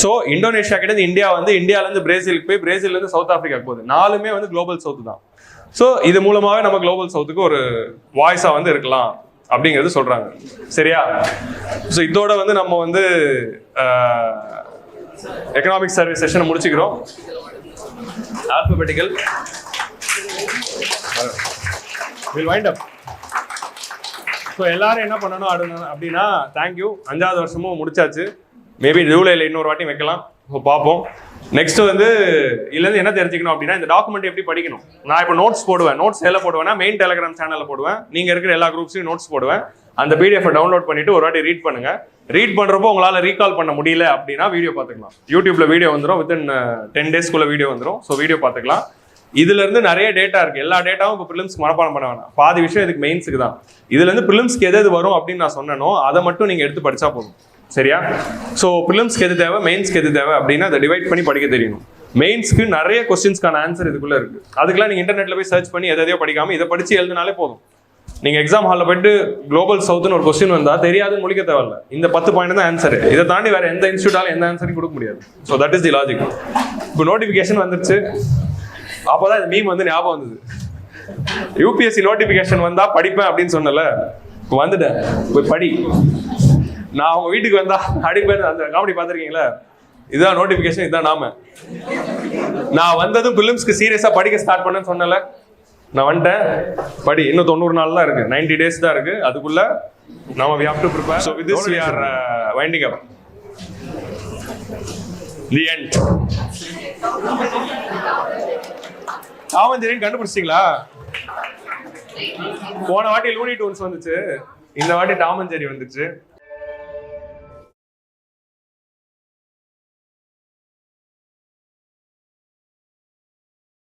ஸோ இந்தோனேஷியா கிட்ட இந்தியா வந்து இந்தியாவிலேருந்து பிரேசிலுக்கு போய் பிரேசிலேருந்து சவுத் ஆப்பிரிக்காக்கு போகுது. 4மே வந்து குளோபல் சவுத் தான். ஸோ இது மூலமாகவே நம்ம குளோபல் சவுத்துக்கு ஒரு வாய்ஸாக வந்து இருக்கலாம் அப்படிங்கிறது சொல்றாங்க. சரியா? ஸோ இதோட வந்து நம்ம வந்து எக்கனாமிக் சர்வே செஷனை முடிச்சுக்கிறோம். Alphabetical will wind up. So எல்லாரும் என்ன பண்ணணும் அப்படின்னா, தேங்க்யூ. 5வது வருஷமும் முடிச்சாச்சு. மேபி ஜூலையில் இன்னொரு வாட்டி வைக்கலாம். ஸோ பார்ப்போம். நெக்ஸ்ட் வந்து இதுலேருந்து என்ன தெரிஞ்சுக்கணும் அப்படின்னா, இந்த டாக்குமெண்ட் எப்படி படிக்கணும். நான் இப்போ நோட்ஸ் போடுவேன். நோட்ஸ் எல்லாம் போடுவேன்னா மெயின் டெலிகிராம் சேனலில் போடுவேன். நீங்கள் இருக்கிற எல்லா குரூப்ஸையும் நோட்ஸ் போடுவேன். அந்த பிடிஎஃப் டவுன்லோட் பண்ணிட்டு ஒரு வாட்டி ரீட் பண்ணுங்க. ரீட் பண்றப்போ உங்களால் ரீகால் பண்ண முடியல அப்படின்னா வீடியோ பார்த்துக்கலாம். யூடியூப்ல வீடியோ வந்துடும். வித்தின் 10 daysக்குள்ள வீடியோ வந்துடும். ஸோ வீடியோ பார்த்துக்கலாம். இதுல இருந்து நிறைய டேட்டா இருக்கு. எல்லா டேட்டாவும் இப்போ பிலிம்ஸ்க்கு மனப்பாடம் பண்ண வேணாம். பாதி விஷயம் இதுக்கு மெயின்ஸுக்கு தான். இதுல இருந்து பிலிம்ஸ்க்கு எது வரும் அப்படின்னு நான் சொன்னனோ அதை மட்டும் நீங்க எடுத்து படிச்சா போதும். சரியா? ஸோ பிலிம்ஸ்க்கு எது தேவை, மெயின்ஸ்க்கு எது தேவை அப்படின்னா அதை டிவைட் பண்ணி படிக்க தெரியணும். மெயின்ஸ்க்கு நிறைய கொஸ்டின்ஸ்க்கான ஆன்சர் இதுக்குள்ள இருக்கு. அதுக்கெல்லாம் நீங்க இன்டர்நெட்ல போய் சர்ச் பண்ணி எதையோ படிக்காம இதை படிச்சு எழுதினாலே போதும். நீங்க எக்ஸாம் ஹாலில் போயிட்டு குளோபல் சவுத்னு ஒரு கொஸ்டின் வந்தா தெரியாதுன்னு முடிக்க தேவையில்ல. இந்த 10 பாயிண்ட் தான் ஆன்சர். இதை தாண்டி வேற எந்த இன்ஸ்டியூட்டாலும் எந்த ஆன்சரையும் கொடுக்க முடியாது. So that is the logic. இப்போ நோட்டிஃபிகேஷன் வந்துருச்சு. அப்போதான் இந்த மீம் வந்து ஞாபகம் வந்தது. யூபிஎஸ்சி நோட்டிபிகேஷன் வந்தா படிப்பேன் அப்படின்னு சொன்னல, வந்துட்டேன், போய் படி. நான் அவங்க வீட்டுக்கு வந்தா அடிப்பேன். அந்த காமெடி பார்த்துருக்கீங்களா? இதுதான் நோட்டிபிகேஷன், இதுதான் நாம. நான் வந்ததும் பிலிம்ஸ்க்கு சீரியஸா படிக்க ஸ்டார்ட் பண்ணேன்னு சொன்னல, நான் வந்துட்டேன், படி. இன்னும் 90 நாள் தான் இருக்கு, 90 days தான் இருக்கு. அதுக்குள்ள நாம we have to prepare. So with this we are winding up. The end. ஆமஞ்சரின்னு கண்டுபிடிச்சிட்டீங்களா? போன வாட்டி லூனி டூன்ஸ் வந்துச்சு, இந்த வாட்டி டாம் அண்ட் ஜெர்ரி வந்துச்சு.